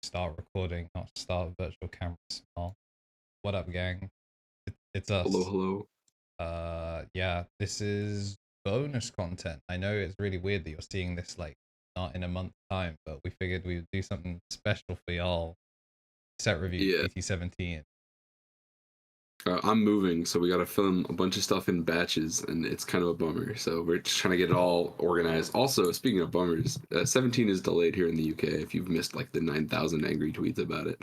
start recording, not start virtual camera small. What up, gang? It's us. Hello, hello. Yeah, this is bonus content. I know it's really weird that you're seeing this like not in a month's time, but we figured we would do something special for y'all. Set review Yeah. BT17. I'm moving, so we got to film a bunch of stuff in batches, and it's kind of a bummer. So we're just trying to get it all organized. Also, speaking of bummers, 17 is delayed here in the UK. If you've missed like the 9,000 angry tweets about it,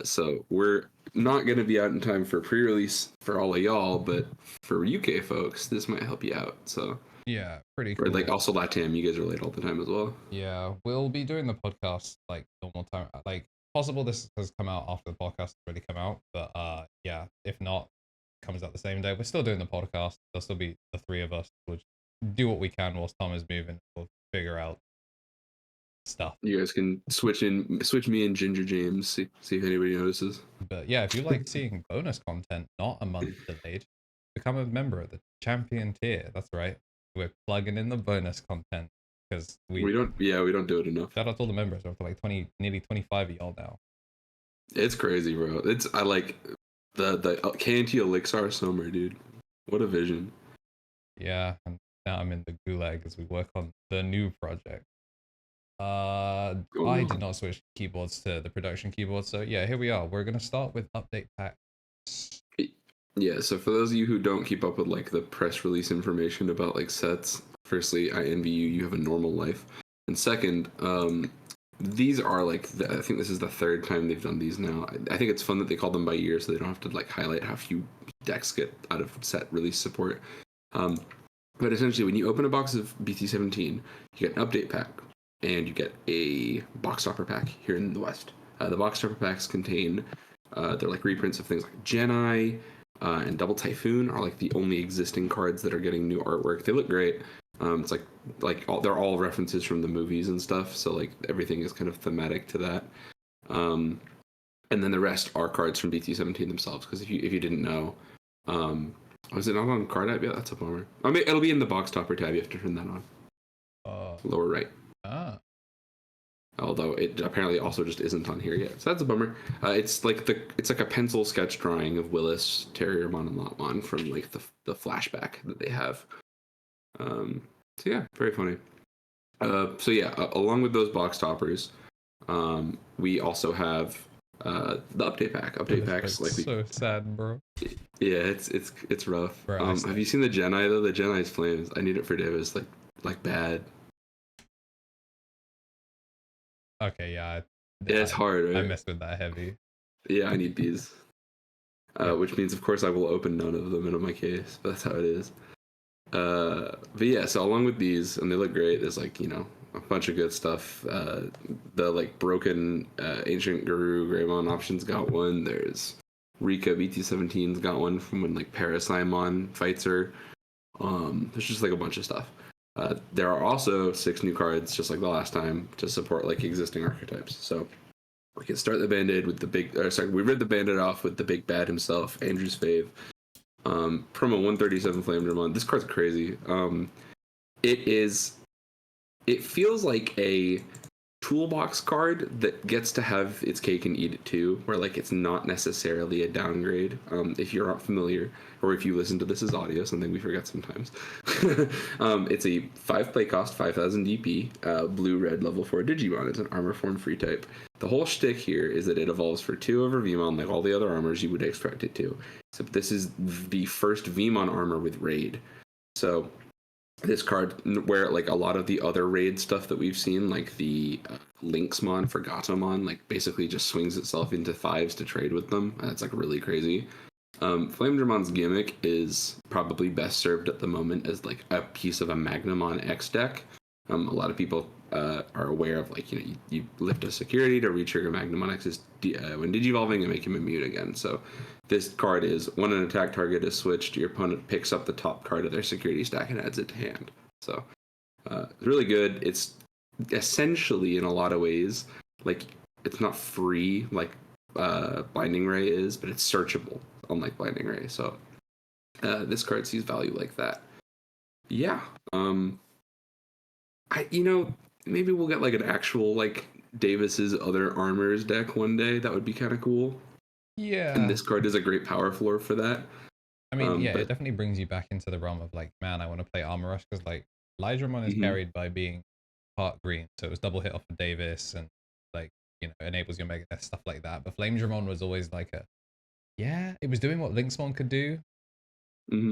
so we're not going to be out in time for pre-release for all of y'all, but for UK folks, this might help you out. So Yeah, pretty cool. like also LATAM, you guys are late all the time as well. Yeah, we'll be doing the podcast like normal time. Like possible this has come out after the podcast has already come out, but yeah, if not, it comes out the same day. We're still doing the podcast. There'll still be the three of us. We'll just do what we can whilst Tom is moving. We'll figure out stuff. You guys can switch me and Ginger James, see if anybody notices. But yeah, if you like seeing bonus content, not a month delayed, become a member of the champion tier. That's right. We're plugging in the bonus content because we don't do it enough. Shout out to all the members. We're up to like 20, nearly 25 of y'all now. It's crazy, bro. I like the KnTElixar summer, dude. What a vision. Yeah, and now I'm in the gulag as we work on the new project. I did not switch keyboards to the production keyboard, so yeah, here we are. We're gonna start with update packs. Yeah, so for those of you who don't keep up with like the press release information about like sets, firstly, I envy you. You have a normal life, and second, these are like I think this is the third time they've done these now. I think it's fun that they call them by year, so they don't have to like highlight how few decks get out of set release support. But essentially, when you open a box of BT17, you get an update pack, and you get a box topper pack here in the West. The box topper packs contain they're like reprints of things like Genai and Double Typhoon are like the only existing cards that are getting new artwork. They look great. It's they're all references from the movies and stuff, so like everything is kind of thematic to that. And then the rest are cards from BT17 themselves. Because if you didn't know, was it not on card app? Yeah, that's a bummer. I mean, it'll be in the box topper tab. You have to turn that on. Lower right. Although it apparently also just isn't on here yet, so that's a bummer. It's like a pencil sketch drawing of Willis, Terriermon, and Labramon from like the flashback that they have. So yeah, very funny. So yeah, along with those box toppers, we also have the update pack. Update packs like so sad, bro. Yeah, it's rough. Bro, have you seen the Genai though? The Genai's flames. I need it for Davis, like bad. Okay, yeah. It's hard, right? I messed with that heavy. Yeah, I need these. Which means, of course, I will open none of them in my case. But that's how it is. But yeah, so along with these, and they look great, there's like, a bunch of good stuff. The like broken ancient Garurumon options got one. There's Rika BT17's got one from when like Parasaimon fights her. There's just like a bunch of stuff. There are also 6 new cards, just like the last time, to support like existing archetypes. So we can start the bandit with we read the bandit off with the big bad himself, Andrew's fave. Promo 137 FlameDramon. This card's crazy. It feels like a toolbox card that gets to have its cake and eat it too, where like it's not necessarily a downgrade. If you're not familiar, or if you listen to this as audio, something we forget sometimes. It's a 5 play cost, 5,000 DP, blue-red level 4 Digimon. It's an armor form free type. The whole shtick here is that it evolves for 2 over Veemon, like all the other armors you would expect it to. Except this is the first Veemon armor with raid. So this card, where like a lot of the other raid stuff that we've seen, like the Lynxmon for Gatomon, like basically just swings itself into 5s to trade with them. That's like really crazy. FlameDramon's gimmick is probably best served at the moment as like a piece of a Magnamon X deck. A lot of people are aware of like, you lift a security to retrigger Magnamon X's when digivolving and make him immune again. So this card is when an attack target is switched, your opponent picks up the top card of their security stack and adds it to hand. So it's really good. It's essentially, in a lot of ways, like it's not free like Binding Ray is, but it's searchable, unlike Binding Ray. So this card sees value like that. Yeah. Maybe we'll get like an actual like Davis's other armors deck one day. That would be kind of cool. Yeah. And this card is a great power floor for that. I mean, yeah, it definitely brings you back into the realm of like, man, I want to play Armor Rush because like Leomon is carried by being part green, so it was double hit off of Davis and like, you know, enables your Mega stuff like that. But FlameDramon was always like it was doing what Lynxmon could do,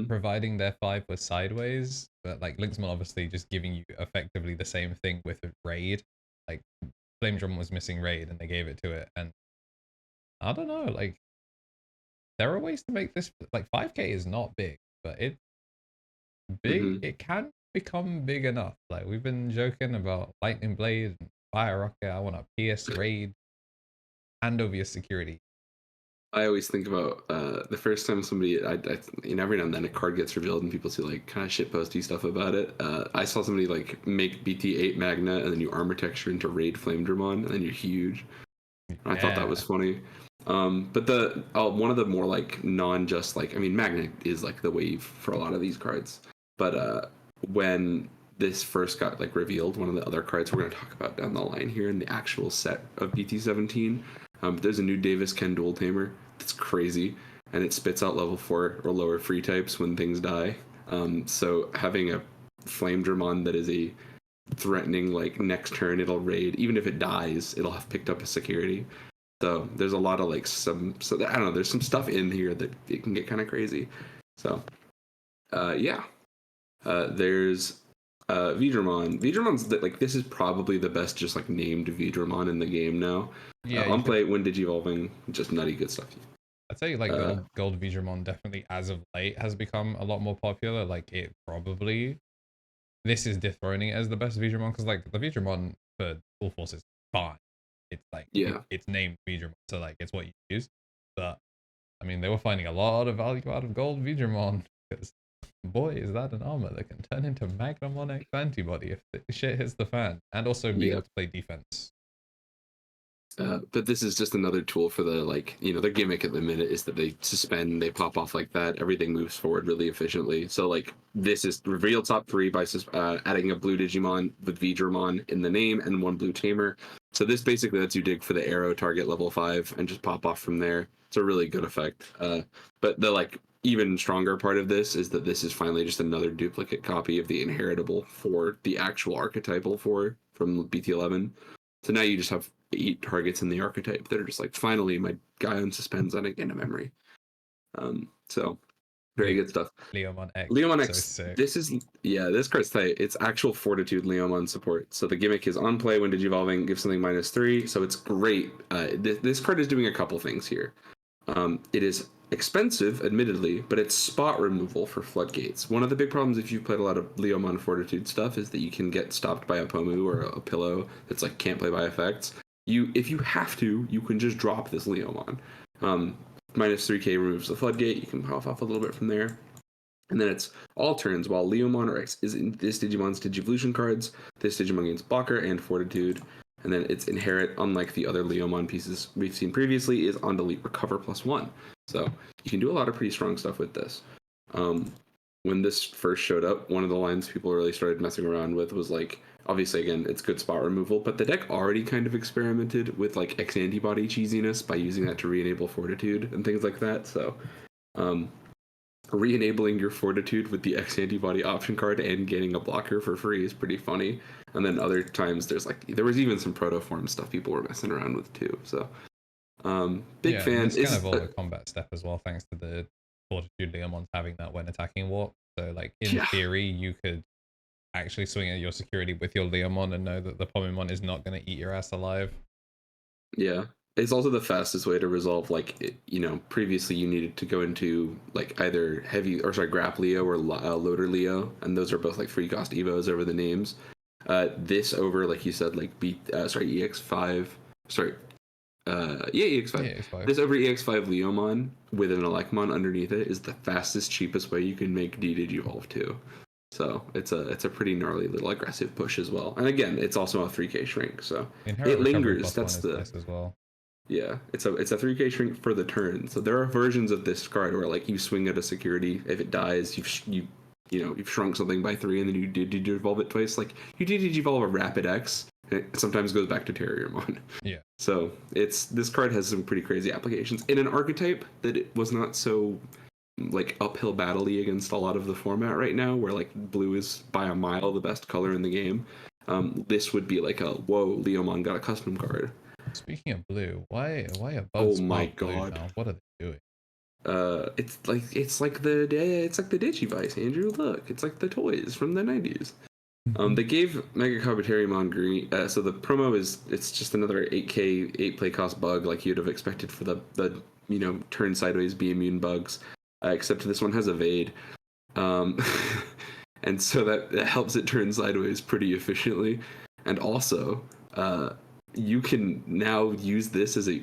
providing their 5 was sideways, but like Lynxmon obviously just giving you effectively the same thing with Raid. Like FlameDramon was missing Raid and they gave it to it, and I don't know, like there are ways to make this like 5k is not big, but it it can become big enough. Like we've been joking about Lightning Blade and Fire Rocket. I want to pierce Raid, hand over your security. I always think about the first time somebody, you know, every now and then a card gets revealed and people see like kind of shitposty stuff about it. I saw somebody like make BT8 Magna and then you armor texture into Raid FlameDramon and then you're huge. Yeah. I thought that was funny. But the one of the more like non-just like, I mean, Magna is like the wave for a lot of these cards. But when this first got like revealed, one of the other cards we're going to talk about down the line here in the actual set of BT17, there's a new Davis Ken Dual Tamer that's crazy, and it spits out level 4 or lower free types when things die. So having a FlameDramon that is a threatening, like next turn it'll raid, even if it dies, it'll have picked up a security. So there's a lot of like I don't know, there's some stuff in here that it can get kind of crazy. So there's Veedramon. Veedramon's like, this is probably the best just like named Veedramon in the game now. Yeah, on play when Digivolving, just nutty good stuff. I'd say like Gold Veedramon definitely as of late has become a lot more popular. Like it probably, this is dethroning it as the best Veedramon because like the Veedramon for Full Force is fine. It's like it's named Veedramon, so like it's what you use. But I mean, they were finding a lot of value out of Gold Veedramon because boy, is that an armor that can turn into Magnamon X-Antibody if the shit hits the fan, and also be able to play defense. But this is just another tool for the, like, you know, their gimmick at the minute is that they suspend, they pop off like that, everything moves forward really efficiently. So like this is reveal top 3 by adding a blue Digimon with Veedramon in the name and 1 blue Tamer. So this basically lets you dig for the arrow target level 5 and just pop off from there. It's a really good effect. But the like even stronger part of this is that this is finally just another duplicate copy of the inheritable for the actual archetypal from BT11. So now you just have 8 targets in the archetype that are just like, finally my guy unsuspends on again a memory. So very good stuff. Leomon X. Leomon X. So this is, this card's tight. It's actual Fortitude Leomon support. So the gimmick is on play when Digivolving, give something -3. So it's great. This card is doing a couple things here. It is expensive, admittedly, but it's spot removal for floodgates. One of the big problems if you've played a lot of Leomon Fortitude stuff is that you can get stopped by a Pomu or a pillow that's like can't play by effects. If you have to, you can just drop this Leomon. -3k removes the floodgate. You can pop off a little bit from there. And then it's all turns while Leomon X is in this Digimon's Digivolution cards. This Digimon gains blocker and fortitude. And then its inherit, unlike the other Leomon pieces we've seen previously, is on delete recover +1. So you can do a lot of pretty strong stuff with this. When this first showed up, one of the lines people really started messing around with was like, obviously again, it's good spot removal, but the deck already kind of experimented with like X-Antibody cheesiness by using that to re-enable fortitude and things like that. So re-enabling your fortitude with the X-Antibody option card and getting a blocker for free is pretty funny. And then other times there was even some protoform stuff people were messing around with too. So big fan. It's kind of all the combat step as well, thanks to the Fortitude Leomons having that when attacking warp. So like in theory, you could actually swing at your security with your Leomon and know that the Pomimon is not going to eat your ass alive. Yeah. It's also the fastest way to resolve, like, you know, previously you needed to go into like either Grap Leo or Loader Leo, and those are both like free cost evos over the names. This over, like you said, like EX5. EX5. This over EX5 Leomon with an Elecmon underneath it is the fastest, cheapest way you can make D-Digivolve too. So it's a pretty gnarly little aggressive push as well. And again, it's also a 3k shrink, so it lingers. That's the nice as well. Yeah, it's a 3k shrink for the turn. So there are versions of this card where like you swing at a security, if it dies, you've shrunk something by 3 and then you did Digivolve it twice. Like you did Digivolve a Rapid X It sometimes goes back to Terriermon. Yeah. So this card has some pretty crazy applications in an archetype that it was not so like uphill battle-y against a lot of the format right now, where like blue is by a mile the best color in the game. This would be like a whoa, Leomon got a custom card. Speaking of blue, why are Oh bugs my not blue god. now? What are they doing? It's like the Digivice, Andrew. Look, it's like the toys from the 90s. They gave MegaKabuterimon green. So the promo it's just another 8K 8 play cost bug like you'd have expected for the turn sideways be immune bugs, except this one has evade, and so that helps it turn sideways pretty efficiently, and also you can now use this as a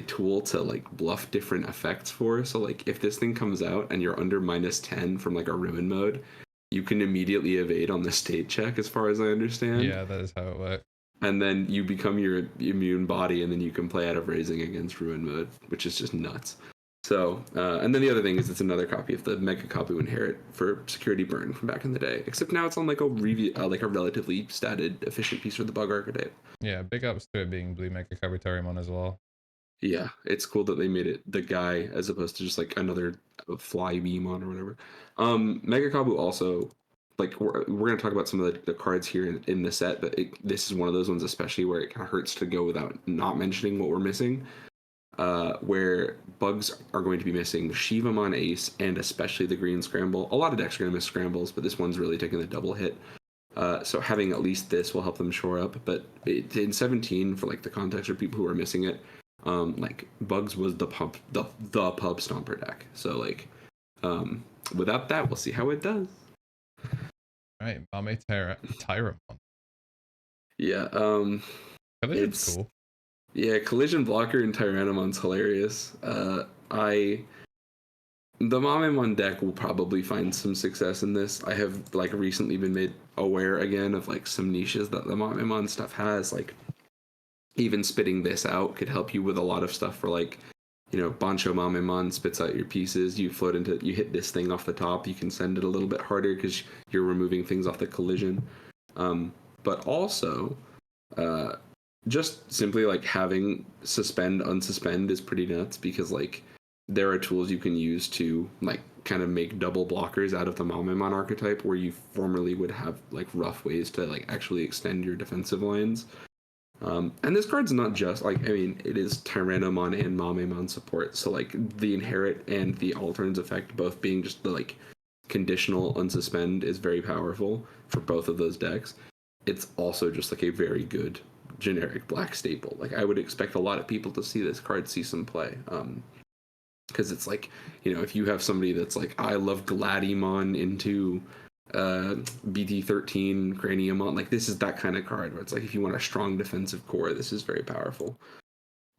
tool to like bluff different effects for. So like if this thing comes out and you're under -10 from like a ruin mode, you can immediately evade on the state check, as far as I understand. Yeah, that is how it works. And then you become your immune body, and then you can play out of raising against ruin mode, which is just nuts. So, and then the other thing is it's another copy of the MegaKabu Inherit for security burn from back in the day, except now it's on like a relatively statted, efficient piece for the bug archetype. Yeah, big ups to it being blue MegaKabuterimon as well. Yeah, it's cool that they made it the guy as opposed to just like another fly Beamon or whatever. MegaKabu also, like we're gonna talk about some of the cards here in the set, but this is one of those ones especially where it kind of hurts to go without not mentioning what we're missing. Where bugs are going to be missing Shivamon Ace and especially the green scramble. A lot of decks are gonna miss scrambles, but this one's really taking the double hit. So having at least this will help them shore up. But in 17, for like the context of people who are missing it, like bugs was the pub stomper deck. So like without that, we'll see how it does. All right, MameTyramon. Yeah, Collision's cool. Yeah, collision blocker and Tyrannomon's hilarious. The Mamemon deck will probably find some success in this. I have like recently been made aware again of like some niches that the Mamemon stuff has. Like even spitting this out could help you with a lot of stuff for like, Bancho Mamemon spits out your pieces. You hit this thing off the top. You can send it a little bit harder because you're removing things off the collision. But also, just simply like having suspend unsuspend is pretty nuts, because like there are tools you can use to like kind of make double blockers out of the Mamemon archetype, where you formerly would have like rough ways to like actually extend your defensive lines. And this card's not just like, it is Tyrannomon and Mamemon support, so like the inherit and the alternates effect both being just the like conditional unsuspend is very powerful for both of those decks. It's also just like a very good generic black staple. Like I would expect a lot of people to see this card see some play, because it's like, if you have somebody that's like, I love Gladimon into BT13 Craniumon, like this is that kind of card where it's like if you want a strong defensive core, this is very powerful.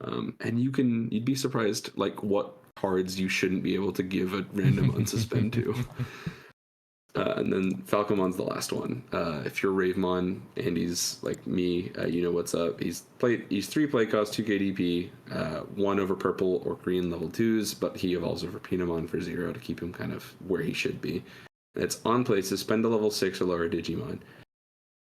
And you'd be surprised like what cards you shouldn't be able to give a random unsuspend to. And then Falcomon's the last one. If you're Ravemon and he's like me, you know what's up. He's 3 play cost, 2k DP, 1 over purple or green level 2s, but he evolves over Pinamon for 0 to keep him kind of where he should be. And it's on play, suspend a level 6 or lower Digimon.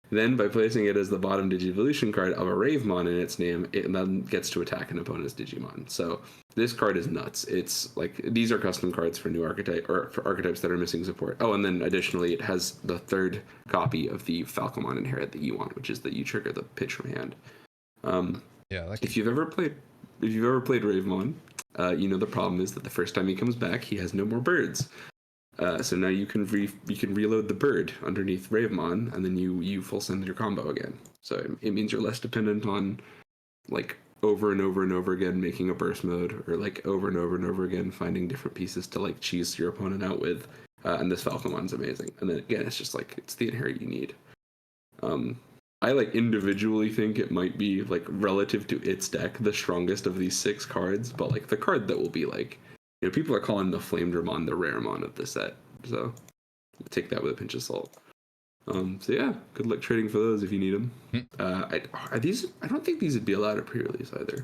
Then, by placing it as the bottom Digivolution card of a Ravemon in its name, it then gets to attack an opponent's Digimon. So this card is nuts. It's like, these are custom cards for new archetype, or for archetypes that are missing support. Oh, and then additionally, it has the 3rd copy of the Falcomon Inherit that you want, which is that you trigger the pitch from hand. If you've ever played Ravemon, the problem is that the first time he comes back, he has no more birds. So now you can reload the bird underneath Ravemon, and then you full send your combo again. So it means you're less dependent on like over and over and over again making a burst mode, or like over and over and over again finding different pieces to like cheese your opponent out with. And this Falcomon's amazing. And then again, it's just like it's the inherit you need. I like individually think it might be like relative to its deck the strongest of these 6 cards, but like the card that will be like, people are calling the FlameDramon the Raremon of the set, so take that with a pinch of salt. So yeah, good luck trading for those if you need them. I don't think these would be allowed at pre-release either.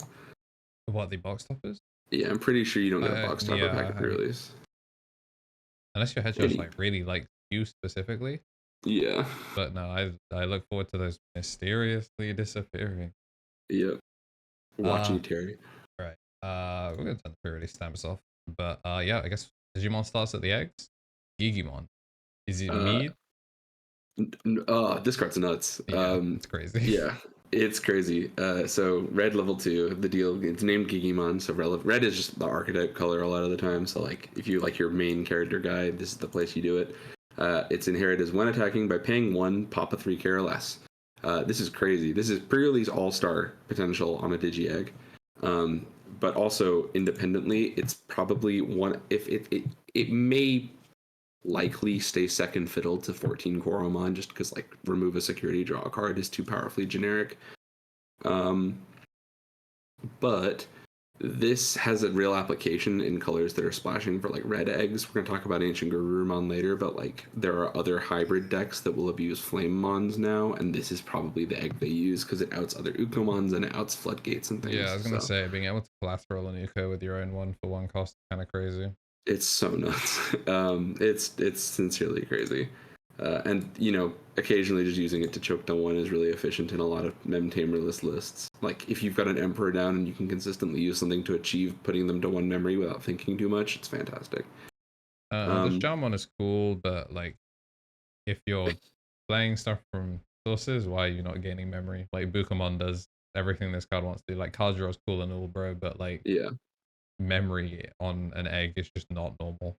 What, the box toppers? Yeah, I'm pretty sure you don't get a box topper pack at pre-release. Unless your headshot's like really like you specifically. Yeah. But no, I look forward to those mysteriously disappearing. Yep. Watching Uh, you, Terry. right. We're gonna turn the pre-release timers off. But yeah, I guess Digimon starts at the eggs. Gigimon. Is it Uh, mead? this card's nuts. Yeah, it's crazy. Yeah, it's crazy. So red level 2, the deal. It's named Gigimon. So red is just the archetype color a lot of the time. So like, if you like your main character guide, this is the place you do it. It's inherited when attacking by paying 1, pop a 3K or less. This is crazy. This is pre-release all-star potential on a Digi-Egg. But also independently, it's probably one. If it may likely stay second fiddle to 14 Garurumon just because like remove a security draw card is too powerfully generic. But this has a real application in colors that are splashing for like red eggs. We're gonna talk about Ancient Garurumon later, but like there are other hybrid decks that will abuse FlameMons now, and this is probably the egg they use because it outs other Ukomons and it outs floodgates and things. Yeah, I was gonna say being able to collateral an Uko with your own one for one cost is kind of crazy. It's so nuts. It's sincerely crazy. And occasionally just using it to choke down one is really efficient in a lot of MemeTamerless lists. Like if you've got an Emperor down and you can consistently use something to achieve putting them to one memory without thinking too much, it's fantastic. The Jarmon is cool, but like if you're playing stuff from sources, why are you not gaining memory? Like Bukamon does everything this card wants to do. Like card draw is cool and all, bro, but like Yeah. memory on an egg is just not normal.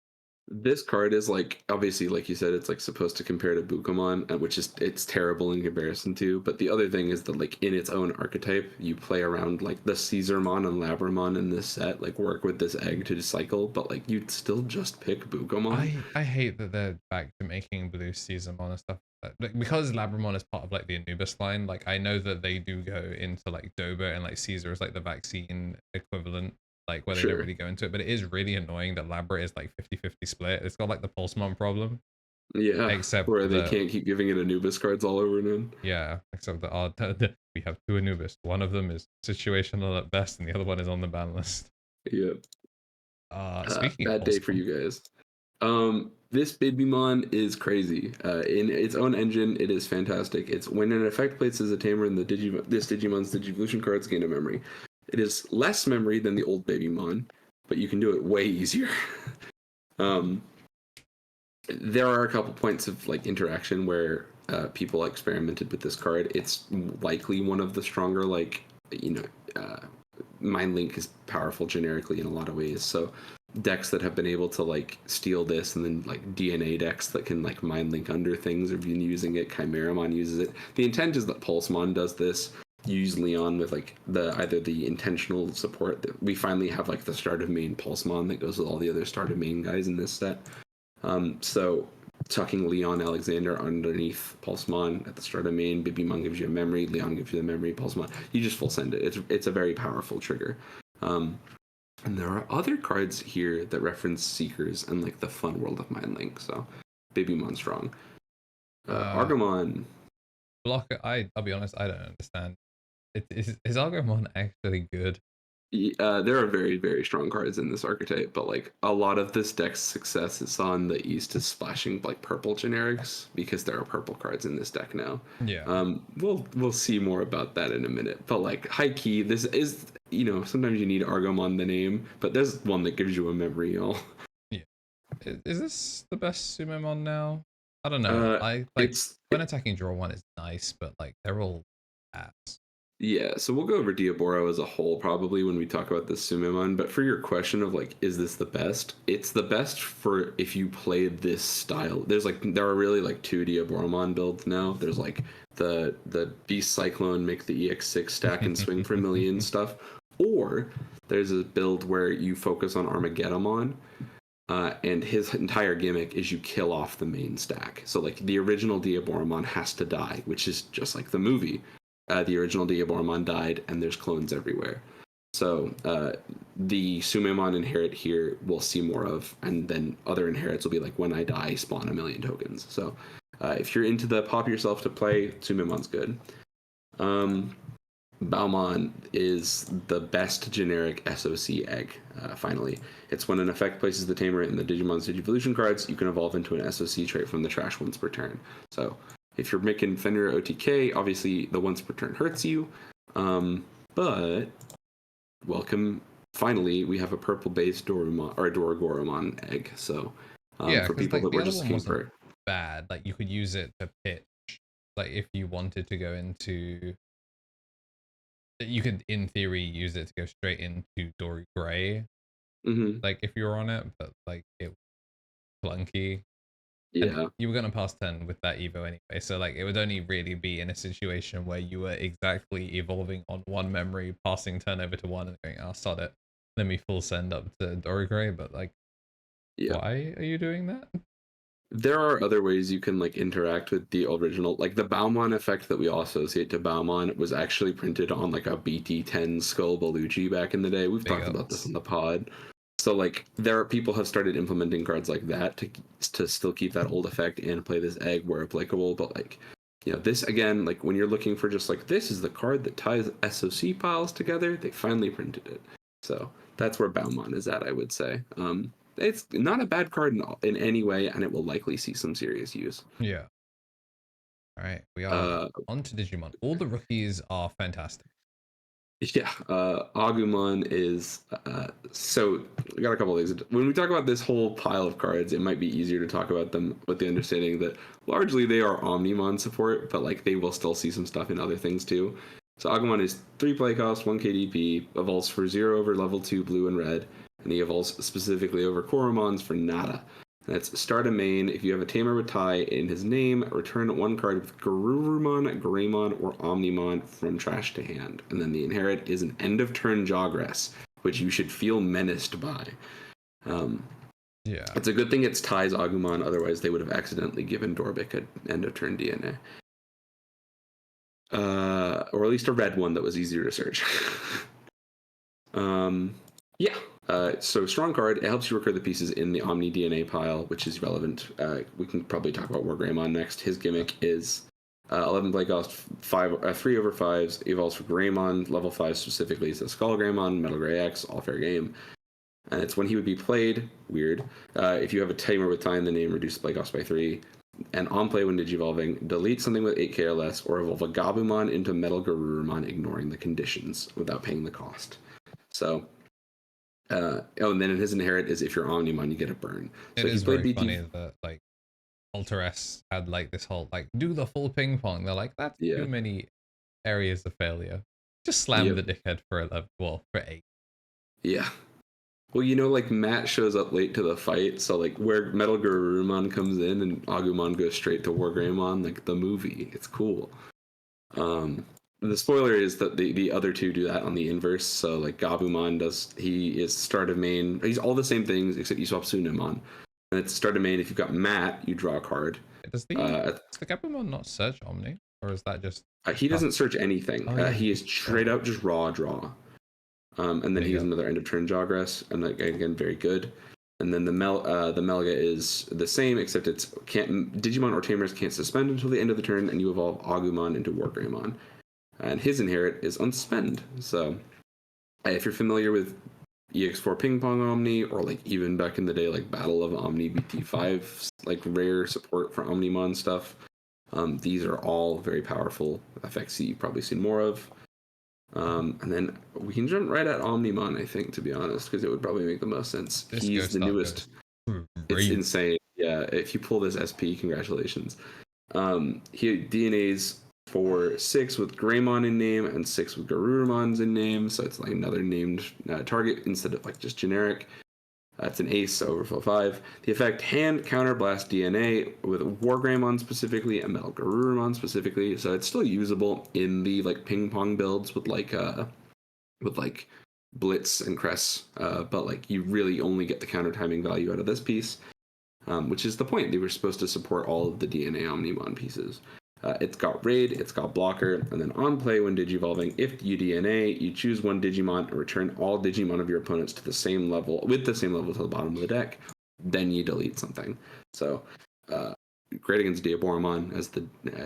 This card is like obviously, like you said, it's like supposed to compare to Bukamon, which is it's terrible in comparison to. But the other thing is that like in its own archetype, you play around like the Caesarmon and Labramon in this set, like work with this egg to cycle, but like you'd still just pick Bukamon. I hate that they're back to making blue Caesarmon and stuff. Like, because Labramon is part of like the Anubis line, like I know that they do go into like Doba and like Caesar is like the vaccine equivalent, like where they don't really go into it, but it is really annoying that Labra is like 50-50 split. It's got like the Pulsemon problem. Yeah, except where they can't keep giving it Anubis cards all over again. Yeah, except that we have 2 Anubis. One of them is situational at best, and the other one is on the ban list. Yep. Speaking bad of day for you guys. This Bibimon is crazy. In its own engine, it is fantastic. It's when an effect places a tamer in this Digimon's Digivolution cards gain a memory. It is less memory than the old Bibimon, but you can do it way easier. There are a couple points of like interaction where people experimented with this card. It's likely one of the stronger Mind Link is powerful generically in a lot of ways. So decks that have been able to like steal this, and then like DNA decks that can like Mind Link under things have been using it. Chimeramon uses it. The intent is that Pulsemon does this. You use Leon with like either the intentional support that we finally have like the start of main Pulsemon that goes with all the other start of main guys in this set. So tucking Leon Alexander underneath Pulsemon at the start of main, Bibimon gives you a memory, Leon gives you the memory, Pulsemon, you just full send it. It's a very powerful trigger. And there are other cards here that reference Seekers and like the fun world of Mind Link. So Bibimon strong. Argomon. Blocker. I'll be honest, I don't understand. Is Argomon actually good? There are very, very strong cards in this archetype, but like a lot of this deck's success is on the East is splashing like purple generics because there are purple cards in this deck now. Yeah. We'll see more about that in a minute. But like high key, this is sometimes you need Argomon the name, but there's one that gives you a memory, y'all. Yeah. Is this the best Sumomon now? I don't know. When attacking draw one is nice, but like they're all ass. Yeah, so we'll go over Diaboro as a whole probably when we talk about this Sumomon, but for your question of like, is this the best? It's the best for if you play this style. There are really like 2 Diaboromon builds now. There's like the Beast Cyclone, make the EX6 stack and swing for a million stuff. Or there's a build where you focus on Armageddemon, and his entire gimmick is you kill off the main stack. So like the original Diaboromon has to die, which is just like the movie. The original Diaboromon died, and there's clones everywhere. So the Sumomon inherit here we'll see more of, and then other inherits will be like when I die, spawn a million tokens. So if you're into the pop yourself to play, Sumomon's good. Balmon is the best generic SOC egg, finally. It's when an effect places the tamer in the Digimon's Digivolution cards, you can evolve into an SOC trait from the trash once per turn. So if you're making Fenrir OTK, obviously the once per turn hurts you. But welcome, finally, we have a purple-based Dorumon, or Dorumon egg. So Yeah, for people like, that were just looking for... bad. Like, you could use it to pitch. Like, if you wanted to go into... You could, in theory, use it to go straight into Dory Gray. Mm-hmm. Like, if you were on it, but, like, it was clunky. Yeah. And you were going to pass 10 with that Evo anyway. So, like, it would only really be in a situation where you were exactly evolving on one memory, passing 10 over to one, and going, oh, sod it. Let me full send up to Dory Gray. But, like, why are you doing that? There are other ways you can like interact with the original, like the Balmon effect that we all associate to Balmon was actually printed on like a BT10 Skull Belushi back in the day. We've talked about this in the pod. So like there are people have started implementing cards like that to still keep that old effect and play this egg where applicable. But like, you know, this again, like when you're looking for just like this is the card that ties SOC piles together, they finally printed it. So that's where Balmon is at, I would say. It's not a bad card in any way, and it will likely see some serious use. Yeah. All right, we are on to Digimon. All the rookies are fantastic. Yeah, Agumon is so. We got a couple of things. When we talk about this whole pile of cards, it might be easier to talk about them with the understanding that largely they are Omnimon support, but like they will still see some stuff in other things too. So Agumon is 3 play cost, 1 KDP, evolves for 0 over level 2 blue and red, and he evolves specifically over Koromons for nada. And that's start a main. If you have a tamer with tie in his name, return 1 card with Garurumon, Greymon, or Omnimon from trash to hand. And then the inherit is an end of turn Jogress, which you should feel menaced by. Yeah. It's a good thing it's ties Agumon, otherwise they would have accidentally given Dorbic an end of turn DNA. Or at least a red one that was easier to search. Yeah. So strong card, it helps you recur the pieces in the Omni DNA pile, which is relevant. We can probably talk about Wargreymon next. His gimmick is 11 play cost, 3 over 5s, evolves for Greymon, level 5 specifically, so SkullGreymon, Metal Grey X, all fair game. And it's when he would be played, weird, if you have a tamer with tie in the name, reduce play cost by 3. And on play when Digivolving, delete something with 8k or less, or evolve a Gabumon into Metal Garurumon, ignoring the conditions without paying the cost. So, and then in his inherit is if you're Omnimon, you get a burn. So it is very funny that like Alter S had like this whole like do the full ping pong. They're like that's too many areas of failure. Just slam the dickhead for 11, well for 8. Yeah. Well, you know, like Matt shows up late to the fight, so like where Metal Garurumon comes in and Agumon goes straight to Wargreymon, like the movie. It's cool. The spoiler is that the other two do that on the inverse. So like Gabumon he is start of main. He's all the same things except you swap Sunimon. And it's start of main. If you've got Matt, you draw a card. Does the Gabumon not search Omni, or is that just? He doesn't search anything. Oh, yeah. He is straight up just raw draw. And then he has another end of turn Jogress, and like again very good. And then the Melga is the same, except Digimon or Tamers can't suspend until the end of the turn, and you evolve Agumon into Wargreymon. And his inherit is unspend. So if you're familiar with EX4 Ping Pong Omni, or like even back in the day like Battle of Omni BT5, like rare support for Omnimon stuff, these are all very powerful effects that you've probably seen more of. And then we can jump right at Omnimon, I think, to be honest, because it would probably make the most sense. He's the newest. It's insane. Yeah, if you pull this SP, congratulations. He DNA's for 6 with Greymon in name and 6 with Garurumon's in name, so it's like another named target instead of like just generic. That's an ace, so overflow 5. The effect hand counterblast DNA with Wargreymon specifically and Metal Garurumon specifically, so it's still usable in the like ping pong builds with like Blitz and Cress, but like you really only get the counter timing value out of this piece, which is the point. They were supposed to support all of the DNA Omnimon pieces. It's got Raid, it's got Blocker, and then on play when Digivolving, if you DNA, you choose one Digimon and return all Digimon of your opponents to the same level, to the bottom of the deck. Then you delete something. So, great against Diaboromon, as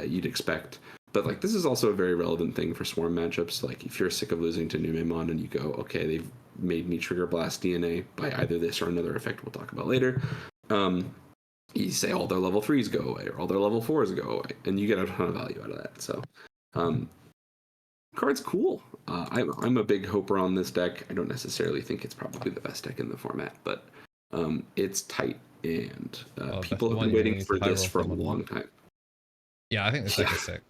you'd expect. But like this is also a very relevant thing for swarm matchups. Like if you're sick of losing to Numemon and you go, okay, they've made me trigger blast DNA by either this or another effect we'll talk about later. You say all their level 3s go away or all their level 4s go away, and you get a ton of value out of that. So card's cool. I'm a big hoper on this deck. I don't necessarily think it's probably the best deck in the format, but it's tight, and people have been waiting for this for a long time. Yeah, I think this deck is sick.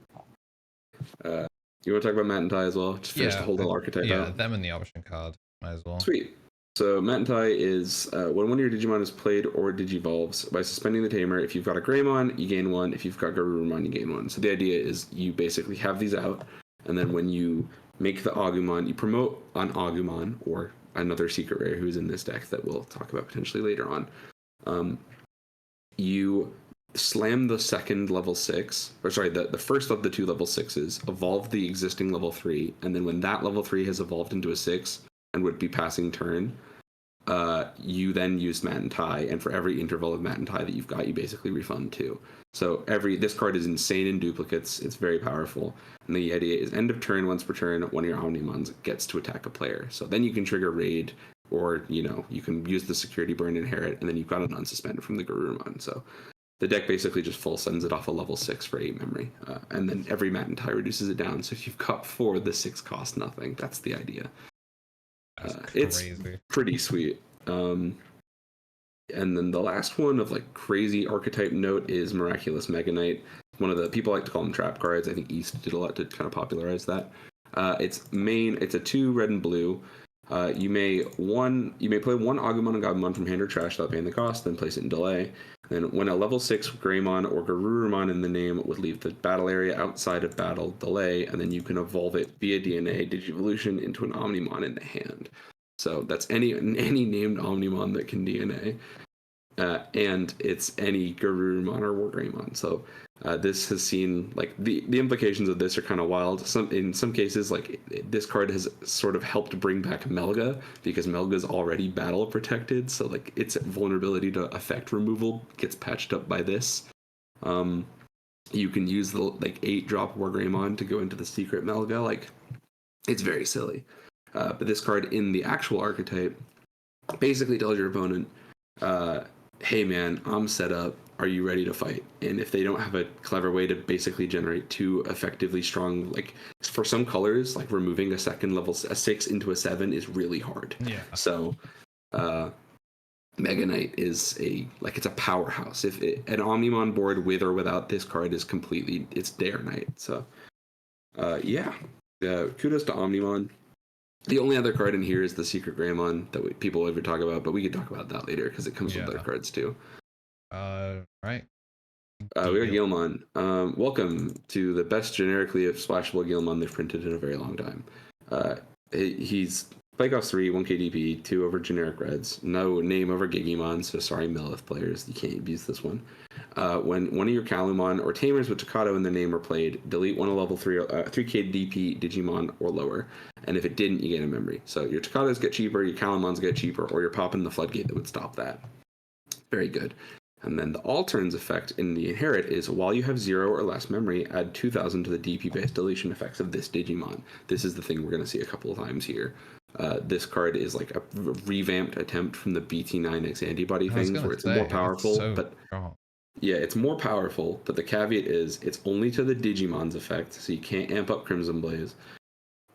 You want to talk about Matt and Ty as well? Just finish the whole little archetype out. Yeah, them and the option card. Might as well. Sweet. So Matt and Ty is when one of your Digimon is played or Digivolves, by suspending the Tamer, if you've got a Greymon, you gain 1. If you've got Garurumon, you gain 1. So the idea is you basically have these out, and then when you make the Agumon, you promote on Agumon or another secret rare who's in this deck that we'll talk about potentially later on. You slam the second level 6, or sorry, the first of the 2 level 6s, evolve the existing level 3, and then when that level 3 has evolved into a 6 and would be passing turn, you then use Matt and Ty, and for every interval of Matt and Ty that you've got, you basically refund 2. So this card is insane in duplicates. It's very powerful. And the idea is end of turn, once per turn, one of your Omnimons gets to attack a player. So then you can trigger raid, or you can use the security burn inherit, and then you've got an unsuspended from the Garurumon. So the deck basically just full sends it off a level 6 for 8 memory, and then every Matt and Ty reduces it down. So if you've got 4, the 6 costs nothing. That's the idea. It's pretty sweet. And then the last one of like crazy archetype note is Miraculous Mega Knight. One of the people like to call them trap cards. I think East did a lot to kind of popularize that. It's a 2 red and blue. You may play one Agumon and Gabumon from hand or trash without paying the cost, then place it in delay. Then when a level 6 Greymon or Garurumon in the name would leave the battle area outside of battle, delay, and then you can evolve it via DNA Digivolution into an Omnimon in the hand. So that's any named Omnimon that can DNA. And it's any Garurumon or Wargreymon. So this has seen, like, the implications of this are kind of wild. In some cases, like, this card has sort of helped bring back Melga, because Melga's already battle protected, so like its vulnerability to effect removal gets patched up by this. You can use the 8-drop Wargreymon to go into the secret Melga. Like, it's very silly. But this card in the actual archetype basically tells your opponent, hey man, I'm set up. Are you ready to fight? And if they don't have a clever way to basically generate 2 effectively strong, like for some colors, like removing a 6 into a 7 is really hard. Yeah. So Mega Knight is it's a powerhouse. If an Omnimon board with or without this card is it's Dare Knight. So kudos to Omnimon. The only other card in here is the Secret Greymon that people ever talk about, but we could talk about that later because it comes with other cards too. Right. We got Guilmon. Welcome to the best generically splashable Guilmon they've printed in a very long time. He's play cost 3, 1 KDP, 2 over generic reds, no name over Gigimon, so sorry Millith players, you can't abuse this one. When one of your Gallantmon or Tamers with Takato in the name are played, delete one of level 3 KDP Digimon or lower, and if it didn't, you gain a memory. So your Takatos get cheaper, your Gallantmons get cheaper, or you're popping the floodgate that would stop that. Very good. And then the all turns effect in the inherit is while you have 0 or less memory, add 2,000 to the DP based deletion effects of this Digimon. This is the thing we're going to see a couple of times here. This card is like a revamped attempt from the BT9 X-Antibody things where it's more powerful, it's more powerful, but the caveat is it's only to the Digimon's effect, so you can't amp up Crimson Blaze,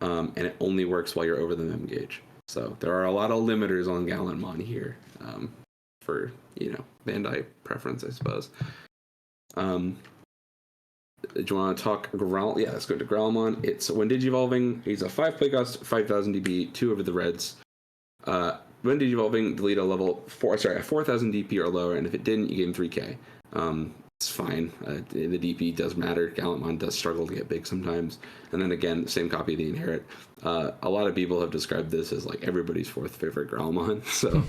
and it only works while you're over the mem gauge. So there are a lot of limiters on Gallantmon here, for Bandai preference, I suppose. Do you want to talk Growl? Yeah, let's go to Growlmon. It's when Digivolving, he's a 5 play cost, 5,000 DP, 2 over the reds. When Digivolving, delete a 4,000 DP or lower, and if it didn't, you gain 3k. It's fine. The DP does matter. Gallantmon does struggle to get big sometimes. And then again, same copy of the Inherit. A lot of people have described this as like everybody's 4th favorite Growlmon. So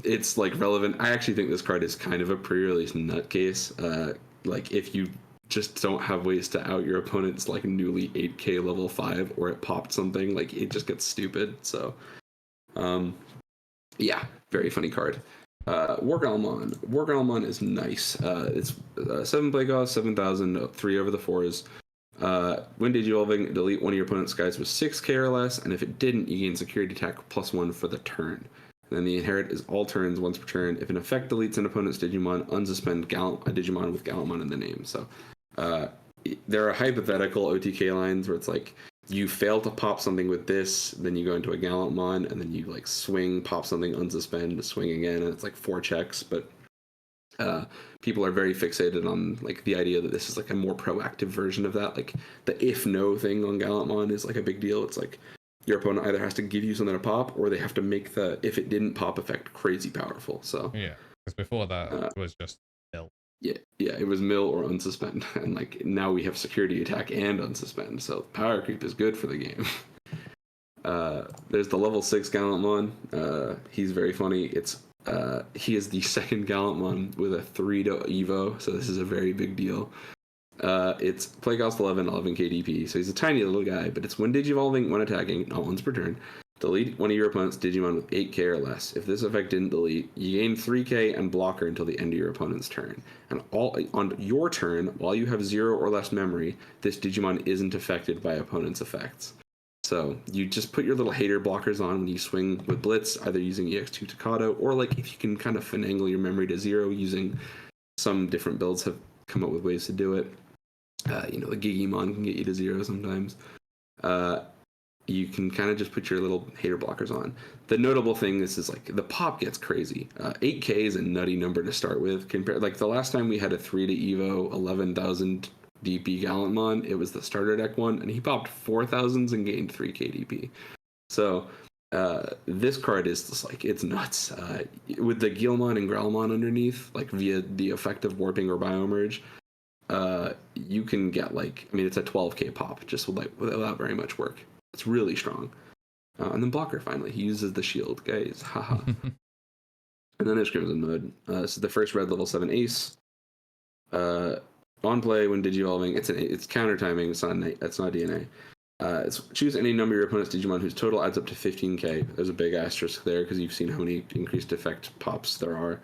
it's like relevant. I actually think this card is kind of a pre-release nutcase. Like if you just don't have ways to out your opponent's like newly 8k level 5 or it popped something, like it just gets stupid. So very funny card. Wargreymon is nice. It's 7 play cost, 7,000, 3 over the 4s. When Digivolving, delete one of your opponent's guys with 6k or less, and if it didn't, you gain security attack +1 for the turn. And then the inherit is all turns once per turn. If an effect deletes an opponent's Digimon, unsuspend a Digimon with Gallantmon in the name. So there are hypothetical OTK lines where it's like you fail to pop something with this, then you go into a Gallantmon, and then you like swing, pop something, unsuspend, swing again, and it's like 4 checks. But people are very fixated on like the idea that this is like a more proactive version of that. Like the if no thing on Gallantmon is like a big deal. It's like your opponent either has to give you something to pop, or they have to make the if it didn't pop effect crazy powerful. So yeah, because before that it was just mill. Yeah, it was mill or unsuspend, and like now we have security attack and unsuspend. So power creep is good for the game. There's the level 6 Gallantmon. He's very funny. He is the second Gallantmon with a 3 to Evo, so this is a very big deal. It's play cost 11 KDP, so he's a tiny little guy, but it's when Digivolving, when attacking, not once per turn. Delete one of your opponent's Digimon with 8k or less. If this effect didn't delete, you gain 3k and blocker until the end of your opponent's turn. And on your turn, while you have 0 or less memory, this Digimon isn't affected by opponent's effects. So you just put your little hater blockers on when you swing with Blitz, either using EX2 Takato, or like if you can kind of finagle your memory to 0 using some different builds have come up with ways to do it. The Gigimon can get you to 0 sometimes. You can kind of just put your little hater blockers on. The notable thing is like the pop gets crazy. 8k is a nutty number to start with. Compared like the last time we had a 3 to Evo 11,000 DP Gallantmon, it was the starter deck one, and he popped 4,000s and gained 3k DP. So this card is just like, it's nuts. With the Guilmon and Growlmon underneath, like via the effect of warping or biomerge, you can get like, I mean, it's a 12k pop just without very much work. It's really strong. And then blocker finally. He uses the shield, guys. Haha. And then there's Crimson Mode. This is the first red level 7 ace. On play when Digivolving, it's counter timing. It's not DNA. It's choose any number of your opponent's Digimon whose total adds up to 15k. There's a big asterisk there because you've seen how many increased effect pops there are.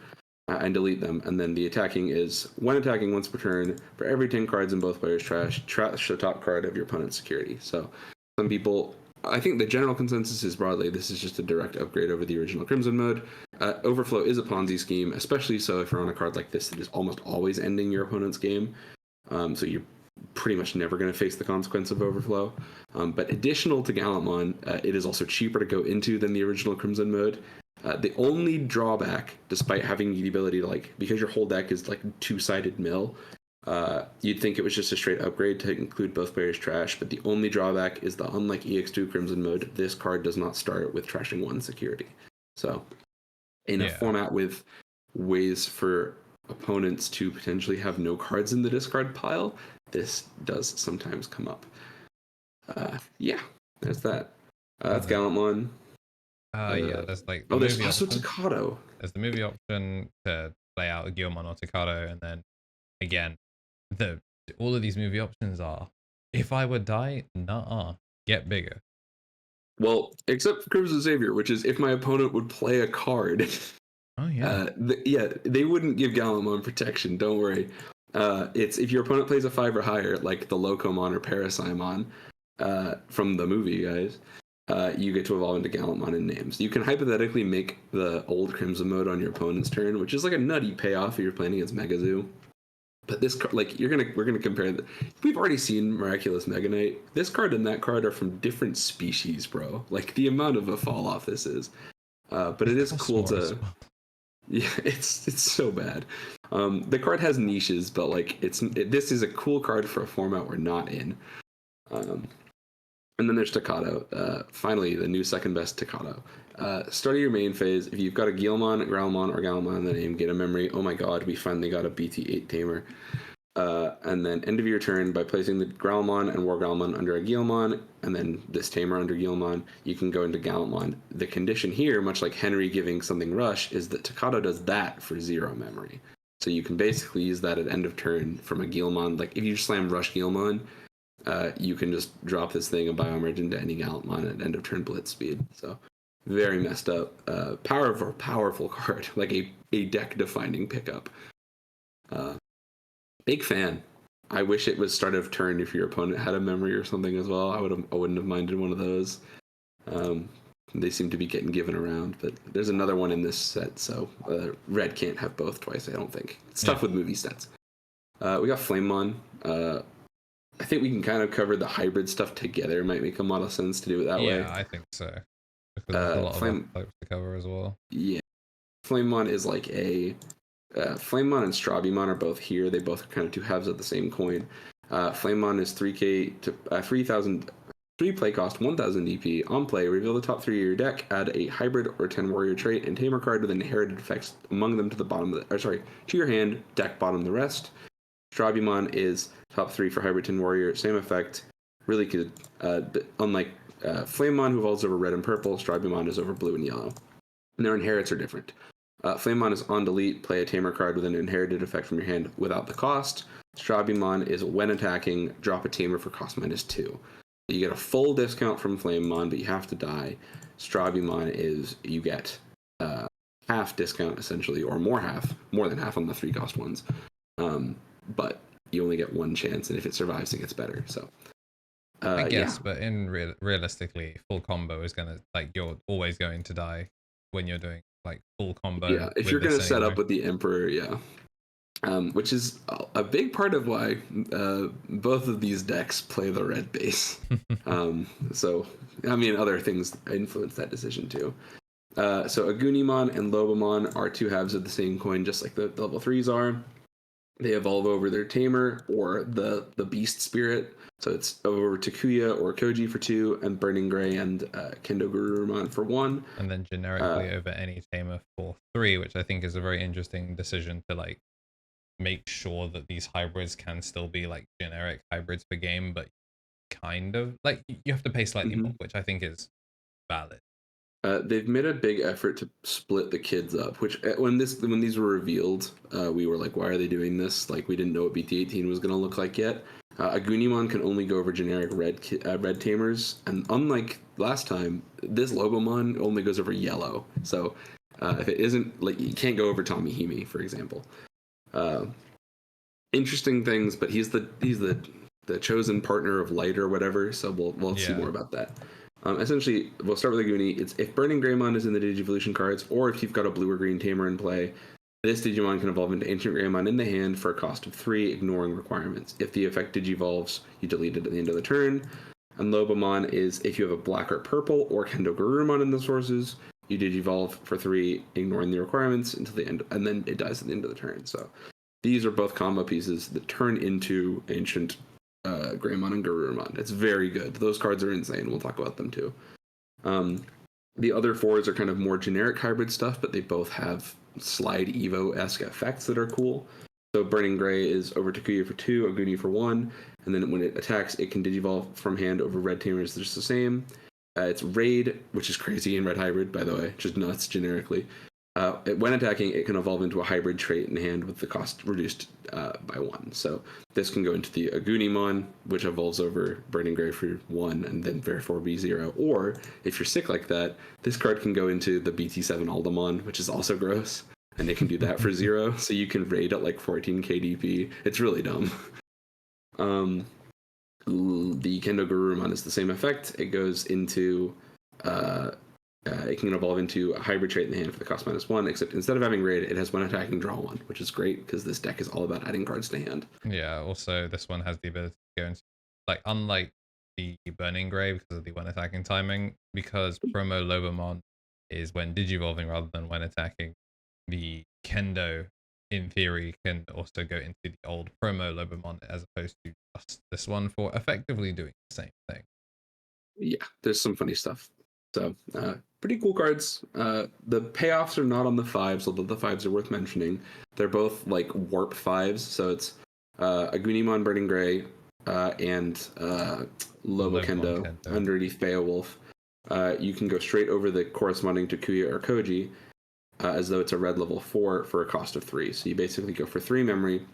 And delete them. And then the attacking is when attacking once per turn, for every 10 cards in both players' trash the top card of your opponent's security. So some people, I think the general consensus is broadly this is just a direct upgrade over the original Crimson Mode. Overflow is a Ponzi scheme, especially so if you're on a card like this that is almost always ending your opponent's game. So you're pretty much never going to face the consequence of Overflow. But additional to Gallantmon, it is also cheaper to go into than the original Crimson Mode. The only drawback, despite having the ability to because your whole deck is like 2-sided mill, you'd think it was just a straight upgrade to include both players' trash, but the only drawback is that unlike EX2 Crimson Mode, this card does not start with trashing 1 security. So in a format with ways for opponents to potentially have no cards in the discard pile, this does sometimes come up. There's that. That's Gallantmon. There's like there's also Takato. There's the movie option to play out a Guilmon or Takato, and then again, all of these movie options are if I would die, get bigger. Well, except for Crimson Savior, which is if my opponent would play a card. Oh yeah. They wouldn't give Gallantmon protection. Don't worry. It's if your opponent plays a 5 or higher, like the Locomon or Parasimon from the movie, guys. You get to evolve into Gallantmon in names. You can hypothetically make the old Crimson Mode on your opponent's turn, which is like a nutty payoff if you're playing against Megazoo. But this card, we're gonna compare. We've already seen Miraculous Mega Knight. This card and that card are from different species, bro. Like the amount of a fall off this is. But it is cool to. Yeah, it's so bad. The card has niches, but this is a cool card for a format we're not in. And then there's Takato. Finally, the new second best Takato. Start of your main phase. If you've got a Guilmon, Growlmon, or Gallantmon in the name, get a memory. Oh my god, we finally got a BT8 Tamer. And then end of your turn by placing the Growlmon and War Growlmon under a Guilmon, and then this Tamer under Guilmon, you can go into Gallantmon. The condition here, much like Henry giving something Rush, is that Takato does that for 0 memory. So you can basically use that at end of turn from a Guilmon. Like if you slam Rush Guilmon, you can just drop this thing and biomerge into any Gallantmon at end of turn blitz speed. So very messed up. Powerful card, like a deck defining pickup. Big fan. I wish it was start of turn if your opponent had a memory or something as well. I wouldn't have minded one of those. They seem to be getting given around, but there's another one in this set, so red can't have both twice, I don't think. It's tough with movie sets. We got FlameMon. I think we can kind of cover the hybrid stuff together. It might make a lot of sense to do it that way. Yeah, I think so. Because there's a lot of other types to cover as well. Yeah. FlameMon is like a... FlameMon and Strawbymon are both here. They both are kind of two halves of the same coin. FlameMon is 3k to 3,000... 3 play cost, 1,000 DP. On play, reveal the top 3 of your deck, add a hybrid or 10 warrior trait and tamer card with inherited effects among them to the bottom of to your hand, deck bottom the rest. Strawbymon is top 3 for hybrid 10 warrior, same effect, really good. Unlike FlameMon, who evolves over red and purple, Strawbymon is over blue and yellow. And their inherits are different. FlameMon is on delete, play a tamer card with an inherited effect from your hand without the cost. Strawbymon is when attacking, drop a tamer for cost -2. You get a full discount from FlameMon, but you have to die. Strawbymon is you get half discount essentially, or more than half on the 3 cost ones. But you only get one chance, and if it survives, it gets better. So I guess, but in realistically, full combo is gonna you're always going to die when you're doing full combo. Yeah, if you're gonna set up with the Emperor, yeah. Which is a big part of why both of these decks play the red base. So, I mean, other things influence that decision too. So Argomon and Labramon are 2 halves of the same coin, just like the level 3s are. They evolve over their tamer or the beast spirit. So it's over Takuya or Koji for 2, and Burning Gray and Garurumon for 1. And then generically over any tamer for 3, which I think is a very interesting decision to make sure that these hybrids can still be generic hybrids per game, but kind of you have to pay slightly more, which I think is valid. They've made a big effort to split the kids up, which when these were revealed, we were like, why are they doing this? We didn't know what BT18 was going to look like yet. Argomon can only go over generic red tamers, and unlike last time, this Labramon only goes over yellow. So if it isn't you can't go over Tommy Hime, for example. Interesting things, but he's the chosen partner of light or whatever, so we'll see more about that. Essentially, we'll start with Aguni. It's if Burning Greymon is in the Digivolution cards, or if you've got a blue or green tamer in play, this Digimon can evolve into Ancient Greymon in the hand for a cost of 3, ignoring requirements. If the effect Digivolves, you delete it at the end of the turn. And Labramon is if you have a black or purple or Garurumon in the sources, you Digivolve for 3, ignoring the requirements until the end, and then it dies at the end of the turn. So these are both combo pieces that turn into Ancient Greymon and Garurumon. It's very good. Those cards are insane. We'll talk about them too. The other 4s are kind of more generic hybrid stuff, but they both have Slide Evo-esque effects that are cool. So Burning Gray is over Takuya for 2, Aguni for 1, and then when it attacks, it can Digivolve from hand over red tamers, just the same. It's Raid, which is crazy in red hybrid, by the way, just nuts generically. When attacking, it can evolve into a hybrid trait in hand with the cost reduced by 1. So this can go into the Agunimon, which evolves over Burning Gray for 1 and then therefore be 0. Or if you're sick like that, this card can go into the BT7 Aldermon, which is also gross, and it can do that for 0. So you can raid at 14 KDP. It's really dumb. The Garurumon is the same effect. It goes into it can evolve into a hybrid trait in the hand for the cost -1, except instead of having raid, it has one attacking, draw 1, which is great because this deck is all about adding cards to hand. Yeah, also this one has the ability to go into unlike the Burning Gray because of the when attacking timing, because promo Labramon is when digivolving rather than when attacking. The Kendo in theory can also go into the old promo Labramon as opposed to just this one for effectively doing the same thing. Yeah, there's some funny stuff. So pretty cool cards. The payoffs are not on the 5s, although the 5s are worth mentioning. They're both warp 5s, so it's Agunimon Burning Gray and Lobo Kendo underneath Beowulf. You can go straight over the corresponding Takuya or Koji as though it's a red level 4 for a cost of 3. So you basically go for 3 memory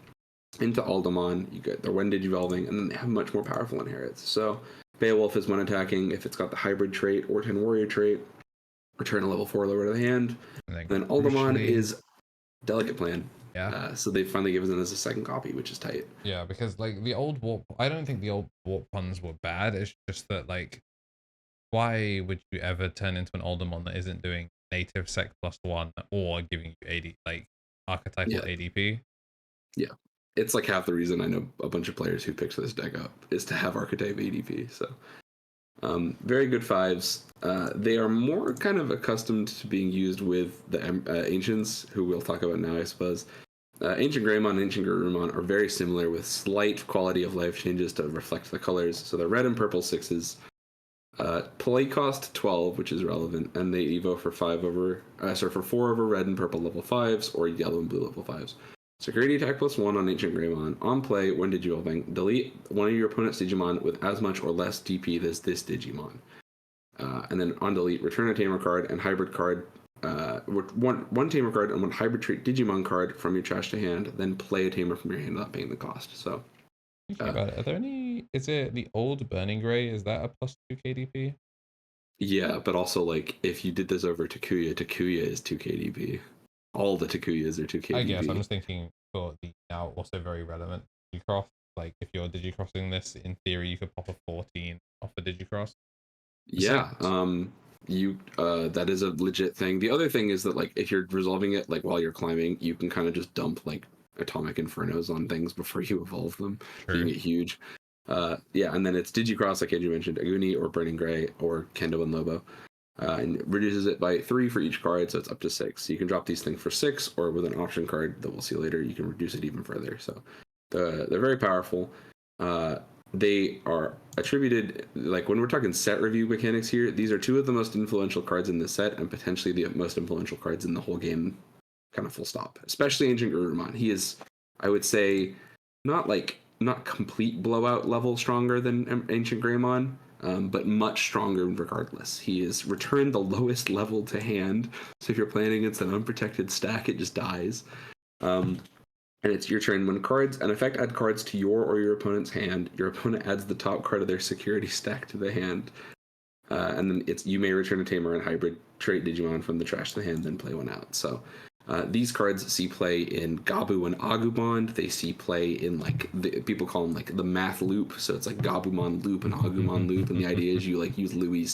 into Aldermon. You get their when digivolving, and then they have much more powerful inherits. So Beowulf is when attacking if it's got the hybrid trait or 10 warrior trait. Return a level 4 lower to the hand. And then Aldermon is Delicate Plan. Yeah. So they finally given it as a second copy, which is tight. Yeah, because like the old warp, I don't think the old warp puns were bad. It's just that like, why would you ever turn into an Aldermon that isn't doing native sec +1 or giving you 80 like archetypal ADP? Yeah. It's like half the reason I know a bunch of players who picked this deck up is to have archetype ADP. So very good fives. They are more kind of accustomed to being used with the ancients, who we'll talk about now, I suppose. Ancient Greymon and Ancient Garurumon are very similar with slight quality of life changes to reflect the colors. So they're red and purple 6s. Play cost 12, which is relevant, and they evo for 4 over red and purple level 5s or yellow and blue level 5s. Security attack +1 on Ancient Greymon. On play, when Digievolving, delete one of your opponent's Digimon with as much or less DP as this Digimon. And then on delete, return a Tamer card and hybrid card. One Tamer card and one hybrid trait Digimon card from your trash to hand. Then play a Tamer from your hand without paying the cost. So, Thinking about it, are there any? Is it the old Burning Gray? Is that a +2 KDP? yeah, but also like if you did this over Takuya, Takuya is 2 KDP. All the Takuyas are 2 KDP. I guess I'm just thinking for the now also very relevant Digicross. Like if you're Digicrossing this, in theory, you could pop a 14 off a Digicross. Yeah, that is a legit thing. The other thing is that like if you're resolving it like while you're climbing, you can kind of just dump like atomic infernos on things before you evolve them. True. You can get huge. Yeah, and then it's Digicross, like Andrew mentioned, Aguni or Burning Gray or Kendo and Lobo. And it reduces it by 3 for each card, so it's up to 6. So you can drop these things for 6, or with an option card that we'll see later, you can reduce it even further. So they're very powerful. They are attributed, like when we're talking set review mechanics here, these are 2 of the most influential cards in the set and potentially the most influential cards in the whole game, kind of full stop. Especially Ancient Garurumon. He is, I would say, not complete blowout level stronger than Ancient Greymon, but much stronger regardless. He is returned the lowest level to hand, so if you're playing against an unprotected stack, it just dies. And it's your turn. When an effect add cards to your or your opponent's hand, your opponent adds the top card of their security stack to the hand. And then you may return a Tamer and hybrid trait Digimon from the trash to the hand, then play one out. So these cards see play in Gabu and Agumon. They see play in people call them like the math loop. So it's like Gabumon loop and Agumon loop, and the idea is you like use Louis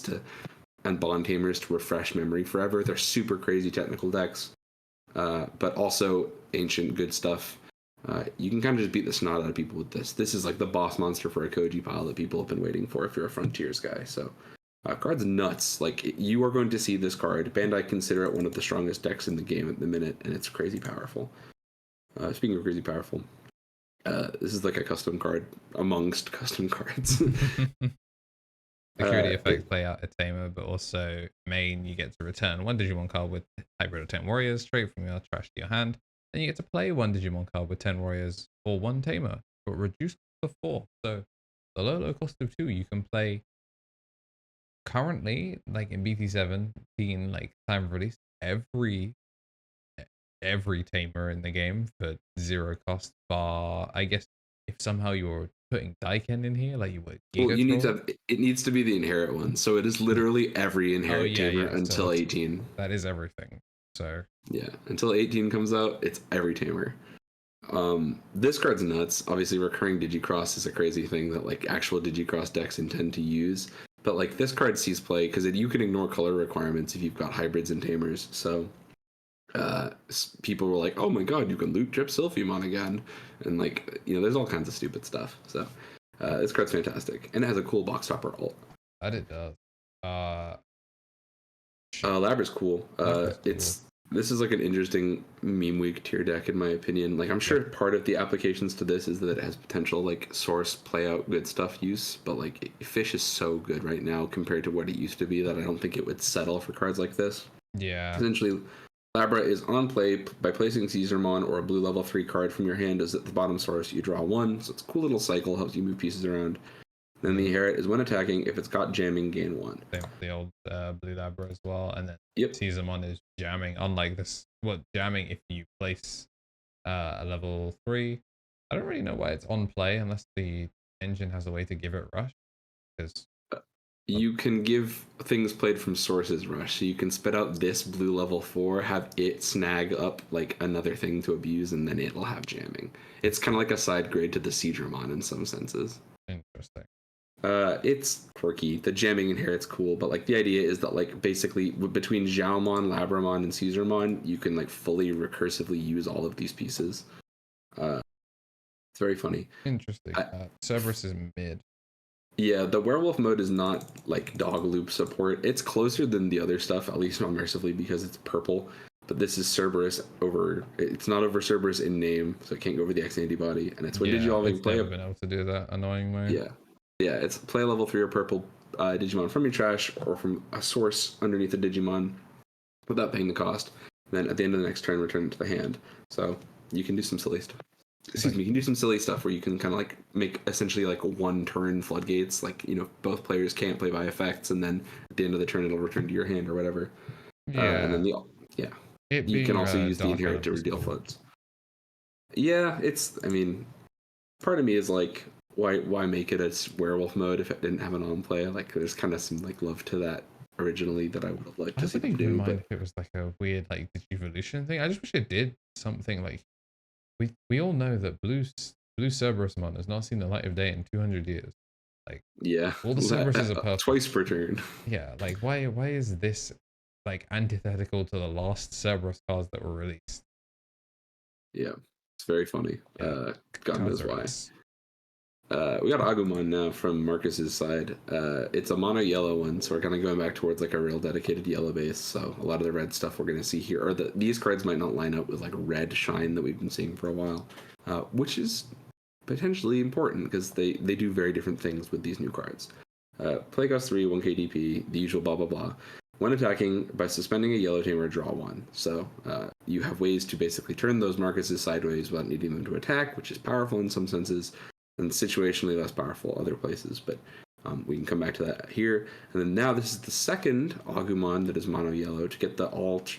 and Bond Tamers to refresh memory forever. They're super crazy technical decks, but also ancient good stuff. You can kind of just beat the snot out of people with this. This is like the boss monster for a Koji pile that people have been waiting for if you're a Frontiers guy. So card's nuts. Like you are going to see this card. Bandai consider it one of the strongest decks in the game at the minute, and it's crazy powerful. Speaking of crazy powerful, this is like a custom card amongst custom cards. Security effect play out a Tamer, but also main you get to return 1 Digimon card with hybrid or 10 warriors straight from your trash to your hand. Then you get to play 1 Digimon card with 10 warriors or 1 Tamer, but reduced to 4. So the low cost of 2 you can play currently, like in BT17, like time of release, every Tamer in the game for 0 cost, bar I guess if somehow you're putting Daiken in here, like you would. Well, you need to have, it needs to be the inherit one. So it is literally every inherit Tamer until 18. That is everything. So yeah, until 18 comes out, it's every Tamer. This card's nuts. Obviously, recurring Digicross is a crazy thing that like actual Digicross decks intend to use. But like this card sees play because you can ignore color requirements if you've got hybrids and Tamers. So people were like, "Oh my god, you can loot Drip Sylphiumon again," and like there's all kinds of stupid stuff. So this card's fantastic, and it has a cool box topper ult. That it does. Labra's cool. This is like an interesting meme week tier deck in my opinion. Like I'm sure part of the applications to this is that it has potential like source play out good stuff use, but like Fish is so good right now compared to what it used to be that I don't think it would settle for cards like this. Yeah. Essentially, Labra is on play by placing Seadramon or a blue level 3 card from your hand as at the bottom source. You draw 1, so it's a cool little cycle, helps you move pieces around. Then the inherit is when attacking, if it's got jamming, gain 1. Same with the old blue Labra as well. And then Yep. Seadramon is jamming, unlike this. Jamming if you place a level 3. I don't really know why it's on play unless the engine has a way to give it rush. Because You can give things played from sources rush, so you can spit out this blue level 4, have it snag up like another thing to abuse, and then it'll have jamming. It's kind of like a side grade to the SeeDramon in some senses. Interesting. It's quirky. The jamming in here, it's cool, but like the idea is that like basically between Xiaomon, Labramon, and Seadramon, you can like fully recursively use all of these pieces. It's very funny. Interesting. Cerberus is mid. Yeah, the werewolf mode is not like dog loop support. It's closer than the other stuff, at least not mercifully, because it's purple. But this is Cerberus over. It's not over Cerberus in name, so it can't go over the X-Antibody. And it's when Digivolving play. Never been able to do that annoyingly. Yeah, it's play level 3 or purple Digimon from your trash or from a source underneath a Digimon without paying the cost. Then at the end of the next turn, return it to the hand. So you can do some silly stuff. Excuse me, you can do some silly stuff where you can kind of like make essentially like one turn floodgates, like, you know, both players can't play by effects, and then at the end of the turn it'll return to your hand or whatever. And then you can also use the inherit to redeal floods. Yeah, I mean, part of me is like, why make it as werewolf mode if it didn't have an on play? Like, there's kind of some like love to that originally that I would have liked to see them do. But if it was like a weird like Digivolution thing, I just wish it did something like. We all know that blue Cerberusmon has not seen the light of day in 200 years. Like, yeah, all the Cerberuses are perfect. Twice per turn. Yeah, like why is this like antithetical to the last Cerberus cards that were released? Yeah, it's very funny. Yeah. God knows why. We got Argomon now from Marcus's side. It's a mono yellow one, so we're kind of going back towards like a real dedicated yellow base. So a lot of the red stuff we're going to see here, or these cards might not line up with like red shine that we've been seeing for a while, which is potentially important because they do very different things with these new cards. Play cost 3, 1 KDP, the usual blah blah blah. When attacking, by suspending a yellow tamer, draw 1. So you have ways to basically turn those Marcuses sideways without needing them to attack, which is powerful in some senses, and situationally less powerful other places, but we can come back to that here. And then now this is the second Agumon that is mono yellow to get the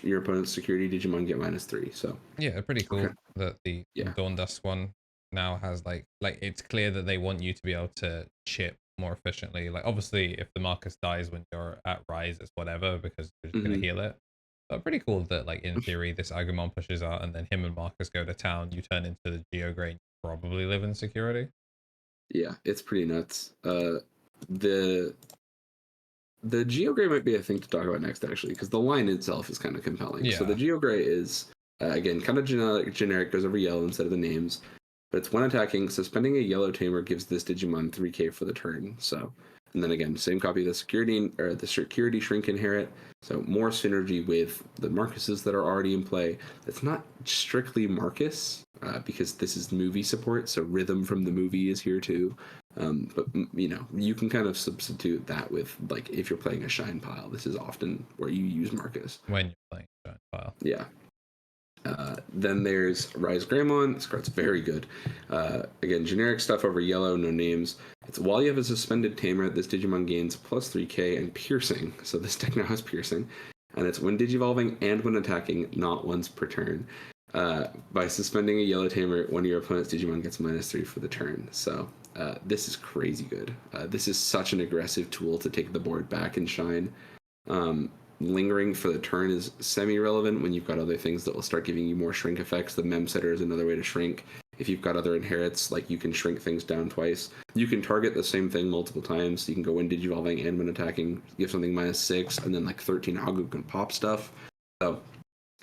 your opponent's security Digimon get -3. So yeah, pretty cool that the Dawn Dust one now has like it's clear that they want you to be able to chip more efficiently. Like obviously if the Marcus dies when you're at rise, it's whatever because you're just gonna heal it. But pretty cool that like in theory this Agumon pushes out and then him and Marcus go to town, you turn into the Geogray and you probably live in security. Yeah, it's pretty nuts. The Geogray might be a thing to talk about next, actually, because the line itself is kind of compelling. Yeah. So the Geogray is, again, kind of generic, goes over yellow instead of the names. But it's when attacking, suspending a yellow tamer gives this Digimon 3k for the turn. So, and then again, same copy of the security shrink inherit. So more synergy with the Marcuses that are already in play. It's not strictly Marcus, because this is movie support, so Rhythm from the movie is here too. But you know, you can kind of substitute that with like if you're playing a Shine pile. This is often where you use Marcus when you're playing a Shine pile. Yeah. Then there's RiseGreymon. This card's very good. Again, generic stuff over yellow, no names. It's while you have a suspended tamer, this Digimon gains +3k and piercing. So this deck now has piercing. And it's when digivolving and when attacking, not once per turn. By suspending a yellow tamer, one of your opponent's Digimon gets -3 for the turn. So this is crazy good. This is such an aggressive tool to take the board back and Shine. Lingering for the turn is semi-relevant when you've got other things that will start giving you more shrink effects. The Mem Setter is another way to shrink. If you've got other inherits, like you can shrink things down twice. You can target the same thing multiple times. You can go when digivolving and when attacking, give something -6, and then like 13 Hagu can pop stuff. So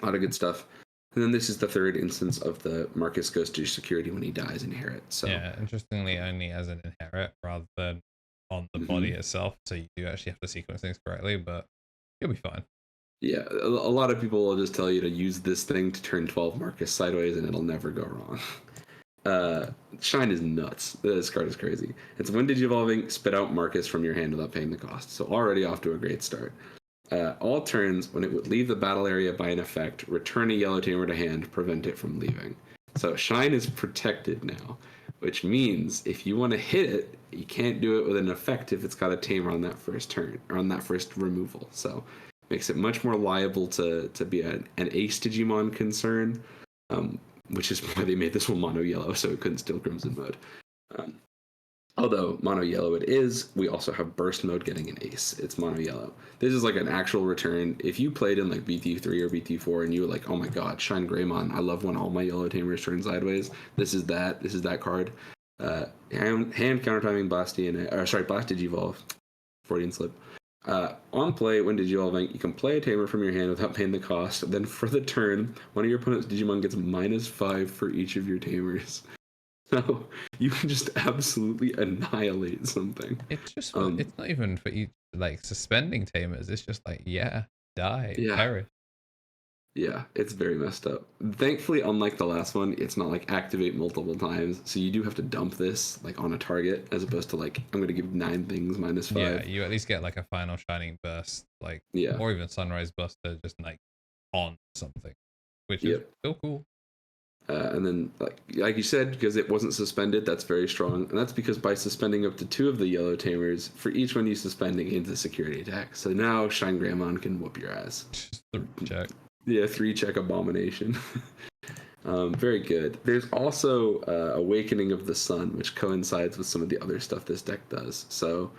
a lot of good stuff. And then this is the third instance of the Marcus goes to security when he dies inherit. So yeah, interestingly only as an inherit rather than on the body itself. So you do actually have to sequence things correctly, but you'll be fine. Yeah, a lot of people will just tell you to use this thing to turn 12 Marcus sideways and it'll never go wrong. Shine is nuts. This card is crazy. It's when digivolving, spit out Marcus from your hand without paying the cost. So already off to a great start. All turns, when it would leave the battle area by an effect, return a yellow tamer to hand, prevent it from leaving. So Shine is protected now, which means if you want to hit it, you can't do it with an effect if it's got a tamer on that first turn, or on that first removal. So makes it much more liable to be an ace Digimon concern, which is why they made this one mono yellow, so it couldn't steal Crimson mode. Although mono yellow it is, we also have burst mode getting an ace. It's mono yellow. This is like an actual return. If you played in like BT3 or BT4 and you were like, oh my god, ShineGreymon, I love when all my yellow tamers turn sideways. This is that. This is that card. Hand countertiming Blast DNA, or sorry, Blast Digivolve. Freudian slip. On play, when Digivolving, you can play a tamer from your hand without paying the cost. Then for the turn, one of your opponent's Digimon gets -5 for each of your tamers. So you can just absolutely annihilate something. It's just it's not even for each like suspending tamers. It's just like die, perish. Yeah, it's very messed up. Thankfully, unlike the last one, it's not like activate multiple times. So you do have to dump this like on a target as opposed to like I'm gonna give 9 things -5. Yeah, you at least get like a final shining burst, like or even sunrise buster, just like on something, which is still cool. And then, like you said, because it wasn't suspended, that's very strong. And that's because by suspending up to 2 of the yellow tamers, for each one you suspend, it gains a security attack. So now ShineGreymon can whoop your ass. Just 3-check. Yeah, 3-check abomination. Very good. There's also Awakening of the Sun, which coincides with some of the other stuff this deck does. So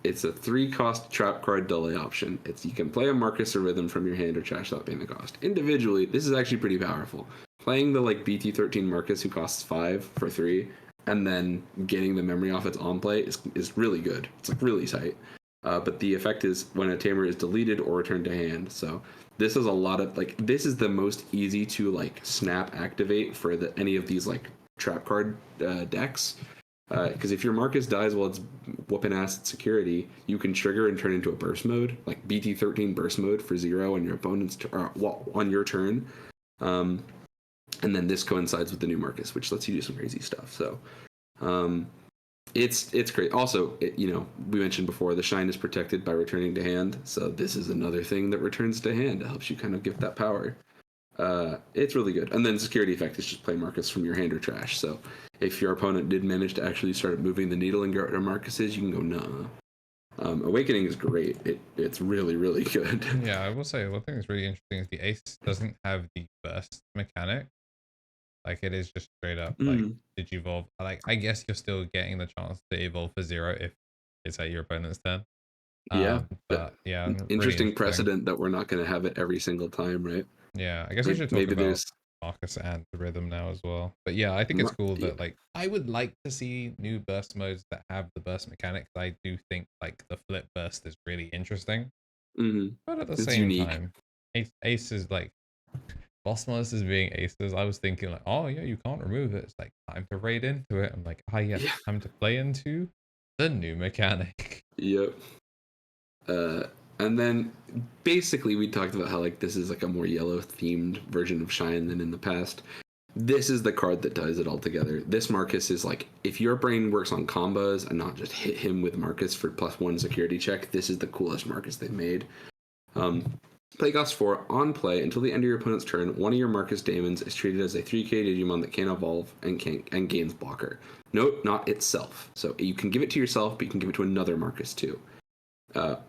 it's a 3-cost trap card delay option. You can play a Marcus or Rhythm from your hand or trash without paying the cost. Individually, this is actually pretty powerful. Playing the like BT13 Marcus who costs 5 for 3, and then getting the memory off its on play is really good. It's like really tight. But the effect is when a tamer is deleted or returned to hand. So this is a lot of like this is the most easy to like snap activate for any of these like trap card decks. Because if your Marcus dies while it's whooping ass at security, you can trigger and turn into a burst mode, like BT13 burst mode for 0 on your opponent's on your turn. And then this coincides with the new Marcus, which lets you do some crazy stuff. So it's great. Also, we mentioned before, the shine is protected by returning to hand. So this is another thing that returns to hand. It helps you kind of give that power. It's really good. And then security effect is just play Marcus from your hand or trash. So if your opponent did manage to actually start moving the needle and get rid of Marcuses, you can go, nah. Awakening is great. It's really, really good. Yeah, I will say one thing that's really interesting is the ace doesn't have the burst mechanic. Like it is just straight up like Digivolve. Like I guess you're still getting the chance to evolve for 0 if it's at your opponent's turn. But yeah, interesting precedent that we're not going to have it every single time, right? Yeah, I guess we should talk about Marcus and the Rhythm now as well. But yeah, I think it's cool that like I would like to see new burst modes that have the burst mechanics. I do think like the flip burst is really interesting. But at the same time, ace is like boss monsters being aces. I was thinking like, oh yeah, you can't remove it. It's like time to raid into it. I'm like, time to play into the new mechanic. Yep. And then basically we talked about how like this is like a more yellow themed version of Shine than in the past. This is the card that ties it all together. This Marcus is like, if your brain works on combos and not just hit him with Marcus for +1 security check, this is the coolest Marcus they've made. Play cost 4, on play, until the end of your opponent's turn, one of your Marcus Damons is treated as a 3k Digimon that can evolve and gains blocker. Note, not itself. So you can give it to yourself, but you can give it to another Marcus too.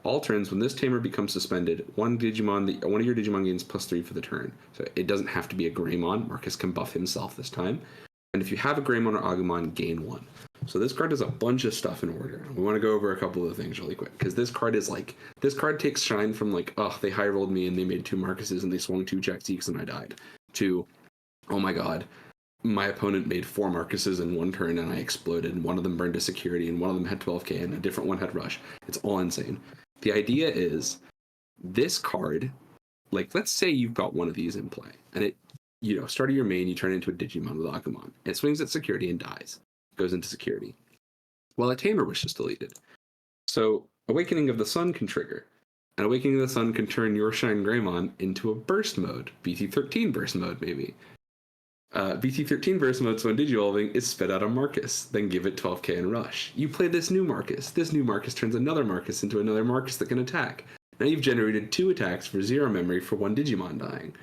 All turns, when this tamer becomes suspended, one of your Digimon gains +3 for the turn. So it doesn't have to be a Greymon. Marcus can buff himself this time. And if you have a Greymon or Argomon, gain 1. So this card does a bunch of stuff in order. We want to go over a couple of things really quick, because this card takes Shine from like, oh, they high rolled me and they made 2 Marcuses and they swung 2 Jack Seeks and I died, to, oh my god, my opponent made 4 Marcuses in 1 turn and I exploded, and one of them burned to security and one of them had 12k and a different one had rush. It's all insane. The idea is this card, like let's say you've got one of these in play and it, start of your main, you turn into a Digimon with Agumon. It swings at security and dies. Goes into security. Well, a tamer was just deleted. So Awakening of the Sun can trigger. And Awakening of the Sun can turn your ShineGreymon into a burst mode. BT13 burst mode, maybe. BT13 burst mode, so when Digivolving, is spit out a Marcus. Then give it 12k and rush. You play this new Marcus. This new Marcus turns another Marcus into another Marcus that can attack. Now you've generated 2 attacks for 0 memory for 1 Digimon dying.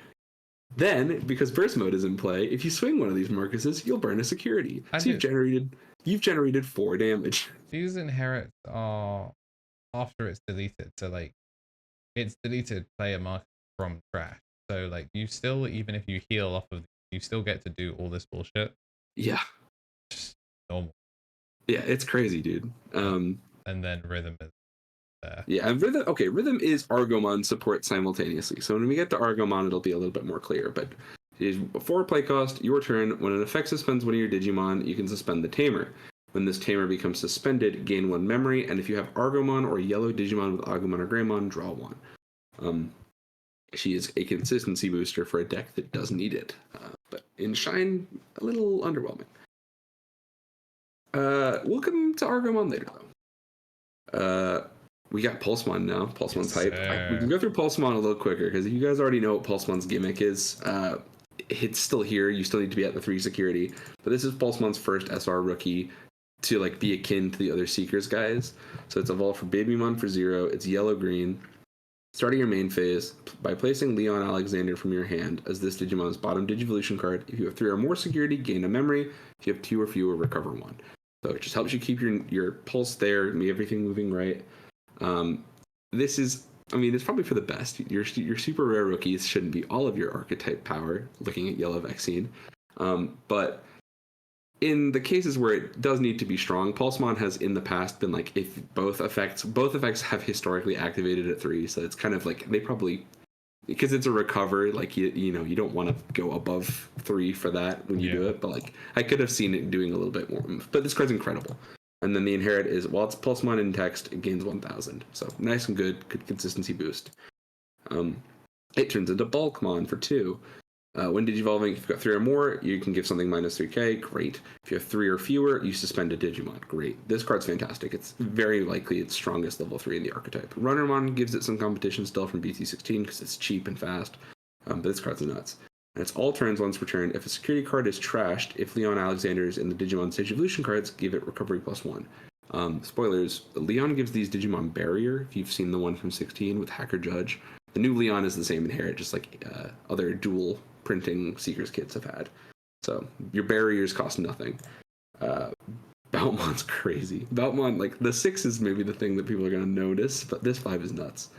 Then, because burst mode is in play, if you swing one of these Marcuses, you'll burn a security. So you've generated 4 damage. These inherits are after it's deleted. So like it's deleted player Marcus from trash. So like you still, even if you heal off of, you still get to do all this bullshit. Yeah. Just normal. Yeah, it's crazy, dude. And then Rhythm is there. Yeah, and Rhythm is Argomon support simultaneously. So when we get to Argomon, it'll be a little bit more clear. But before play cost, your turn, when an effect suspends one of your Digimon, you can suspend the Tamer. When this Tamer becomes suspended, gain 1 memory, and if you have Argomon or yellow Digimon with Agumon or Greymon, draw 1. She is a consistency booster for a deck that does need it. But in Shine, a little underwhelming. We'll come to Argomon later, though. We got Pulsemon now. Pulsemon's hype. We can go through Pulsemon a little quicker, because if you guys already know what Pulsemon's gimmick is, it's still here. You still need to be at the 3 security. But this is Pulsemon's first SR rookie to like be akin to the other Seekers guys. So it's evolved for Babymon for 0. It's yellow-green. Starting your main phase, by placing Leon Alexander from your hand as this Digimon's bottom Digivolution card, if you have 3 or more security, gain a memory. If you have 2 or fewer, recover 1. So it just helps you keep your pulse there, everything moving right. This is, it's probably for the best. Your super rare rookies shouldn't be all of your archetype power, looking at Yellow Vaccine. But in the cases where it does need to be strong, Pulsemon has in the past been like, if both effects have historically activated at 3, so it's kind of like they probably, because it's a recover, like you don't want to go above 3 for that when you do it, but like I could have seen it doing a little bit more. But this card's incredible. And then the inherit is, while it's Pulsemon in text, it gains 1,000. So nice and good consistency boost. It turns into Bulkmon for 2. When Digivolving, if you've got 3 or more, you can give something minus 3k. Great. If you have 3 or fewer, you suspend a Digimon. Great. This card's fantastic. It's very likely its strongest level 3 in the archetype. Runnermon gives it some competition still from BT16 because it's cheap and fast. But this card's nuts. And it's all turns once per turn. If a security card is trashed, if Leon Alexander is in the Digimon Stage Evolution cards, give it recovery +1. Spoilers, Leon gives these Digimon Barrier, if you've seen the one from 16 with Hacker Judge. The new Leon is the same inherit, just like other dual printing Seekers kits have had. So your barriers cost nothing. Boutmon's crazy. Boutmon, like the 6 is maybe the thing that people are going to notice, but this 5 is nuts.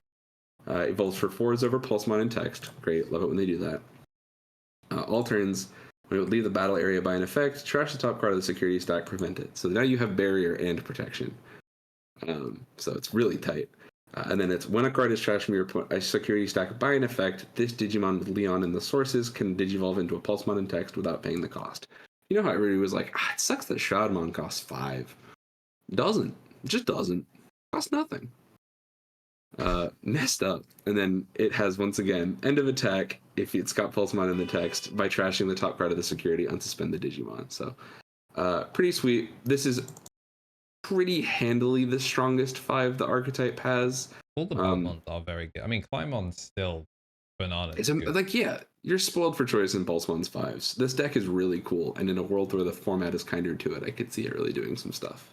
Evolves for 4s over Pulsemon in text. Great, love it when they do that. All turns, when it would leave the battle area by an effect, trash the top card of the security stack, prevent it. So now you have barrier and protection. So it's really tight. And then it's when a card is trashed from your security stack by an effect, this Digimon with Leon in the sources can Digivolve into a Pulsemon in text without paying the cost. You know how everybody was like, it sucks that Shadmon costs 5. It doesn't. It just doesn't. It costs nothing. Messed up. And then it has, once again, end of attack if it's got Pulsemon in the text by trashing the top card of the security, unsuspend the Digimon. So pretty sweet. This is pretty handily the strongest 5 the archetype has. All the Pulsemons are very good. Clymon's still bananas. It's you're spoiled for choice in Pulsemon's 5s. This deck is really cool, and in a world where the format is kinder to it, I could see it really doing some stuff.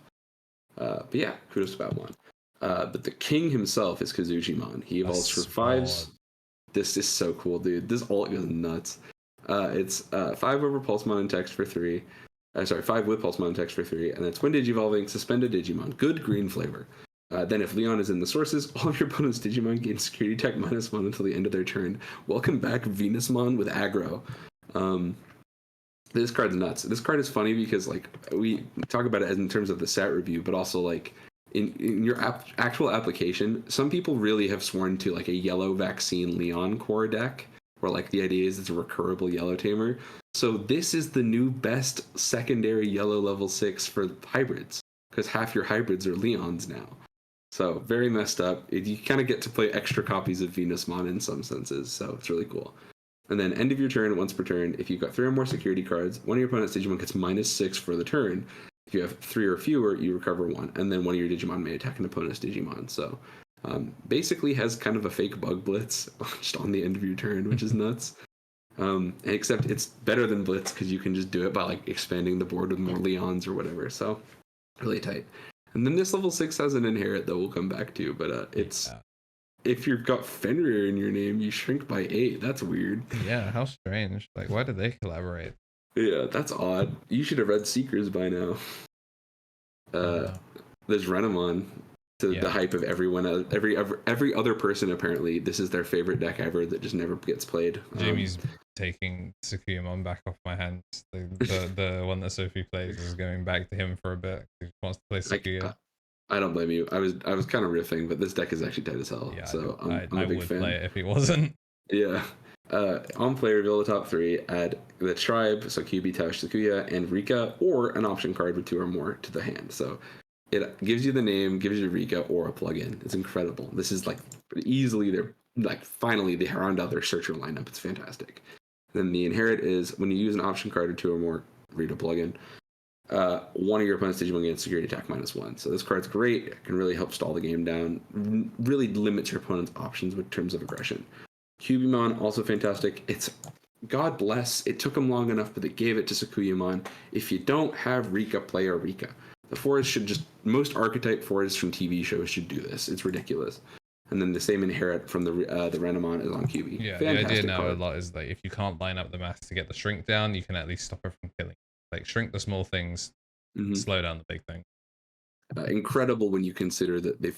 But yeah, kudos to Batmon. But the king himself is Kazuchimon. He evolves for 5s. This is so cool, dude. This alt goes nuts. It's 5 over Pulsemon in text for 3. 5 with Pulsemon in text for 3. And it's when Digivolving, suspend a Digimon. Good green flavor. Then if Leon is in the sources, all of your opponent's Digimon gain security tech -1 until the end of their turn. Welcome back, Venusmon with aggro. This card's nuts. This card is funny because like we talk about it as in terms of the set review, but also like in your actual application, some people really have sworn to like a yellow vaccine Leon core deck, where like the idea is it's a recurable yellow tamer. So this is the new best secondary yellow level 6 for hybrids, because half your hybrids are Leons now. So very messed up. You kind of get to play extra copies of Venusmon in some senses, so it's really cool. And then end of your turn, once per turn, if you've got 3 or more security cards, one of your opponent's Digimon gets -6 for the turn. If you have 3 or fewer, you recover 1, and then one of your Digimon may attack an opponent's Digimon. So basically has kind of a fake bug blitz just on the end of your turn, which is nuts. Except it's better than blitz because you can just do it by like expanding the board with more Leons or whatever. So really tight. And then this level 6 has an inherit that we'll come back to, but it's if you've got Fenrir in your name, you shrink by 8. That's weird. Yeah, how strange. Like, why did they collaborate? Yeah, that's odd. You should have read Seekers by now. There's Renamon, to the hype of everyone. Every other person apparently, this is their favorite deck ever that just never gets played. Jamie's taking Sakuyamon back off my hands. The one that Sophie plays is going back to him for a bit. He wants to play Sakuya. I don't blame you. I was kind of riffing, but this deck is actually tight as hell. Yeah, so I I'm a big would fan. play it if he wasn't. Yeah. On play, reveal the top 3, add the tribe, so QB, Tash, Sakuya, and Rika, or an option card with 2 or more to the hand. So it gives you the name, gives you Rika, or a plugin. It's incredible. This is like easily finally they round out their searcher lineup. It's fantastic. Then the inherit is when you use an option card or 2 or more, read a plugin. One of your opponent's Digimon gets security attack -1. So this card's great. It can really help stall the game down. Really limits your opponent's options in terms of aggression. Cubimon, also fantastic. It's God bless. It took them long enough, but they gave it to Sakuyamon. If you don't have Rika, play a Rika. The forest should just most archetype forests from TV shows should do this. It's ridiculous. And then the same inherit from the Renamon is on QB. Yeah, fantastic the idea now card. a lot is like if you can't line up the mass to get the shrink down, you can at least stop her from killing. Like shrink the small things, slow down the big thing. Incredible when you consider that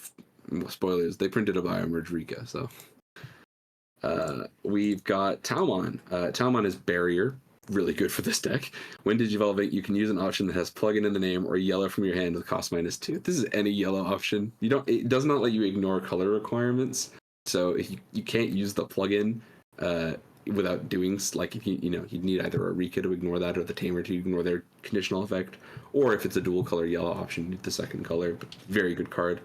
spoilers, they printed a Biomerge Rika. So we've got Talmon. Talmon is barrier, really good for this deck. When Digivolve it, you can use an option that has plugin in the name or yellow from your hand with cost -2. This is any yellow option. It does not let you ignore color requirements. So if you can't use the plugin without doing, like, if you'd need either a Rika to ignore that or the Tamer to ignore their conditional effect, or if it's a dual color yellow option, you need the second color. But very good card.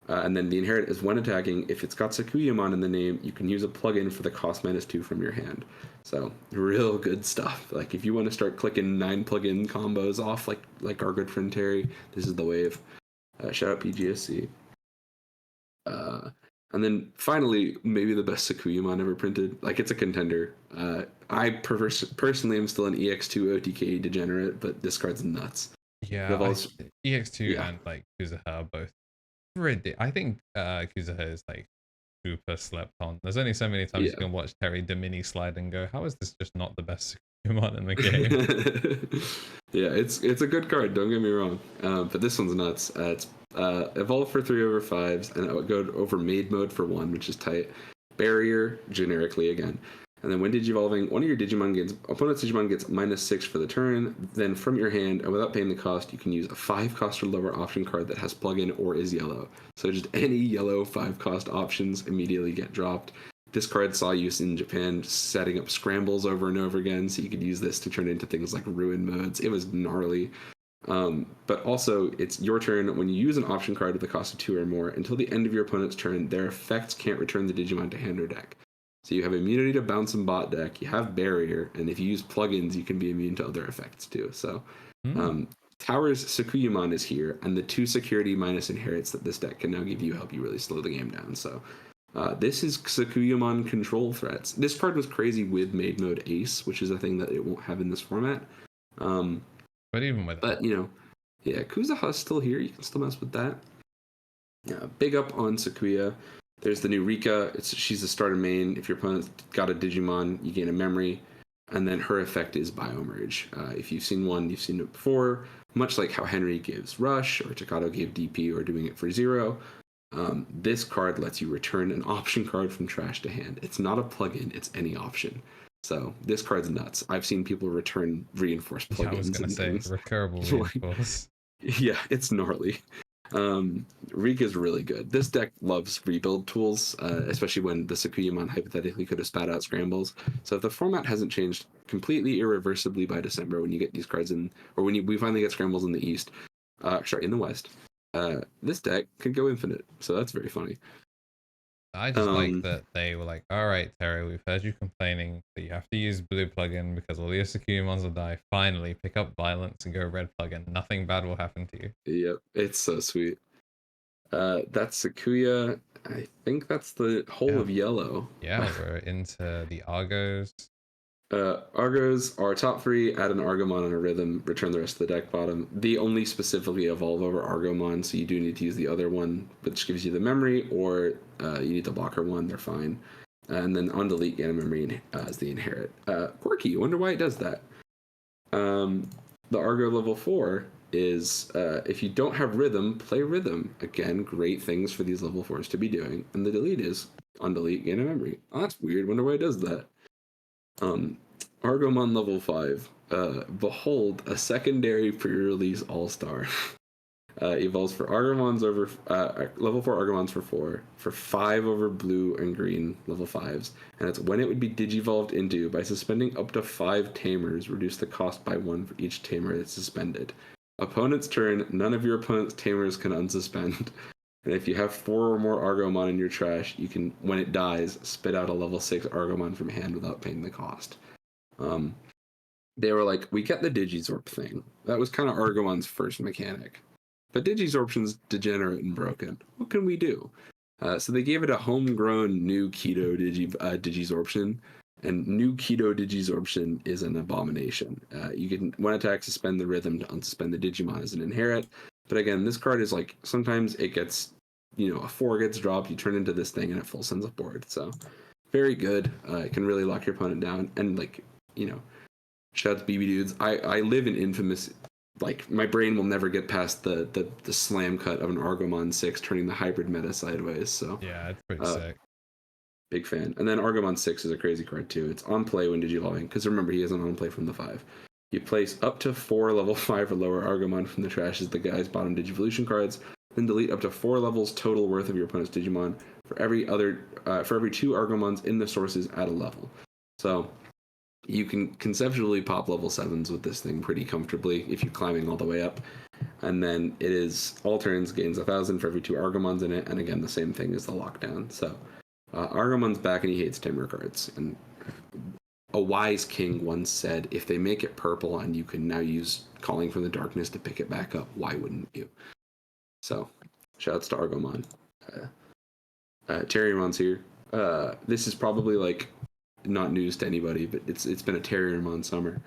And then the inherit is when attacking, if it's got Sakuyamon in the name, you can use a plugin for the cost -2 from your hand. So real good stuff. Like if you want to start clicking 9 plugin combos off like our good friend Terry, this is the wave. Shout out PGSC. And then finally, maybe the best Sakuyamon ever printed. Like it's a contender. I personally am still an EX2 OTK degenerate, but this card's nuts. Yeah, EX2 and like Kuzuha are both I think Kuzuha is like super slept on. There's only so many times you can watch Terry Domini slide and go, how is this just not the best Sakuyamon in the game? Yeah, it's a good card, don't get me wrong. But this one's nuts. It's evolve for 3/5s, and it would go over Made Mode for 1, which is tight. Barrier, generically again. And then when Digivolving, one of your opponent's Digimon gets -6 for the turn. Then from your hand, and without paying the cost, you can use a 5-cost or lower option card that has plugin or is yellow. So just any yellow 5-cost options immediately get dropped. This card saw use in Japan setting up scrambles over and over again, so you could use this to turn into things like ruin modes. It was gnarly. But also, it's your turn. When you use an option card with a cost of 2 or more, until the end of your opponent's turn, their effects can't return the Digimon to hand or deck. So you have immunity to bounce and bot deck, you have barrier, and if you use plugins, you can be immune to other effects too. So Tower's Sakuyamon is here, and the 2 security minus inherits that this deck can now give you help you really slow the game down. So this is Sakuyamon control threats. This card was crazy with Made Mode Ace, which is a thing that it won't have in this format. But even with that. Kuzuha's still here. You can still mess with that. Yeah, big up on Sakuya. There's the new Rika. She's a starter main. If your opponent's got a Digimon, you gain a memory. And then her effect is Biomerge. If you've seen one, you've seen it before. Much like how Henry gives Rush, or Takato gave DP, or doing it for 0. This card lets you return an option card from trash to hand. It's not a plugin, it's any option. So this card's nuts. I've seen people return reinforced plugins. I was going to say, recurable reinforce. Yeah, it's gnarly. Rika's really good. This deck loves rebuild tools, especially when the Sakuyamon hypothetically could have spat out scrambles. So if the format hasn't changed completely irreversibly by December, when you get these cards in, or when we finally get scrambles in the East, in the West, this deck could go infinite. So that's very funny. I just like that they were like, all right, Terry, we've heard you complaining that you have to use blue plugin because all your Sakuyamons will die. Finally, pick up violence and go red plugin. Nothing bad will happen to you. Yep, it's so sweet. That's Sakuya. I think that's the whole of yellow. Yeah, we're into the Argos. Argos are top 3, add an Argomon and a Rhythm, return the rest of the deck bottom. They only specifically evolve over Argomon, so you do need to use the other one, which gives you the memory, or you need the blocker one, they're fine. And then on delete, get a memory as the inherit. Quirky, wonder why it does that. The Argo level 4 is if you don't have Rhythm, play Rhythm. Again, great things for these level 4s to be doing. And the delete is on delete, gain a memory. Oh, that's weird, wonder why it does that. Argomon level 5. Behold, a secondary pre-release all-star. Evolves for Argomons over level 4 Argomons for 5 over blue and green level 5s, and it's when it would be digivolved into by suspending up to 5 tamers, reduce the cost by 1 for each tamer that's suspended. Opponent's turn, none of your opponent's tamers can unsuspend. And if you have 4 or more Argomon in your trash, you can, when it dies, spit out a level 6 Argomon from hand without paying the cost. They were like, we get the Digizorp thing. That was kind of Argomon's first mechanic. But Digizorption's degenerate and broken. What can we do? So they gave it a homegrown new Keto Digizorption, and new Keto Digizorption is an abomination. You can, one attack, suspend the rhythm to unsuspend the Digimon as an inherit. But again, this card is like, sometimes it gets, a 4 gets dropped, you turn into this thing, and it full sends a board. So very good. It can really lock your opponent down. And shout out to BB dudes. I live in infamous. Like, my brain will never get past the slam cut of an Argomon 6 turning the hybrid meta sideways. So yeah, it's pretty sick. Big fan. And then Argomon 6 is a crazy card too. It's on play when digivolving, because remember, he isn't on play from the 5. You place up to 4 level 5 or lower Argomon from the trash as the guy's bottom Digivolution cards, then delete up to 4 levels total worth of your opponent's Digimon. For every 2 Argomons in the sources at a level. So you can conceptually pop level 7s with this thing pretty comfortably if you're climbing all the way up. And then it is all turns, gains 1,000 for every 2 Argomons in it, and again, the same thing as the lockdown. So Argomon's back and he hates Tamer cards. And a wise king once said, if they make it purple and you can now use Calling from the Darkness to pick it back up, why wouldn't you? So, shouts to Argomon. Terriermon's here. This is probably like not news to anybody, but it's been a Terriermon summer.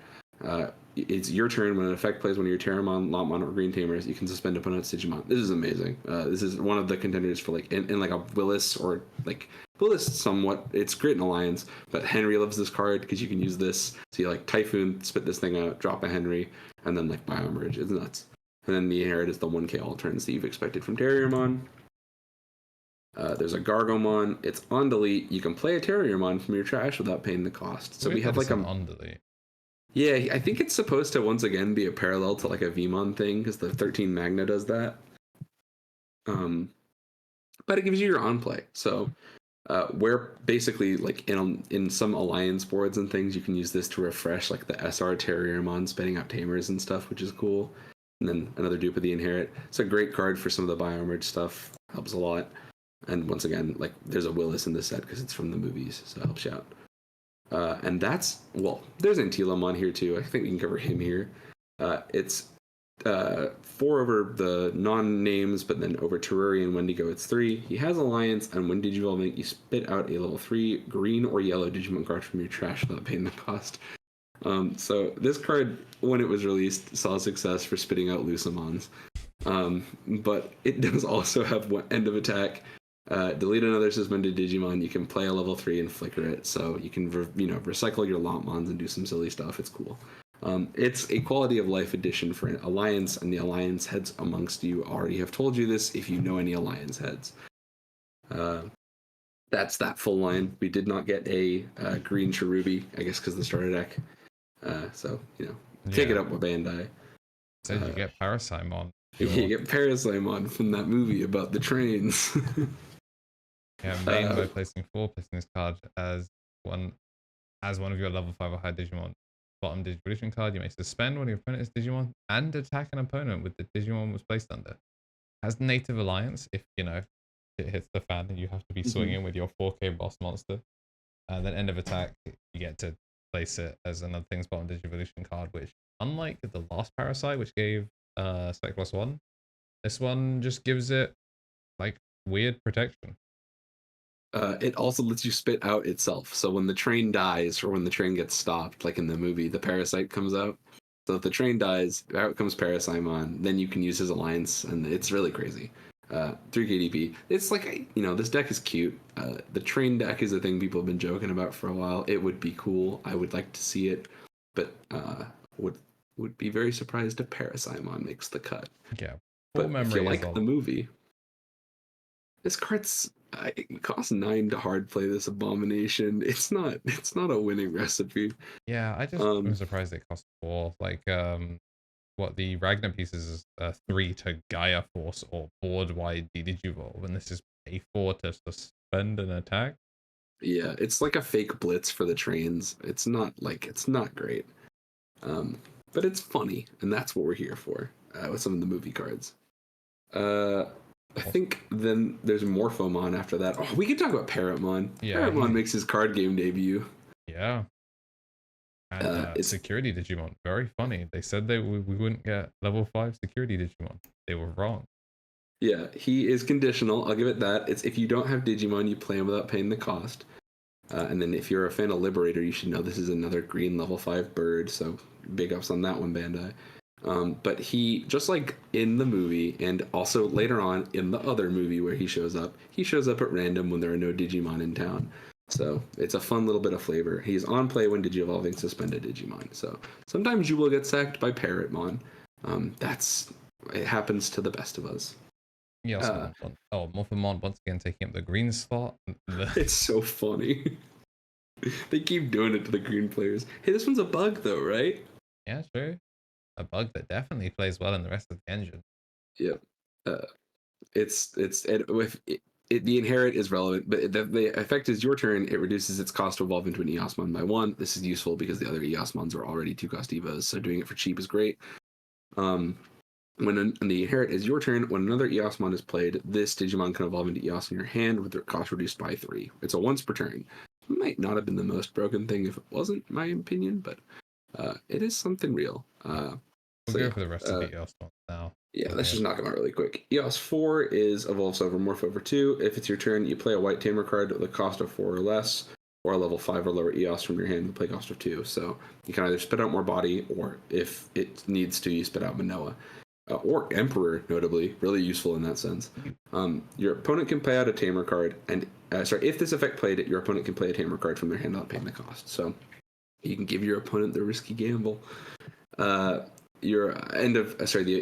It's your turn. When an effect plays one of your Terriermon, Leomon, or Green Tamers, you can suspend opponent's Digimon. This is amazing. This is one of the contenders for like in like a Willis, or like Willis somewhat. It's great in Alliance, but Henry loves this card because you can use this. So you like Typhoon, spit this thing out, drop a Henry, and then like Biomerge. It's nuts. And then the inherit is the 1k all turns that you've expected from Terriermon. There's a Gargomon. It's on delete. You can play a Terriermon from your trash without paying the cost. So we have like a on delete. Yeah, I think it's supposed to once again be a parallel to like a Veedramon thing, because the 13 Magna does that. But it gives you your on play. So where basically like in some Alliance boards and things, you can use this to refresh like the SR Terriermon, spitting out Tamers and stuff, which is cool. And then another dupe of the Inherit. It's a great card for some of the Biomerge stuff. Helps a lot. And once again, like there's a Willis in this set because it's from the movies, so it helps you out. And that's, well, there's Antilamon here too. I think we can cover him here. It's 4 over the non-names, but then over Terraria and Wendigo, it's 3. He has Alliance, and when Digivolving, you spit out a level 3 green or yellow Digimon card from your trash without paying the cost. So this card, when it was released, saw success for spitting out Lucemons. But it does also have end of attack. Delete another suspended Digimon. You can play a level 3 and flicker it, so you can recycle your Lotmons and do some silly stuff. It's cool. It's a quality of life addition for an Alliance, and the Alliance heads amongst you already have told you this if you know any Alliance heads. That's that full line. We did not get a green Cherubi, I guess because of the starter deck. So take it up with Bandai. So you get Parasimon. You get Parasimon from that movie about the trains. Yeah, main by placing 4, placing this card as one of your level 5 or higher Digimon. Bottom Digivolution card, you may suspend one of your opponent's Digimon and attack an opponent with the Digimon was placed under. Has Native Alliance, if it hits the fan and you have to be swinging with your 4k boss monster. And then end of attack, you get to place it as another thing's bottom Digivolution card, which, unlike the last Parasite, which gave Spec +1, this one just gives it like weird protection. It also lets you spit out itself. So when the train dies, or when the train gets stopped, like in the movie, the parasite comes out. So if the train dies, out comes Parasimon. Then you can use his Alliance, and it's really crazy. 3k DP. It's like, this deck is cute. The train deck is a thing people have been joking about for a while. It would be cool. I would like to see it, but would be very surprised if Parasimon makes the cut. Yeah. But if you like the movie, this card's It costs 9 to hard play this abomination. It's not a winning recipe. Yeah, I'm surprised it cost 4. Like, what the Ragnar pieces is 3 to Gaia Force or board wide Digivolve, and this is a 4 to suspend an attack. Yeah, it's like a fake blitz for the trains. It's not great. But it's funny, and that's what we're here for with some of the movie cards. I think then there's Morphomon after that. Oh, we can talk about Parrotmon. Yeah, Parrotmon makes his card game debut. Yeah. And security Digimon. Very funny. They said we wouldn't get level 5 security Digimon. They were wrong. Yeah, he is conditional. I'll give it that. It's if you don't have Digimon, you play him without paying the cost. And then if you're a fan of Liberator, you should know this is another green level 5 bird. So big ups on that one, Bandai. But he, just like in the movie and also later on in the other movie where he shows up at random when there are no Digimon in town. So it's a fun little bit of flavor. He's on play when Digi-evolving suspended Digimon. So sometimes you will get sacked by Parrotmon. It happens to the best of us. Yeah, Morphomon once again taking up the green slot. It's so funny. They keep doing it to the green players. Hey, this one's a bug though, right? Yeah, true. A bug that definitely plays well in the rest of the engine. Yep. The inherit is relevant, but the effect is your turn. It reduces its cost to evolve into an Eosmon by 1. This is useful because the other Eosmons are already 2-cost Evas, so doing it for cheap is great. When the inherit is your turn, when another Eosmon is played, this Digimon can evolve into Eos in your hand with their cost reduced by 3. It's a once per turn. It might not have been the most broken thing if it wasn't, my opinion, but it is something real. We'll go for the rest of the Eosmon now. Yeah, let's just knock them out really quick. Eos 4 is Evolves over Morph over 2. If it's your turn, you play a white Tamer card with a cost of 4 or less, or a level 5 or lower Eos from your hand with a play cost of 2. So you can either spit out more body, or if it needs to, you spit out Manoa. Or Emperor, notably, really useful in that sense. Your opponent can play out a Tamer card, and if this effect played it, your opponent can play a Tamer card from their hand without paying the cost. So you can give your opponent the risky gamble. The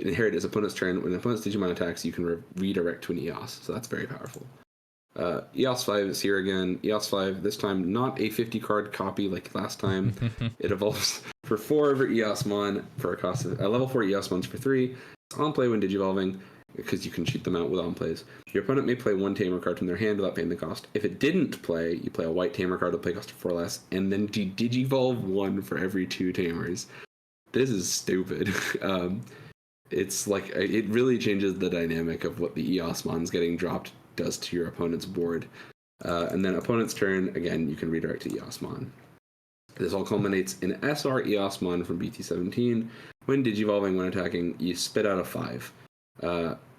inherit is opponent's turn. When an opponent's Digimon attacks, you can redirect to an Eos. So that's very powerful. Eos 5 is here again. Eos 5, this time not a 50 card copy like last time. It evolves for 4 over Eosmon for a cost of level 4 Eosmons for 3. It's on play when Digivolving, because you can cheat them out with on plays. Your opponent may play 1 Tamer card from their hand without paying the cost. If it didn't play, you play a white Tamer card with play cost of 4 less, and then Digivolve 1 for every 2 Tamers. This is stupid. It's like it really changes the dynamic of what the Eosmons getting dropped does to your opponent's board. And then opponent's turn, again, you can redirect to Eosmon. This all culminates in SR Eosmon from BT17. When Digivolving, when attacking, you spit out a 5.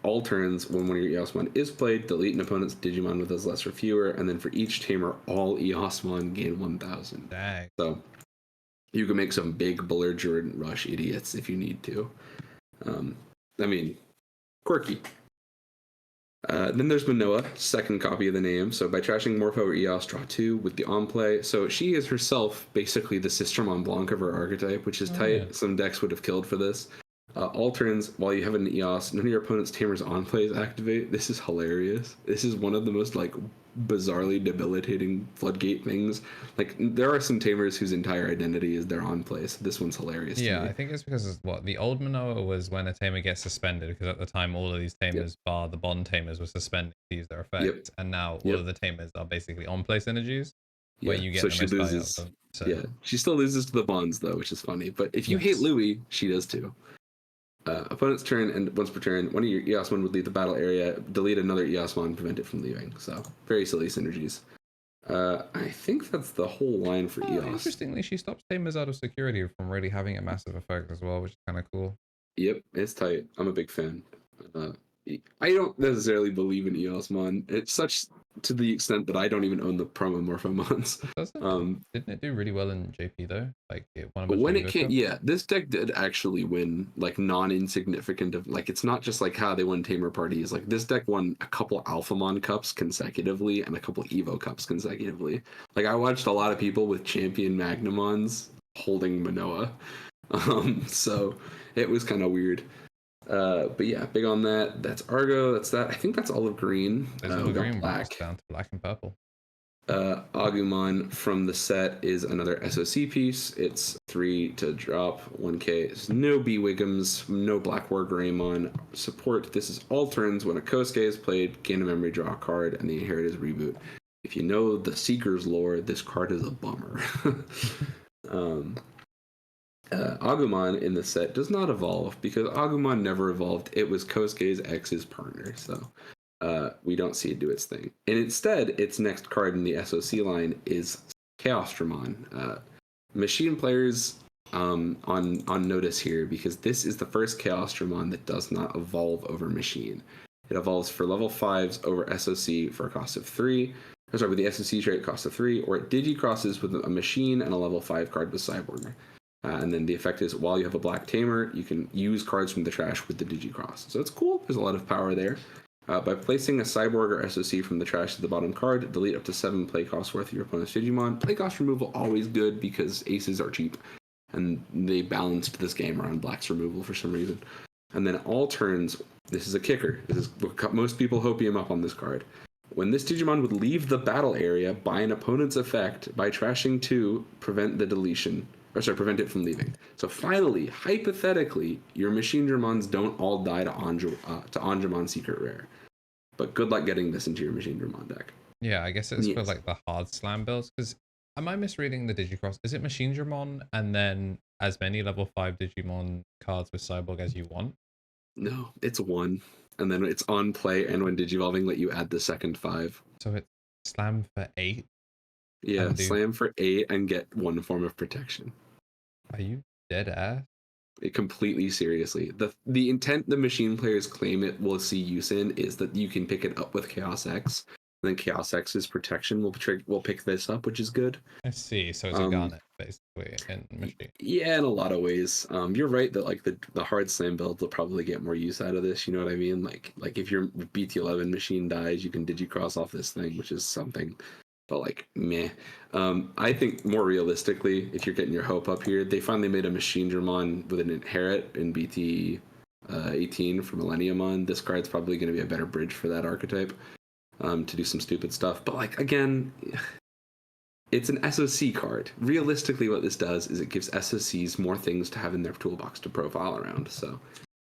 All turns, when one of your Eosmon is played, delete an opponent's Digimon with as less or fewer, and then for each Tamer, all Eosmon gain 1,000. Dang. So you can make some big belligerent rush idiots if you need to. Quirky. Then there's Manoa, second copy of the name. So by trashing Morpho or Eos, draw 2 with the on-play. So she is herself basically the Sister Mont Blanc of her archetype, which is tight. Yeah. Some decks would have killed for this. All turns, while you have an Eos, none of your opponent's Tamers on-plays activate. This is hilarious. This is one of the most, bizarrely debilitating floodgate things. There are some Tamers whose entire identity is their on-play, so this one's hilarious. Yeah, I think it's because the old Manoa was when a Tamer gets suspended, because at the time all of these Tamers, bar the Bond Tamers, were suspended to use their effect, and now all of the Tamers are basically on-play synergies, where you get the most value out of them. So. Yeah, she still loses to the Bonds, though, which is funny, but if you hate Louis, she does too. Opponent's turn, and once per turn, one of your Eosmon would leave the battle area, delete another Eosmon, prevent it from leaving. So, very silly synergies. I think that's the whole line for Eos. Interestingly, she stops Tamers out of security from really having a massive effect as well, which is kind of cool. Yep, it's tight. I'm a big fan. I don't necessarily believe in Eosmon. It's such to the extent that I don't even own the promo Morphomons. Didn't it do really well in JP though? This deck did actually win non-insignificant it's not just how they won Tamer parties. This deck won a couple Alphamon Cups consecutively and a couple Evo Cups consecutively. I watched a lot of people with champion Magnamons holding Manoa. So it was kind of weird. But yeah, big on that. That's Argo. That's that. I think that's olive green. There's olive green, black. down to black and purple. Agumon from the set is another SOC piece. It's 3 to drop, 1k. There's no B-Wiggums, no Black War Greymon support. This is all turns when a Kosuke is played, gain a memory, draw a card, and the Inherit is reboot. If you know the Seekers lore, this card is a bummer. Agumon in the set does not evolve because Agumon never evolved. It was Kosuke's ex's partner, so we don't see it do its thing. And instead, its next card in the SOC line is ChaosDramon. Machine players on notice here because this is the first ChaosDramon that does not evolve over Machine. It evolves for level 5s over SOC for a cost of 3. With the SOC trait cost of 3, or it digi-crosses with a Machine and a level 5 card with Cyborg. And then the effect is while you have a black tamer, you can use cards from the trash with the Digi-Cross. So it's cool. There's a lot of power there. By placing a Cyborg or SOC from the trash to the bottom card, delete up to 7 play costs worth of your opponent's Digimon. Play cost removal always good because aces are cheap. And they balanced this game around black's removal for some reason. And then all turns, this is a kicker. This is what most people hopium up on this card. When this Digimon would leave the battle area by an opponent's effect by trashing 2, prevent the deletion. Prevent it from leaving. So finally, hypothetically, your Machine Dramons don't all die to Angemon Secret Rare. But good luck getting this into your Machine Dramon deck. Yeah, I guess it's for like the hard slam builds. Because am I misreading the Digicross? Is it Machine Dramon and then as many level 5 Digimon cards with Cyborg as you want? No, it's 1. And then it's on play, and when Digivolving, let you add the second 5. So it's slam for 8? Yeah, slam for 8 and get 1 form of protection. Are you dead ass? Completely seriously. The intent the Machine players claim it will see use in is that you can pick it up with Chaos X. And then Chaos X's protection will pick this up, which is good. I see. So it's a Garnet, basically, in Machine. Yeah, in a lot of ways. You're right that like the hard slam build will probably get more use out of this. You know what I mean? Like if your BT11 Machine dies, you can Digi-Cross off this thing, which is something. But like, meh. I think more realistically, if you're getting your hope up here, they finally made a Machine Dramon with an Inherit in BT 18 for Millenniumon. This card's probably going to be a better bridge for that archetype to do some stupid stuff. But like, again, it's an SOC card. Realistically, what this does is it gives SOCs more things to have in their toolbox to profile around. So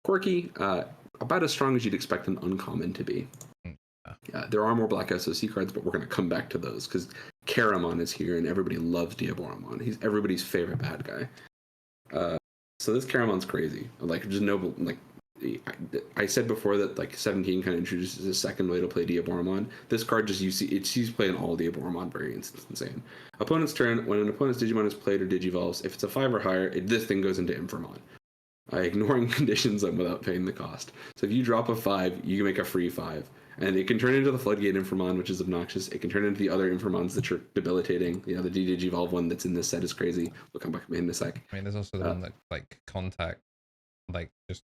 quirky, about as strong as you'd expect an uncommon to be. Yeah, there are more black SOC cards, but we're going to come back to those because Caramon is here and everybody loves Diaboromon. He's everybody's favorite bad guy. So this Caramon's crazy. Like, just no, like, I said before that like 17 kind of introduces a second way to play Diaboromon. This card just it's playing all Diaboromon variants. It's insane. Opponent's turn. When an opponent's Digimon is played or Digivolves, if it's a 5 or higher, this thing goes into Inframon. Ignoring conditions and without paying the cost. So if you drop a 5, you can make a free 5. And it can turn into the Floodgate Inframon, which is obnoxious. It can turn into the other Inframons that are debilitating. You know, the Digivolve one that's in this set is crazy. We'll come back in a sec. I mean, there's also the one that, like, contact, like, just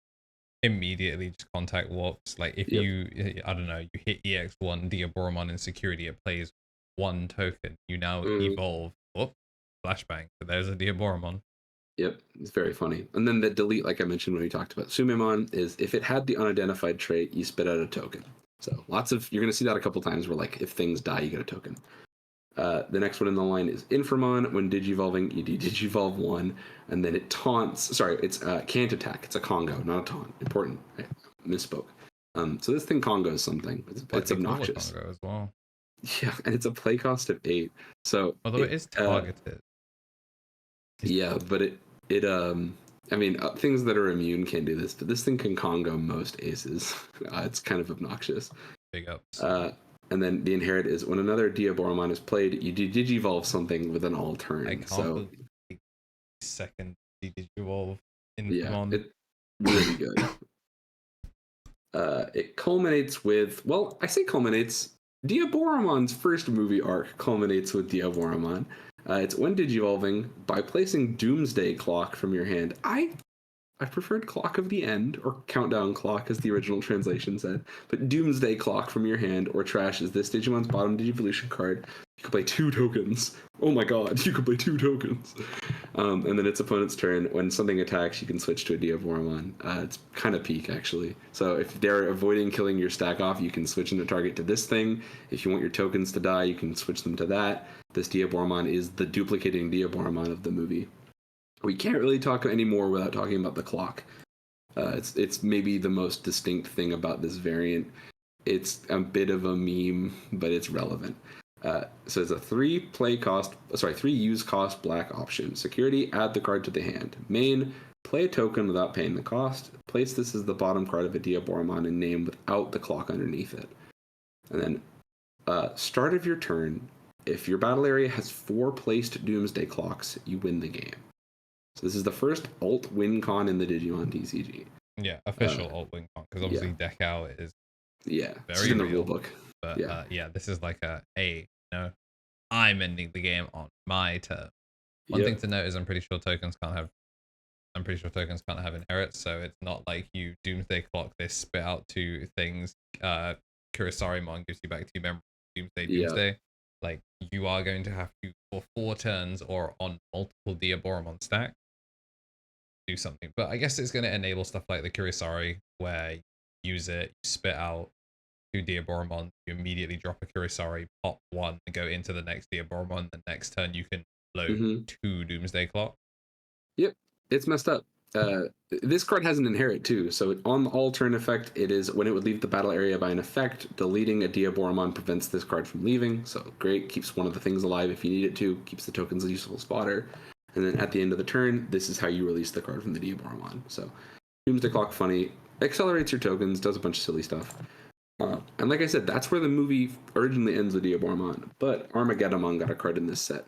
immediately just contact warps. Like, if you, I don't know, you hit EX1, Diaboromon in security, it plays 1 token. You now evolve. Whoop, flashbang. So there's a Diaboromon. Yep, it's very funny. And then the delete, like I mentioned when we talked about Sumimon, is if it had the unidentified trait, you spit out a token. So you're going to see that a couple times where like if things die, you get a token. The next one in the line is Inframon. When Digivolving, you Digivolve 1, and then it taunts. Sorry, it's can't attack. It's a Congo, not a taunt. Important. I misspoke. So this thing Congos something. It's obnoxious. Congo as well. Yeah, and it's a play cost of 8. So although it is targeted. Yeah, but it I mean, things that are immune can do this, but this thing can Congo most aces. It's kind of obnoxious. Big ups. And then the Inherit is when another Diaboromon is played, you Digivolve something with an all turn. I can't second Digivolve in it's really good. It culminates with, well, I say culminates. Diaboromon's first movie arc culminates with Diaboromon. It's when Digivolving, by placing Doomsday Clock from your hand. I preferred Clock of the End, or Countdown Clock as the original translation said, but Doomsday Clock from your hand or trash is this Digimon's bottom Digivolution card. You can play 2 tokens. Oh my god, you can play 2 tokens. And then its opponent's turn. When something attacks, you can switch to a Diaboromon. It's kind of peak, actually. So if they're avoiding killing your stack off, you can switch into target to this thing. If you want your tokens to die, you can switch them to that. This Diaboromon is the duplicating Diaboromon of the movie. We can't really talk anymore without talking about the clock. It's maybe the most distinct thing about this variant. It's a bit of a meme, but it's relevant. So it's a 3 use cost black option. Security, add the card to the hand. Main, play a token without paying the cost. Place this as the bottom card of a Diaboromon and name without the clock underneath it. And then start of your turn. If your battle area has 4 placed Doomsday Clocks, you win the game. So this is the first alt win con in the Digimon TCG. Yeah, official alt win con, because obviously deck out is very in the real. rule book. But this is like I'm ending the game on my turn. One thing to note is I'm pretty sure tokens can't have inherits, so it's not like you Doomsday Clock this, spit out 2 things. Kurisarimon gives you back 2 memories. Doomsday. Like, you are going to have to, for 4 turns or on multiple Diaboromon stack, do something. But I guess it's going to enable stuff like the Kurisari, where you use it, you spit out 2 Diaboromon, you immediately drop a Kurisari, pop 1, and go into the next Diaboromon. The next turn, you can load 2 Doomsday Clock. Yep, it's messed up. This card has an inherit too, so on the all turn effect, it is when it would leave the battle area by an effect, deleting a Diaboromon prevents this card from leaving, so great, keeps one of the things alive if you need it to, keeps the tokens a useful spotter, and then at the end of the turn, this is how you release the card from the Diaboromon. So Doomsday Clock, funny, accelerates your tokens, does a bunch of silly stuff. And like I said, that's where the movie originally ends with Diaboromon, but Armageddemon got a card in this set.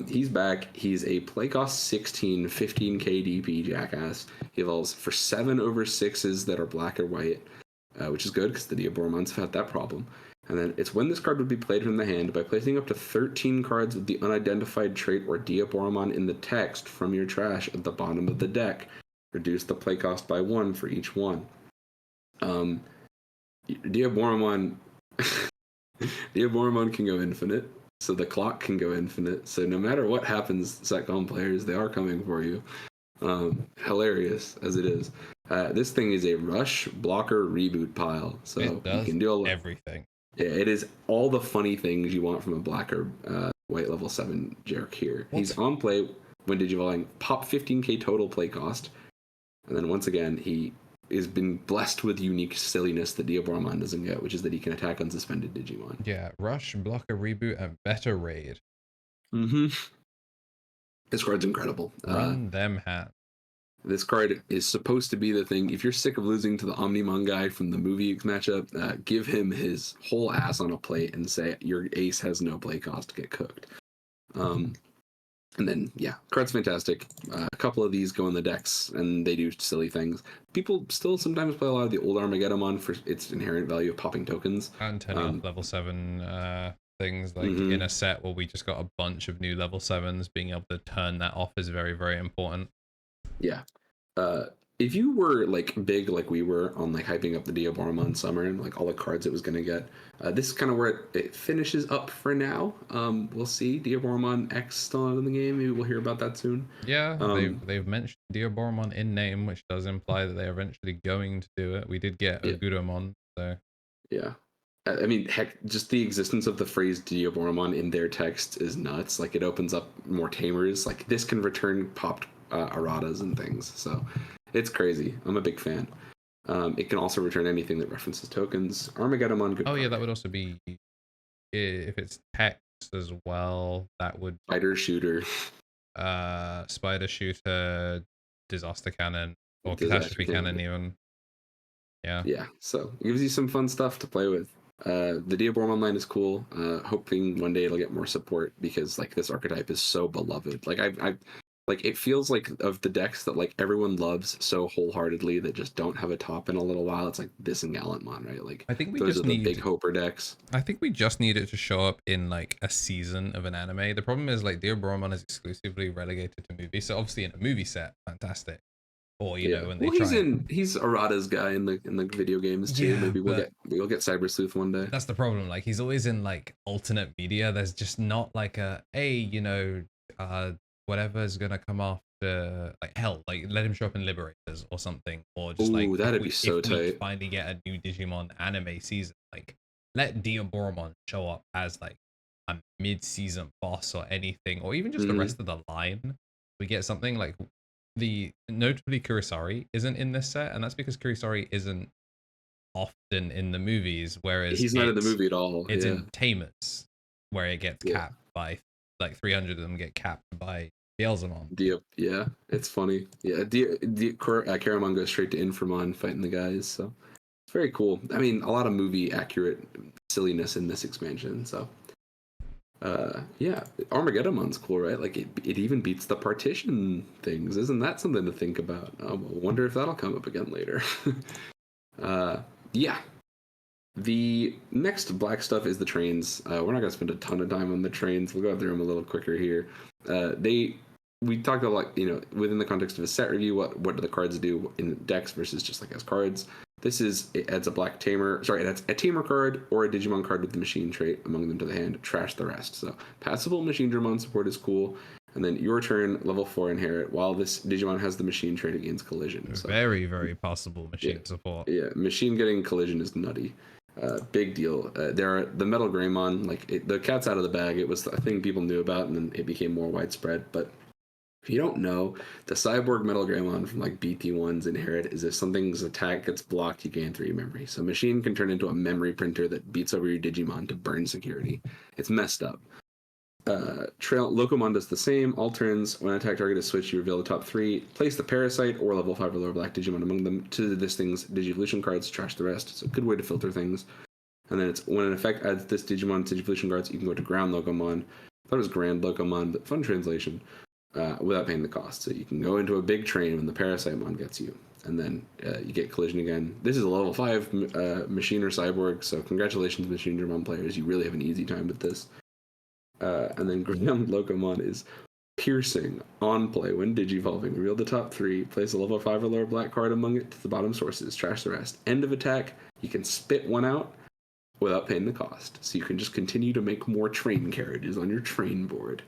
He's back. He's a play cost 16, 15k DP jackass. He evolves for 7 over 6s that are black or white, which is good because the Diaboromons have had that problem. And then it's when this card would be played from the hand by placing up to 13 cards with the unidentified trait or Diaboromon in the text from your trash at the bottom of the deck. Reduce the play cost by 1 for each one. Diaboromon can go infinite. So the clock can go infinite. So no matter what happens, SecCom players, they are coming for you. Hilarious as it is. This thing is a rush blocker reboot pile. So you can do everything. Yeah, it is all the funny things you want from a black or white level 7 jerk here. He's on play when digivolving, pop 15k total play cost. And then once again, he has been blessed with unique silliness that Diaboromon doesn't get, which is that he can attack unsuspended Digimon. Yeah, rush, blocker, reboot, and better raid. This card's incredible. Run them hat. This card is supposed to be the thing. If you're sick of losing to the Omnimon guy from the movie matchup, give him his whole ass on a plate and say your ace has no play cost to get cooked. And then, card's fantastic. A couple of these go in the decks, and they do silly things. People still sometimes play a lot of the old Armageddemon for its inherent value of popping tokens. And turning off level 7 things, like in a set where we just got a bunch of new level 7s, being able to turn that off is very, very important. Yeah. If you were big like we were on hyping up the Diaboromon summer and all the cards it was going to get, this is kind of where it finishes up for now. We'll see. Diaboromon X still out of the game. Maybe we'll hear about that soon. Yeah, they've mentioned Diaboromon in name, which does imply that they're eventually going to do it. We did get Agudamon, so yeah. I mean, heck, just the existence of the phrase Diaboromon in their text is nuts. It opens up more tamers. This can return popped erratas and things. So it's crazy. I'm a big fan. It can also return anything that references tokens. Armageddemon. Good card. That would also be if it's text as well. That would Spider Shooter, Spider Shooter, Disaster Cannon, or Catastrophe Cannon even. Yeah. So it gives you some fun stuff to play with. The Diaboromon line is cool. Hoping one day it'll get more support because this archetype is so beloved. It feels of the decks that everyone loves so wholeheartedly that just don't have a top in a little while. It's this and Gallantmon, right? I think we those just are the need big hoper decks. I think we just need it to show up in a season of an anime. The problem is Diaboromon is exclusively relegated to movies. So obviously in a movie set, fantastic. or you know when they well, try. he's Arata's guy in the video games too. Yeah, Maybe but we'll get Cyber Sleuth one day. that's the problem. Like he's always in like alternate media. There's just not like a hey, you know, whatever's gonna come after like hell. Like let him show up in Liberators or something, or just like Ooh, that'd be so if we tight. finally get a new Digimon anime season, like let Diaboromon show up as like a mid-season boss or anything, or even just the rest of the line. We get something like notably Kurisari isn't in this set, and that's because Kurisari isn't often in the movies, whereas He's not in the movie at all. it's in Tamers where it gets capped by like 300 of them get capped by Beelzemon. Yeah, it's funny. Yeah, Caramon goes straight to Inframon fighting the guys, so it's very cool. I mean, a lot of movie accurate silliness in this expansion. So, yeah, Armageddon's cool, right? Like it even beats the partition things. Isn't that something to think about? I wonder if that'll come up again later. Yeah. The next black stuff is the trains. We're not going to spend a ton of time on the trains. We'll go through them a little quicker here. We talked a lot, you know, within the context of a set review, what do the cards do in decks versus just like as cards. It adds a black tamer, it adds a tamer card or a Digimon card with the machine trait among them to the hand, trash the rest. So passable MachineDramon support is cool. And then your turn, level 4 inherit, while this Digimon has the machine trait against collision. So, very, very possible machine support. Yeah, machine getting collision is nutty. Big deal. There are the Metal Greymon, the cat's out of the bag. It was a thing people knew about, and then it became more widespread. But if you don't know, the Cyborg Metal Greymon from like BT1's inherit is if something's attack gets blocked, you gain 3 memory. So machine can turn into a memory printer that beats over your Digimon to burn security. It's messed up. Lokomon does the same. All turns, when an attack target is switched, you reveal the top 3. Place the Parasite or level 5 or lower black Digimon among them to this thing's Digivolution cards, trash the rest. It's a good way to filter things. And then it's when an effect adds this Digimon to Digivolution cards, you can go to Ground Lokomon. I thought it was Grand Lokomon, but fun translation, without paying the cost. So you can go into a big train when the Parasitemon gets you. And then you get collision again. This is a level 5 machine or cyborg, so congratulations, MachineDramon players. You really have an easy time with this. And then Ground Lokomon is piercing on play when digivolving. Reveal the top 3, place a level 5 or lower black card among it to the bottom sources, trash the rest. End of attack, you can spit one out without paying the cost. So you can just continue to make more train carriages on your train board.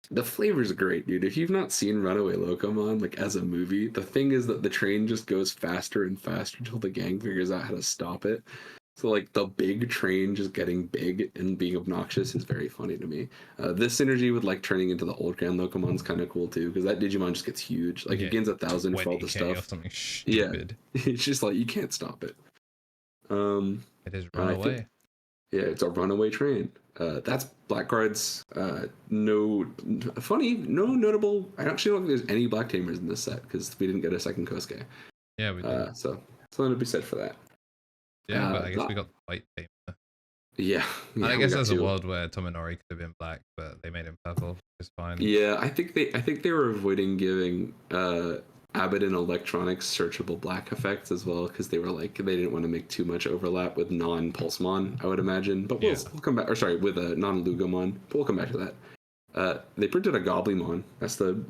The flavor's great, dude. If you've not seen Runaway Lokomon, like as a movie, the thing is that the train just goes faster and faster until the gang figures out how to stop it. So, like, the big train just getting big and being obnoxious is very funny to me. This synergy with, like, turning into the old Grand Lokomon's kind of cool, too, because that Digimon just gets huge. Like, it gains 1,000 for all the stuff. Or something stupid. Yeah, it's just like, you can't stop it. It is runaway. Yeah, it's a runaway train. That's black cards. No notable. I actually don't think there's any black tamers in this set, because we didn't get a second Kosuke. Yeah, we did. So, something to be said for that. Yeah, but I guess we got the white tamer. Yeah. And I guess there's a world where Tominori could have been black, but they made him purple, which is fine. Yeah, I think they were avoiding giving Abbott and Electronics searchable black effects as well, because they were like, they didn't want to make too much overlap with non-Pulsemon, I would imagine. But we'll come back, or sorry, with a non-Lugomon. But we'll come back to that. They printed a Goblimon. That's the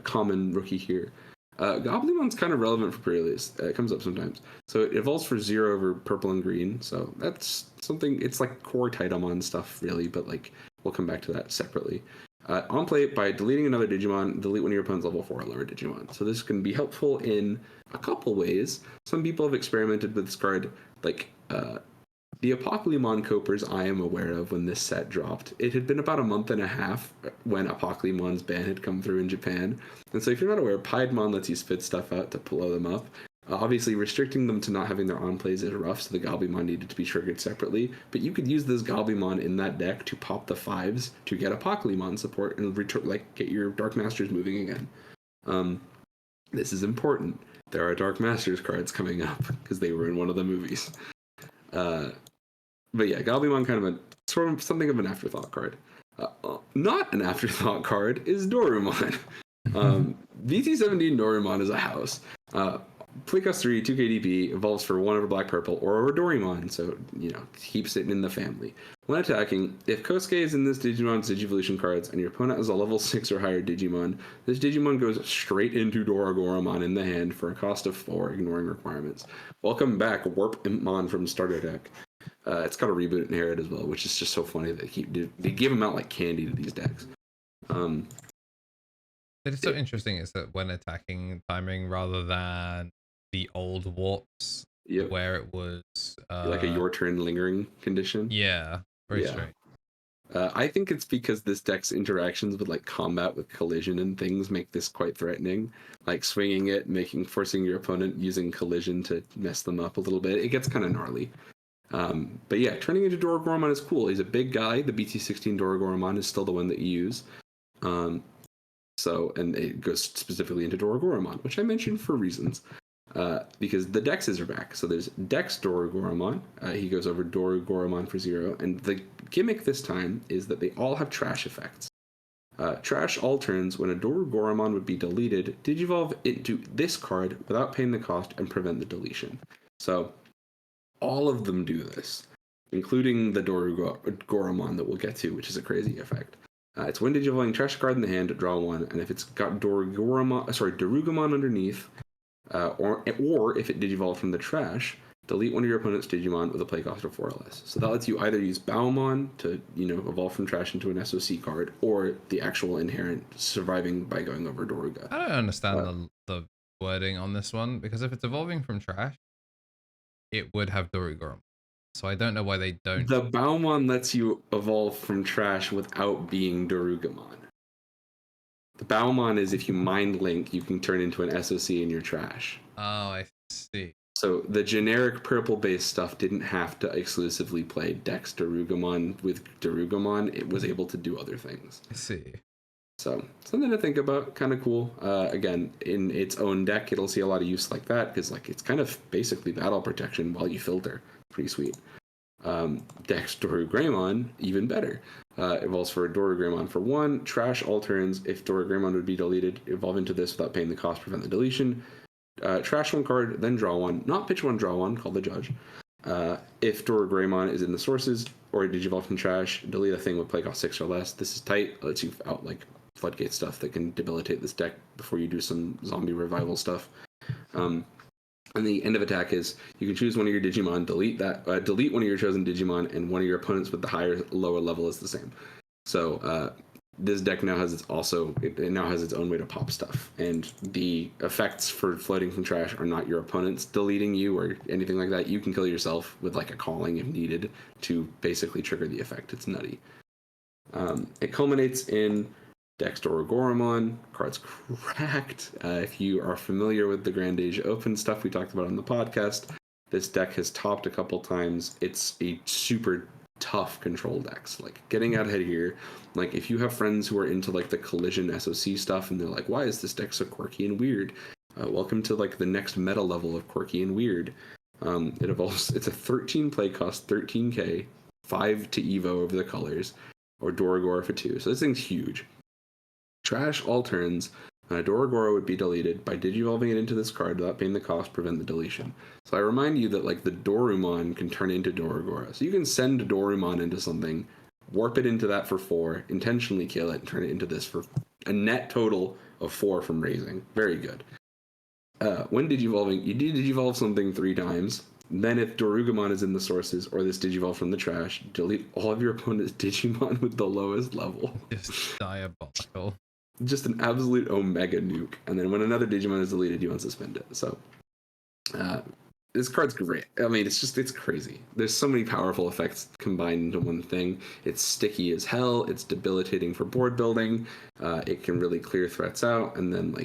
common rookie here. Goblimon's kind of relevant for pre-release. It comes up sometimes. So it evolves for 0 over purple and green. So that's something, it's like core Titamon stuff, really, but like we'll come back to that separately. On play, by deleting another Digimon, delete one of your opponent's level 4 or lower Digimon. So this can be helpful in a couple ways. Some people have experimented with this card, like the Apocalymon Copers I am aware of when this set dropped. It had been about a month and a half when Apocallymon's ban had come through in Japan. And so if you're not aware, Piedmon lets you spit stuff out to blow them up. Obviously, restricting them to not having their on-plays is rough, so the Goblimon needed to be triggered separately. But you could use this Goblimon in that deck to pop the 5s to get Apocalymon support and get your Dark Masters moving again. This is important. There are Dark Masters cards coming up because they were in one of the movies. But yeah, Goblimon kind of sort of something of an afterthought card. Not an afterthought card is Dorumon. BT17 Dorumon is a house. Play cost 3, 2 KDP, evolves for 1 over black purple or over Dorumon, so keeps it in the family. When attacking, if Kosuke is in this Digimon's Digivolution cards and your opponent has a level 6 or higher Digimon, this Digimon goes straight into Dorumon in the hand for a cost of 4, ignoring requirements. Welcome back, Warpmon from starter deck. It's got a reboot inherit as well, which is just so funny. They give them out like candy to these decks. It's so interesting is that when attacking timing rather than the old warps, where it was like a your turn lingering condition. Yeah, very strange. I think it's because this deck's interactions with like combat with collision and things make this quite threatening. Like swinging it, forcing your opponent using collision to mess them up a little bit. It gets kind of gnarly. But yeah, turning into Dorumon is cool. He's a big guy. The BT16 Dorumon is still the one that you use. And it goes specifically into Dorumon, which I mentioned for reasons. Because the Dexes are back. So there's DexDoru. He goes over Dorumon for 0. And the gimmick this time is that they all have trash effects. Trash all turns when a Dorumon would be deleted, digivolve into this card without paying the cost and prevent the deletion. So all of them do this, including the Dorumon that we'll get to, which is a crazy effect. It's when digivolving trash card in the hand, draw 1, and if it's got Darugomon underneath, or if it digivolved from the trash, delete one of your opponent's Digimon with a play cost of 4 or less. So that lets you either use Bowmon to evolve from trash into an SOC card, or the actual inherent surviving by going over Doruga. I don't understand the wording on this one, because if it's evolving from trash, it would have Dorumon. So I don't know why they don't. The Bowmon lets you evolve from trash without being Darugomon. The Bowmon is if you mind link, you can turn into an SOC in your trash. Oh, I see. So the generic purple-based stuff didn't have to exclusively play DexDoru with Darugomon. It was able to do other things. I see. So something to think about. Kind of cool. Again, in its own deck, it'll see a lot of use like that because it's kind of basically battle protection while you filter. Pretty sweet. DexDoru, even better. Evolves for Dorugreymon for 1. Trash all turns. If Dorugreymon would be deleted, evolve into this without paying the cost, prevent the deletion. Trash 1 card, then draw 1. Not pitch 1, draw 1, called the Judge. If Dorugreymon is in the sources, or digivolve from trash, delete a thing with play cost 6 or less. This is tight. It lets you out floodgate stuff that can debilitate this deck before you do some zombie revival stuff. And the end of attack is you can choose one of your Digimon, delete one of your chosen Digimon, and one of your opponents with the lower level is the same. So this deck now has its own way to pop stuff, and the effects for floating from trash are not your opponents deleting you or anything like that. You can kill yourself with a calling if needed to basically trigger the effect. It's nutty. It culminates in DexDoru, cards cracked. If you are familiar with the Grand Asia Open stuff we talked about on the podcast, this deck has topped a couple times. It's a super tough control decks. Getting out ahead here, if you have friends who are into the collision SOC stuff and they're like, why is this deck so quirky and weird? Welcome to the next meta level of quirky and weird. It evolves. It's a 13 play cost, 13k, 5 to Evo over the colors, or Doragora for 2. So this thing's huge. Trash all turns. Doragora would be deleted by digivolving it into this card without paying the cost, prevent the deletion. So I remind you that the Dorumon can turn into Doragora. So you can send Dorumon into something, warp it into that for 4, intentionally kill it, and turn it into this for a net total of 4 from raising. Very good. When digivolving, you digivolve something 3 times. Then if Dorugomon is in the sources or this digivolve from the trash, delete all of your opponent's Digimon with the lowest level. Just diabolical. Just an absolute omega nuke. And then when another Digimon is deleted, you unsuspend it. So this card's great. I mean, it's crazy. There's so many powerful effects combined into one thing. It's sticky as hell. It's debilitating for board building. It can really clear threats out. And then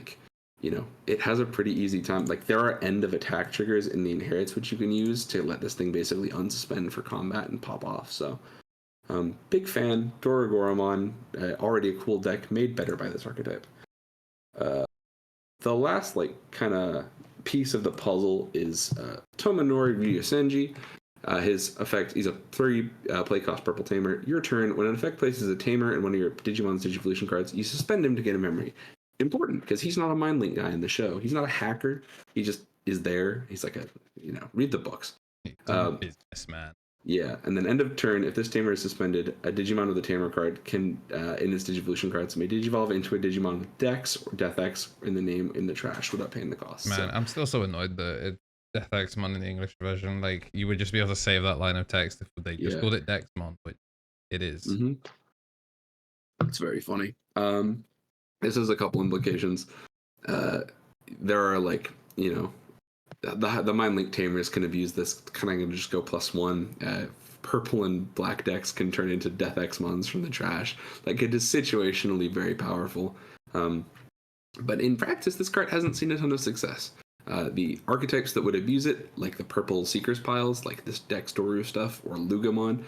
it has a pretty easy time. There are end of attack triggers in the inherits which you can use to let this thing basically unsuspend for combat and pop off. So big fan. Doragoromon, already a cool deck, made better by this archetype. The last kind of piece of the puzzle is Tomonori Ryusenji. His effect, he's a 3 play cost purple tamer. Your turn, when an effect places a tamer in one of your Digimon's Digivolution cards, you suspend him to gain a memory. Important, because he's not a mind link guy in the show. He's not a hacker. He just is there. He's like read the books. Businessman. Yeah, and then end of turn, if this tamer is suspended, a Digimon with a tamer card can, in its Digivolution cards, may Digivolve into a Digimon with Dex or Death X in the name in the trash without paying the cost. Man, I'm still so annoyed that it's Death X-Mon in the English version. Like, you would just be able to save that line of text if they just called it Dexmon, which it is. It's very funny. This has a couple implications. There are the Mind Link Tamers can abuse this, kind of just go +1. Purple and black decks can turn into Death X-Mons from the trash. Like, it is situationally very powerful. But in practice, this card hasn't seen a ton of success. The archetypes that would abuse it, like the purple Seekers piles, like this DexDoru stuff, or Lugamon,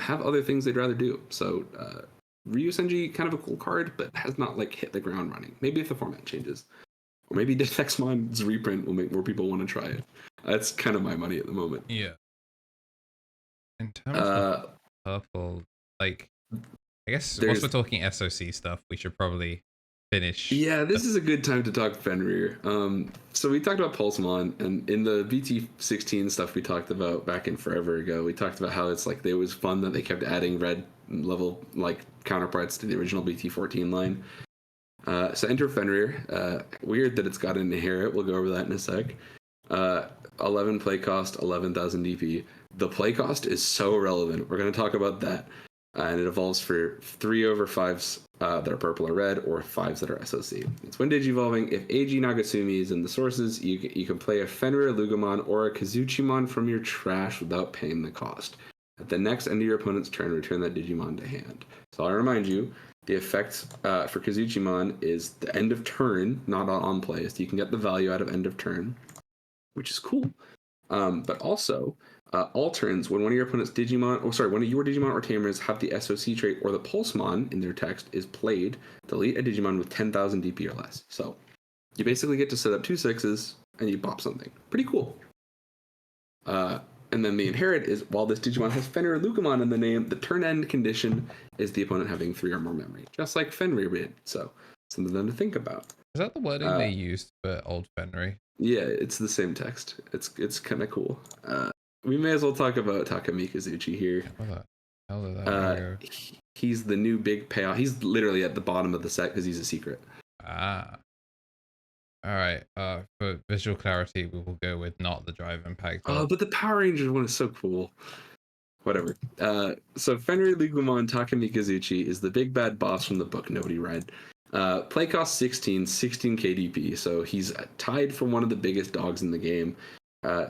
have other things they'd rather do. So, Ryu Senji, kind of a cool card, but has not hit the ground running. Maybe if the format changes. Or maybe Death X-Mon's reprint will make more people want to try it. That's kind of my money at the moment. Yeah. In terms of purple, I guess once we're talking SOC stuff, we should probably finish. Yeah, this is a good time to talk Fenrir. So we talked about Pulsemon, and in the BT16 stuff we talked about back in forever ago, we talked about how it's it was fun that they kept adding red level counterparts to the original BT14 line. So enter Fenrir. Weird that it's got an inherit. We'll go over that in a sec. 11 play cost, 11,000 DP. The play cost is so relevant. We're going to talk about that. And it evolves for 3/5s that are purple or red, or 5s that are SOC. It's when Digivolving. If AG Nagasumi is in the sources, you can play a Fenriloogamon or a Kazuchimon from your trash without paying the cost. At the next end of your opponent's turn, return that Digimon to hand. So I'll remind you, the effect for Kazuchimon is the end of turn, not on play. So you can get the value out of end of turn, which is cool. But also, all turns, when one of your opponent's one of your Digimon or Tamers have the SOC trait or the Pulsemon in their text is played, delete a Digimon with 10,000 DP or less. So you basically get to set up 2 6s and you pop something. Pretty cool. And then the inherit is, while this Digimon has Fenriloogamon in the name, the turn end condition is the opponent having 3 or more memory, just like Fenrir did. So something to think about. Is that the wording they used for old Fenrir? Yeah, it's the same text. It's kind of cool. We may as well talk about Takamikazuchi here. He's the new big payoff. He's literally at the bottom of the set because he's a secret. Alright, for visual clarity, we will go with not the drive impact. But the Power Rangers one is so cool. Whatever. So Fenriloogamon Takamikazuchi is the big bad boss from the book nobody read. Play cost 16 KDP, so he's tied for one of the biggest dogs in the game.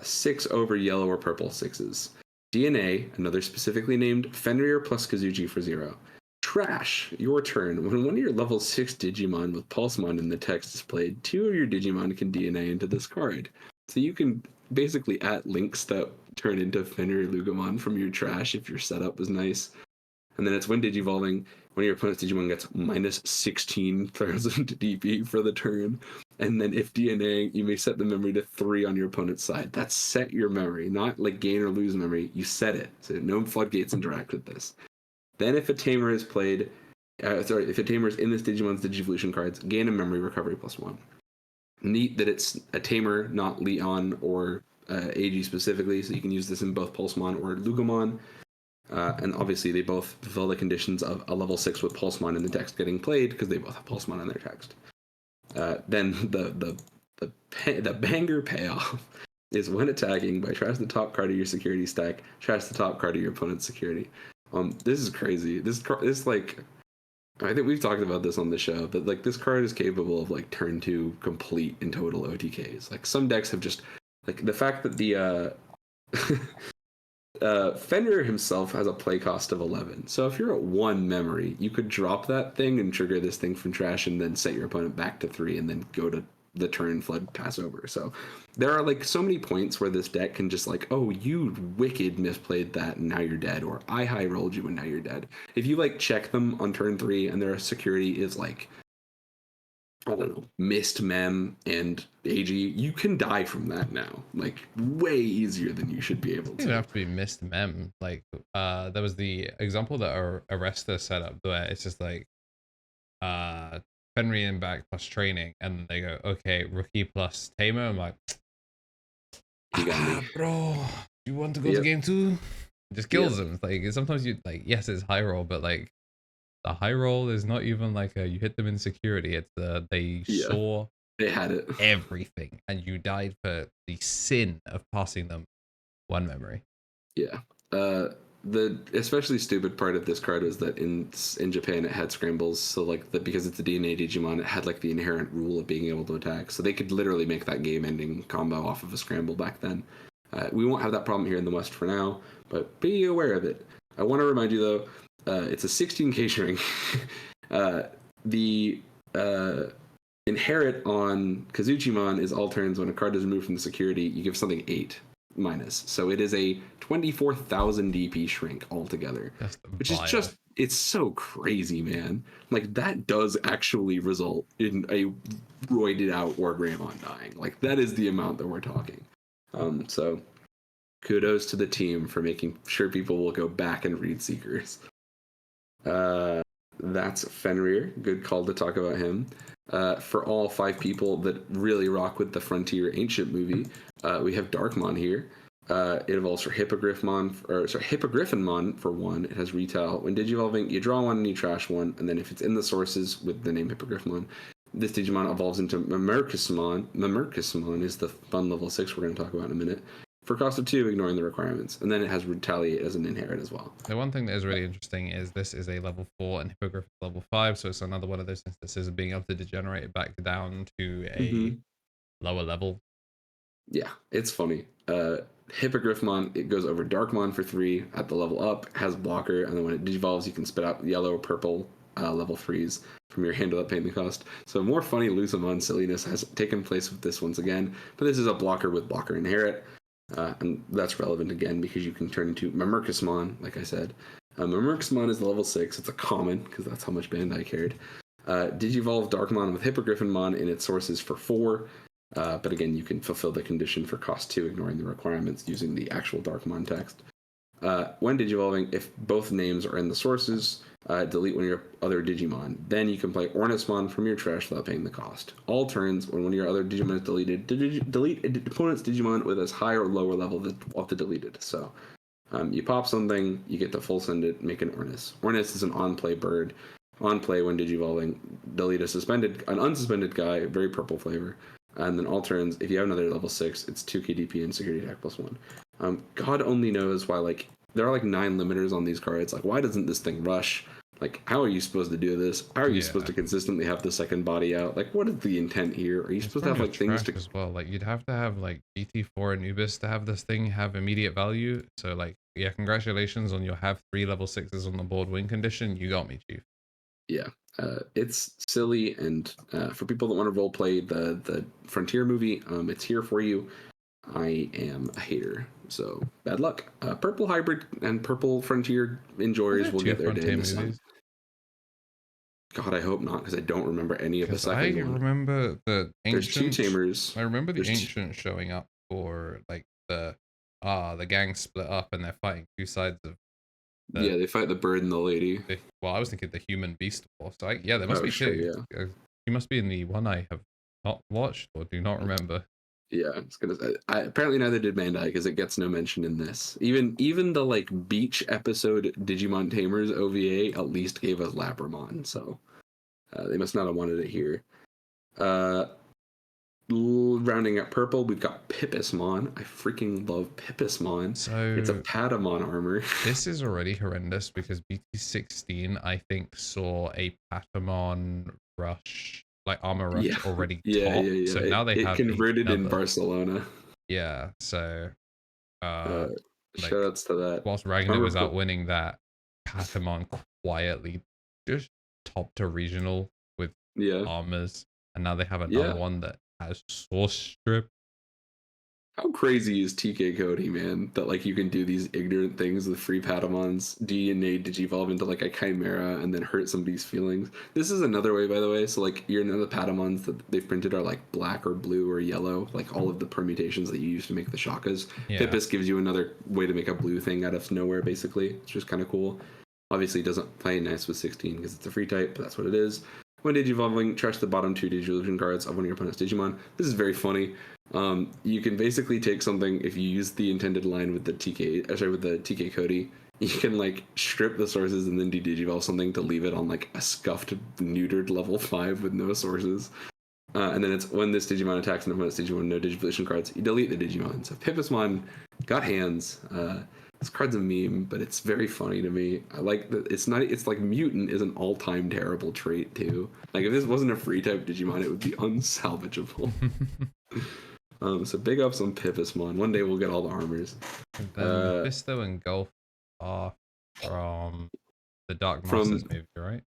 6 over yellow or purple 6s. DNA, another specifically named Fenrir plus Kazuchi for 0. Trash, your turn. When one of your level 6 Digimon with Pulsemon in the text is played, 2 of your Digimon can DNA into this card. So you can basically add links that turn into Fenriloogamon from your trash if your setup is nice. And then it's when Digivolving, when your opponent's Digimon gets minus 16,000 DP for the turn. And then if DNA, you may set the memory to 3 on your opponent's side. That's set your memory, not gain or lose memory. You set it. So no floodgates interact with this. Then if a tamer is played, if a tamer is in this Digimon's Digivolution cards, gain a memory recovery +1. Neat that it's a tamer, not Leon or AG specifically, so you can use this in both Pulsemon or Lugamon. And obviously they both fulfill the conditions of a level 6 with Pulsemon in the text getting played because they both have Pulsemon in their text. Then the banger payoff is when attacking by trash the top card of your security stack, trash the top card of your opponent's security. This is crazy. This I think we've talked about this on the show, but this card is capable of turn 2 complete in total OTKs. Some decks have just the fact that the Fenrir himself has a play cost of 11. So if you're at 1 memory, you could drop that thing and trigger this thing from trash and then set your opponent back to 3 and then go to the turn flood pass over. So there are so many points where this deck can just oh, you wicked misplayed that and now you're dead, or I high rolled you and now you're dead. If you check them on turn 3 and their security is I don't know, Mist, Mem, and AG, you can die from that now. Way easier than you should be able to. You don't have to be Mist, Mem. There was the example that Arresta set up where it's just Fenrir and back plus training, and they go, okay, rookie plus tamer. I'm like, You got me. Bro, you want to go to game 2? Just kills them. Like sometimes you like, yes, it's high roll, but like the high roll is not even like you hit them in security. It's they saw they had it everything, and you died for the sin of passing them one memory. Yeah. The especially stupid part of this card is that in Japan it had scrambles, so like because it's a DNA Digimon, it had like the inherent rule of being able to attack, so they could literally make that game-ending combo off of a scramble back then. We won't have that problem here in the West for now, but be aware of it. I want to remind you though, it's a 16k shrink. The inherit on Kazuchimon is all turns when a card is removed from the security, you give something 8 minus. So it is a 24,000 DP shrink altogether, which is just, it's so crazy, man. Like that does actually result in a roided out Greymon dying. Like that is the amount that we're talking. So kudos to the team for making sure people will go back and read Seekers. That's Fenrir. Good call to talk about him. For all 5 people that really rock with the Frontier Ancient movie, we have Darkmon here. It evolves for Hippogryphonmon for 1. It has retail. When digivolving, you draw 1 and you trash 1, and then if it's in the sources with the name Hippogryphonmon, this Digimon evolves into Mamerkusmon. Mamerkusmon is the fun level 6 we're going to talk about in a minute. For cost of 2, ignoring the requirements. And then it has Retaliate as an inherit as well. The one thing that is really interesting is this is a level 4 and Hippogriff level 5, so it's another one of those instances of being able to degenerate it back down to a lower level. Yeah, it's funny. Hippogryphonmon, it goes over Darkmon for 3 at the level up, has blocker, and then when it digivolves, you can spit out yellow or purple level 3s from your hand without paying the cost. So more funny Lucamon silliness has taken place with this once again, but this is a blocker with blocker inherit. And that's relevant again because you can turn into Mamerkusmon, like I said. Mamerkusmon is level 6. It's a common because that's how much Bandai cared. Digivolve Darkmon with Hippogryphonmon in its sources for 4. But again, you can fulfill the condition for cost 2, ignoring the requirements using the actual Darkmon text. When digivolving, if both names are in the sources, delete one of your other Digimon. Then you can play Ornismon from your trash without paying the cost. All turns, when one of your other Digimon is deleted, delete an opponent's Digimon with as high or lower level of the deleted. So you pop something, you get to full send it, make an Ornis. Ornis is an on-play bird. On play when digivolving, delete an unsuspended guy, very purple flavor. And then all turns, if you have another level 6, it's 2 KDP and security attack +1. God only knows why, like, there are like 9 limiters on these cards. Like, why doesn't this thing rush? Like, how are you supposed to do this? How are you supposed to consistently have the second body out? Like, what is the intent here? Are you supposed to have like things to as well? Like, you'd have to have like BT4 Anubis to have this thing have immediate value. So like, yeah, congratulations on your have 3 level 6s on the board win condition. You got me, Chief. Yeah, it's silly, and for people that want to roleplay the Frontier movie, it's here for you. I am a hater, so bad luck. Purple Hybrid and Purple Frontier enjoyers will get their day in the sun. God, I hope not, because I don't remember any of the second one. I remember the ancient. There's 2 Tamers. I remember the ancient showing up for like the gang split up and they're fighting 2 sides of. Yeah, they fight the bird and the lady. Well, I was thinking the human beast war. So there must be 2. Yeah. You must be in the one I have not watched or do not remember. Yeah, I was gonna say. Apparently neither did Bandai because it gets no mention in this. Even the like beach episode Digimon Tamers OVA at least gave us Labramon, so they must not have wanted it here. Rounding up purple, we've got Pippismon. I freaking love Pippismon. So it's a Patamon armor. This is already horrendous because BT16 I think saw a Patamon rush. Like armor rush already top. So now they have converted in Barcelona. Yeah, so shoutouts to that. Whilst Ragnar was out winning that, Patamon quietly just top to regional with armors, and now they have another one that has Source Strip. How crazy is TK Cody, man? That like you can do these ignorant things with free Patamons, DNA digivolve into like a Chimera and then hurt somebody's feelings. This is another way, by the way. So like you're the Patamons that they've printed are like black or blue or yellow, like all of the permutations that you use to make the Shakas. Pippis gives you another way to make a blue thing out of nowhere, basically. It's just kind of cool. Obviously, it doesn't play nice with 16 because it's a free type, but that's what it is. When Digivolving, trash the bottom 2 Digivolution cards of one of your opponent's Digimon. This is very funny. You can basically take something, if you use the intended line with the TK Cody, you can like strip the sources and then de-Digivolve something to leave it on like a scuffed, neutered level 5 with no sources. And then it's when this Digimon attacks an opponent's Digimon, no Digivolution cards, you delete the Digimon. So Pipasmon got hands. This card's a meme, but it's very funny to me. I like that it's like Mutant is an all-time terrible trait too. Like if this wasn't a free type Digimon, it would be unsalvageable. So big ups on Pipasmon. One day we'll get all the armors. Mephisto and Golf are from the Dark Masters movie, right?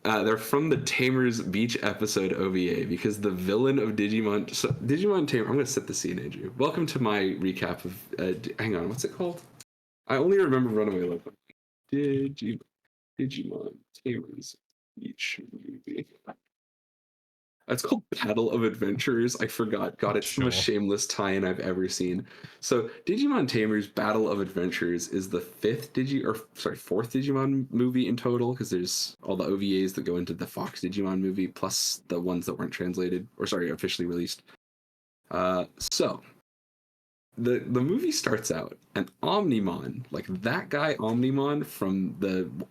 They're from the Tamers Beach episode OVA because the villain of Digimon... So Digimon Tamer... I'm going to set the scene, Andrew. Welcome to my recap of... hang on, what's it called? I only remember Runaway Loco. Digimon Tamers Beach movie. It's called Battle of Adventurers. I forgot. God, it's the most shameless tie-in I've ever seen. So Digimon Tamers Battle of Adventurers is the fourth Digimon movie in total, because there's all the OVAs that go into the Fox Digimon movie, plus the ones that weren't translated, or sorry, officially released. So the movie starts out, and Omnimon, like that guy Omnimon from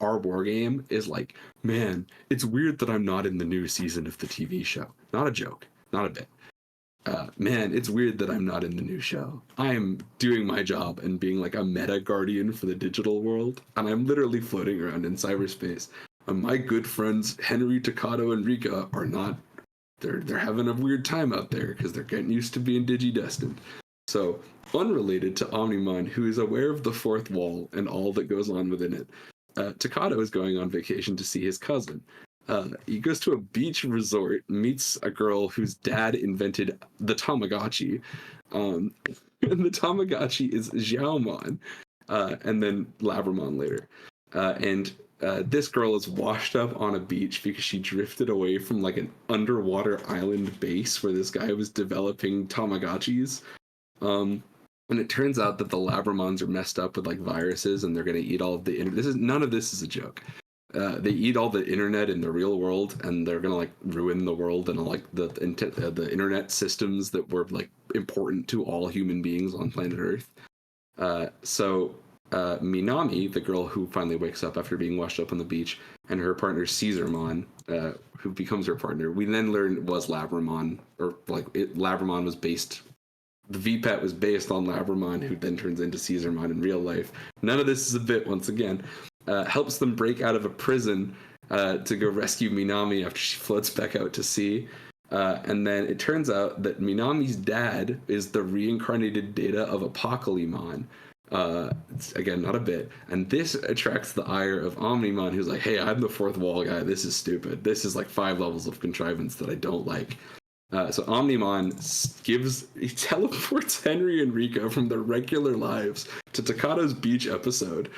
our war game, is like, man, it's weird that I'm not in the new season of the TV show. Not a joke, not a bit. Man, it's weird that I'm not in the new show. I'm doing my job and being like a meta guardian for the digital world, and I'm literally floating around in cyberspace. And my good friends Henry, Takato, and Rika are not. They're having a weird time out there because they're getting used to being digi-destined. So, unrelated to Omnimon, who is aware of the fourth wall and all that goes on within it, Takato is going on vacation to see his cousin. He goes to a beach resort, meets a girl whose dad invented the Tamagotchi, and the Tamagotchi is Xiaomon, and then Labramon later. This girl is washed up on a beach because she drifted away from like an underwater island base where this guy was developing Tamagotchis. And it turns out that the Labramons are messed up with like viruses, and they're going to eat all of the internet. None of this is a joke. They eat all the internet in the real world, and they're going to like ruin the world and like the internet systems that were like important to all human beings on planet Earth. So Minami, the girl who finally wakes up after being washed up on the beach, and her partner Caesarmon, who becomes her partner, we then learn was Labramon, or like Labramon was based. The VPET was based on Labramon, who then turns into Caesarmon in real life. None of this is a bit, once again. Helps them break out of a prison to go rescue Minami after she floats back out to sea. And then it turns out that Minami's dad is the reincarnated data of Apocalypse. It's, again, not a bit. And this attracts the ire of Omnimon, who's like, hey, I'm the fourth wall guy. This is stupid. This is like 5 levels of contrivance that I don't like. So Omnimon he teleports Henry and Rika from their regular lives to Takato's beach episode.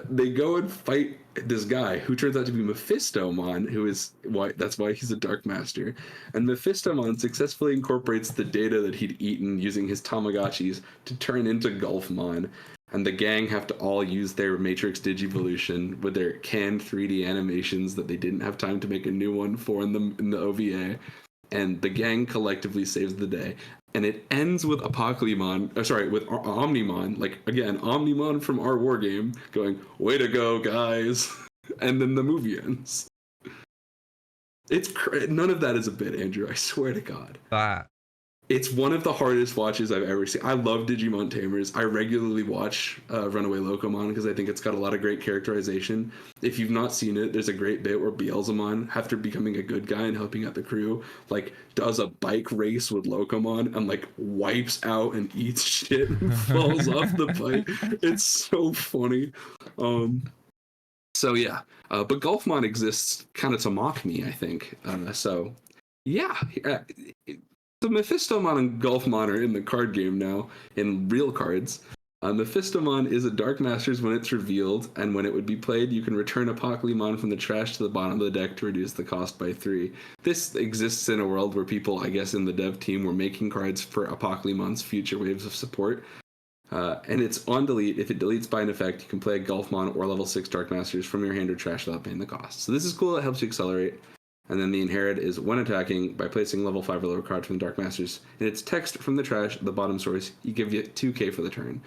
They go and fight this guy who turns out to be Mephistomon, that's why he's a Dark Master. And Mephistomon successfully incorporates the data that he'd eaten using his Tamagotchis to turn into Golfmon. And the gang have to all use their Matrix Digivolution with their canned 3D animations that they didn't have time to make a new one for in the OVA. And the gang collectively saves the day. And it ends with with Omnimon, like, again, Omnimon from our war game, going, way to go, guys. And then the movie ends. None of that is a bit, Andrew, I swear to God. It's one of the hardest watches I've ever seen. I love Digimon Tamers. I regularly watch Runaway Lokomon because I think it's got a lot of great characterization. If you've not seen it, there's a great bit where Beelzemon, after becoming a good guy and helping out the crew, like does a bike race with Lokomon and like wipes out and eats shit and falls off the bike. It's so funny. So yeah, but Golfmon exists kind of to mock me, I think. So yeah. So Mephistomon and Golfmon are in the card game now, in real cards. Mephistomon is a Dark Masters when it's revealed, and when it would be played, you can return Apocalypse from the trash to the bottom of the deck to reduce the cost by 3. This exists in a world where people, I guess, in the dev team were making cards for Apocalypse's future waves of support. And it's on delete. If it deletes by an effect, you can play a Golfmon or level 6 Dark Masters from your hand or trash without paying the cost. So this is cool. It helps you accelerate. And then the inherit is when attacking, by placing level 5 or lower card from the Dark Masters and its text from the trash at the bottom source, you give you 2k for the turn.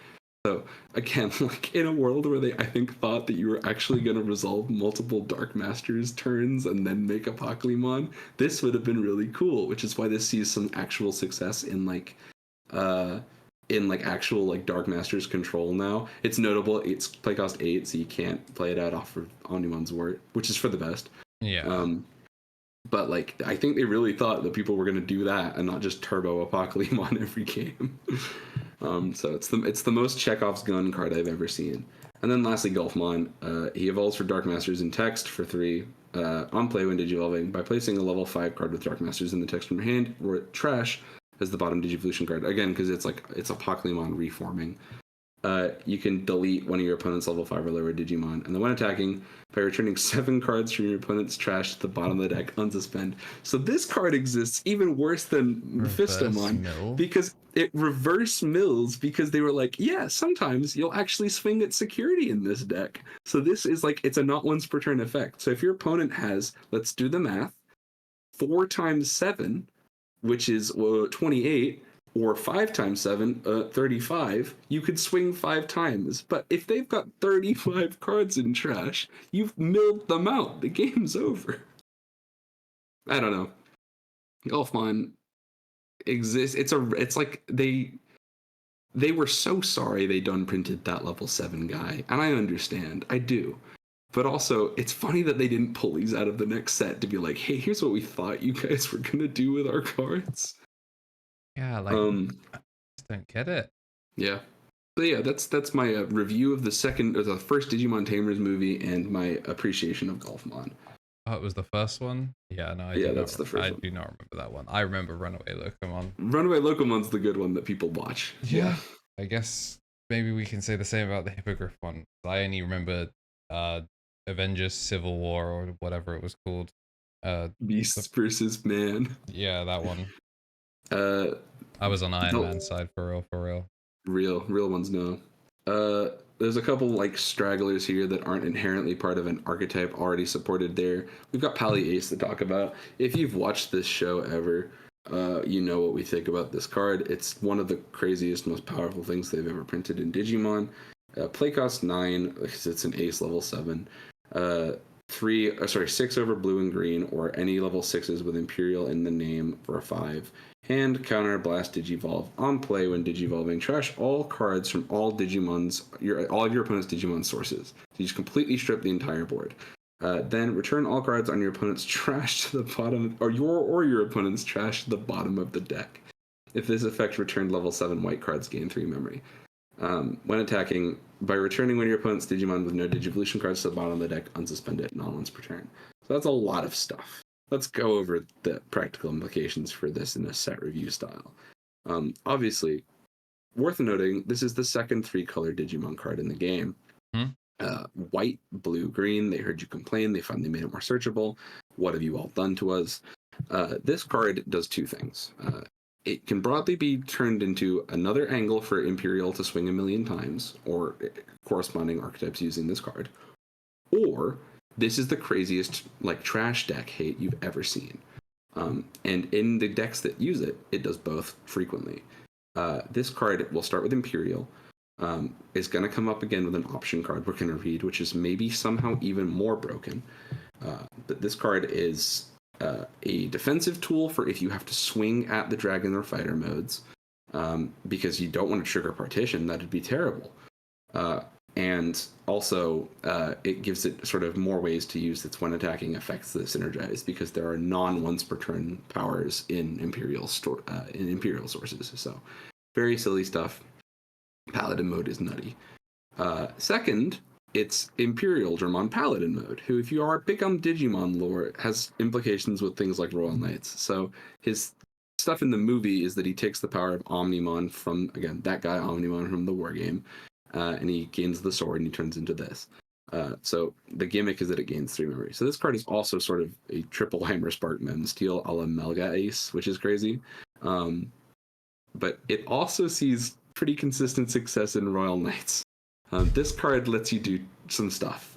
So again, like in a world where they, I think, thought that you were actually going to resolve multiple Dark Masters turns and then make a Pokemon, this would have been really cool, which is why this sees some actual success in actual like Dark Masters control now. It's notable, it's play cost 8, so you can't play it out off of Omnimon's Wart, which is for the best. Yeah. But like, I think they really thought that people were going to do that and not just turbo a Pokemon every game. So it's the most Chekhov's gun card I've ever seen. And then lastly, Golfmon. He evolves for Dark Masters in text for 3 on play when Digivolving by placing a level 5 card with Dark Masters in the text from your hand or trash as the bottom Digivolution card. Again, because it's a Pokemon reforming. You can delete one of your opponent's level 5 or lower Digimon, and then when attacking, by returning 7 cards from your opponent's trash to the bottom of the deck, unsuspend. So this card exists even worse than Mephistomon because it reverse mills, because they were like, yeah, sometimes you'll actually swing at security in this deck. So this is like, it's a not once per turn effect. So if your opponent has, let's do the math, 4 times 7, which is 28, or 5 times 7, 35, you could swing 5 times. But if they've got 35 cards in trash, you've milled them out. The game's over. I don't know. Golfmon exists. It's like they were so sorry they done printed that level 7 guy. And I understand. I do. But also, it's funny that they didn't pull these out of the next set to be like, hey, here's what we thought you guys were going to do with our cards. Yeah, like, I just don't get it. Yeah. So yeah, that's my review of the first Digimon Tamers movie and my appreciation of Golfmon. Oh, it was the first one? Yeah, no, that's the first one. I do not remember that one. I remember Runaway Lokomon. Runaway Lokomon's the good one that people watch. Yeah. I guess maybe we can say the same about the Hippogriff one. I only remember Avengers Civil War or whatever it was called. Beast versus Man. Yeah, that one. I was on Iron Man's side for real. Real ones, no. There's a couple like stragglers here that aren't inherently part of an archetype already supported there. We've got Pally Ace to talk about. If you've watched this show ever, you know what we think about this card. It's one of the craziest, most powerful things they've ever printed in Digimon. Play cost 9 because it's an Ace level 7. 6 over blue and green, or any level 6s with Imperial in the name for a 5. Hand, counter, blast, Digivolve. On play when Digivolving, trash all cards from all of your opponent's Digimon sources. So you just completely strip the entire board. Then return all cards on your opponent's trash to the bottom, or your opponent's trash to the bottom of the deck. If this effect returned level 7 white cards, gain 3 memory. When attacking, by returning one of your opponent's Digimon with no Digivolution cards to the bottom of the deck, unsuspend it, not once per turn. So that's a lot of stuff. Let's go over the practical implications for this in a set review style. Obviously, worth noting, this is the second 3-color Digimon card in the game. White, blue, green. They heard you complain. They finally made it more searchable. What have you all done to us? This card does 2 things. It can broadly be turned into another angle for Imperial to swing 1,000,000 times, or corresponding archetypes using this card. Or this is the craziest like trash deck hate you've ever seen. And in the decks that use it, it does both frequently. This card will start with Imperial. Is going to come up again with an option card we're going to read, which is maybe somehow even more broken. But this card is a defensive tool for if you have to swing at the Dragon or Fighter modes, because you don't want to trigger Partition. That'd be terrible. And also, it gives it sort of more ways to use its when attacking effects that synergize, because there are non-once per turn powers in Imperial sources. So, very silly stuff. Paladin mode is nutty. Second, it's Imperialdramon Paladin mode, who, if you are big on Digimon lore, has implications with things like Royal Knights. So his stuff in the movie is that he takes the power of Omnimon from, again, that guy Omnimon from the war game, and he gains the sword and he turns into this. So the gimmick is that it gains 3 memory. So this card is also sort of a triple Hammer Spark Mem Steel a la Melga Ace, which is crazy. But it also sees pretty consistent success in Royal Knights. This card lets you do some stuff.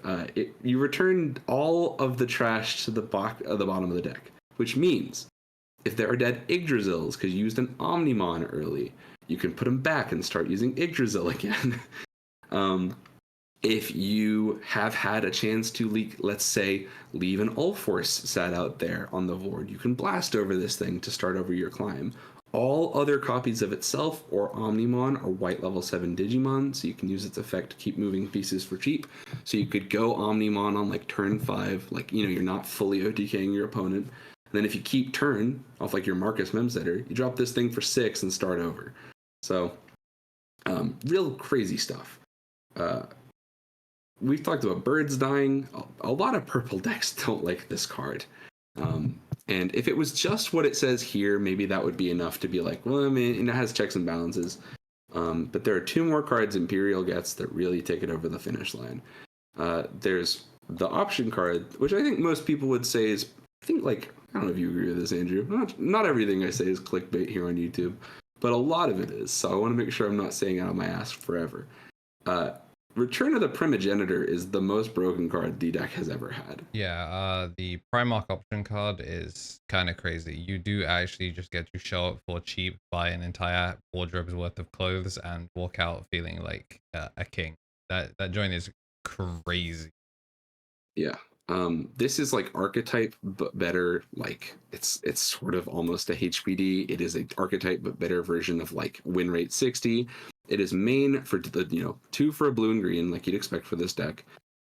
You return all of the trash to the bottom of the deck, which means if there are dead Yggdrasils because you used an Omnimon early, you can put them back and start using Yggdrasil again. If you have had a chance to let's say, leave an Ulforce sat out there on the board, you can blast over this thing to start over your climb. All other copies of itself or Omnimon are white level 7 Digimon, so you can use its effect to keep moving pieces for cheap. So you could go Omnimon on like turn 5, like, you know, you're not fully OTKing your opponent. And then if you keep turn off like your Marcus Memsetter, you drop this thing for 6 and start over. So, real crazy stuff. We've talked about birds dying. A lot of purple decks don't like this card. And if it was just what it says here, maybe that would be enough to be like, well, I mean, it has checks and balances. But there are 2 more cards Imperial gets that really take it over the finish line. There's the option card, which I think most people would say is, I think, like, I don't know if you agree with this, Andrew. Not everything I say is clickbait here on YouTube, but a lot of it is. So I want to make sure I'm not saying out of my ass forever. Return of the Primogenitor is the most broken card the deck has ever had. Yeah, the Primarch option card is kind of crazy. You do actually just get to show up for cheap, buy an entire wardrobe's worth of clothes, and walk out feeling like a king. That joint is crazy. Yeah. This is like archetype, but better. Like it's sort of almost a HPD. It is an archetype, but better version of like win rate 60. It is main for the 2 for a blue and green, like you'd expect for this deck.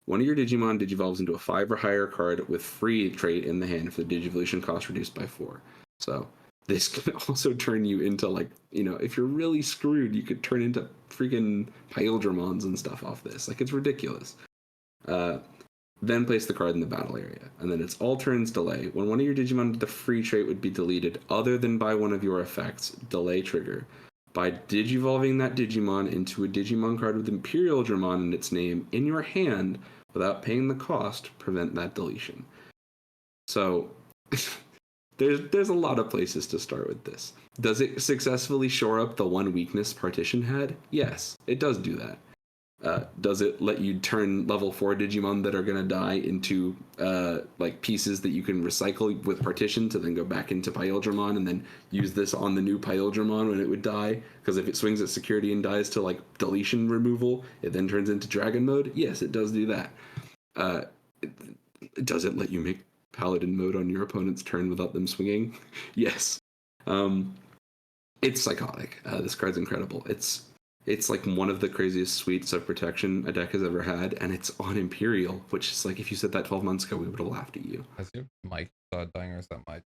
One of your Digimon digivolves into a 5 or higher card with free trait in the hand for the Digivolution cost reduced by 4. So this can also turn you into, like, if you're really screwed, you could turn into freaking Imperialdramons and stuff off this. Like, it's ridiculous. Then place the card in the battle area, and then it's all turns delay. When one of your Digimon with the free trait would be deleted, other than by one of your effects, delay trigger. By digivolving that Digimon into a Digimon card with Imperialdramon in its name in your hand without paying the cost, prevent that deletion. So there's a lot of places to start with this. Does it successfully shore up the one weakness Partition had? Yes, it does do that. Does it let you turn level 4 Digimon that are going to die into like pieces that you can recycle with Partition to then go back into Imperialdramon and then use this on the new Imperialdramon when it would die? Because if it swings at security and dies to like deletion removal, it then turns into Dragon Mode? Yes, it does do that. Does it let you make Paladin Mode on your opponent's turn without them swinging? Yes. It's psychotic. This card's incredible. It's like one of the craziest suites of protection a deck has ever had, and it's on Imperial, which is like, if you said that 12 months ago, we would have laughed at you. Has your mic started dying, or is that my...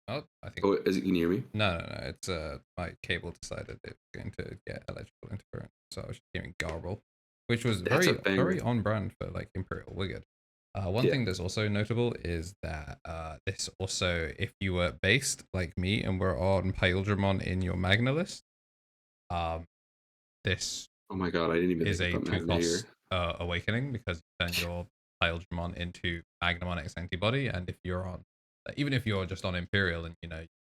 Oh, I think... Oh, can you hear me? No. It's my cable decided it was going to get electrical interference, so I was just hearing garble, which was very on brand for like Imperial. We're good. One thing that's also notable is that this also, if you were based like me and were on Imperialdramon in your Magna list, this oh my god, I didn't even is a think about 2-cost awakening, because you turn your Imperialdramon into Magnamon X-Antibody, and if you're on, even if you're just on Imperial and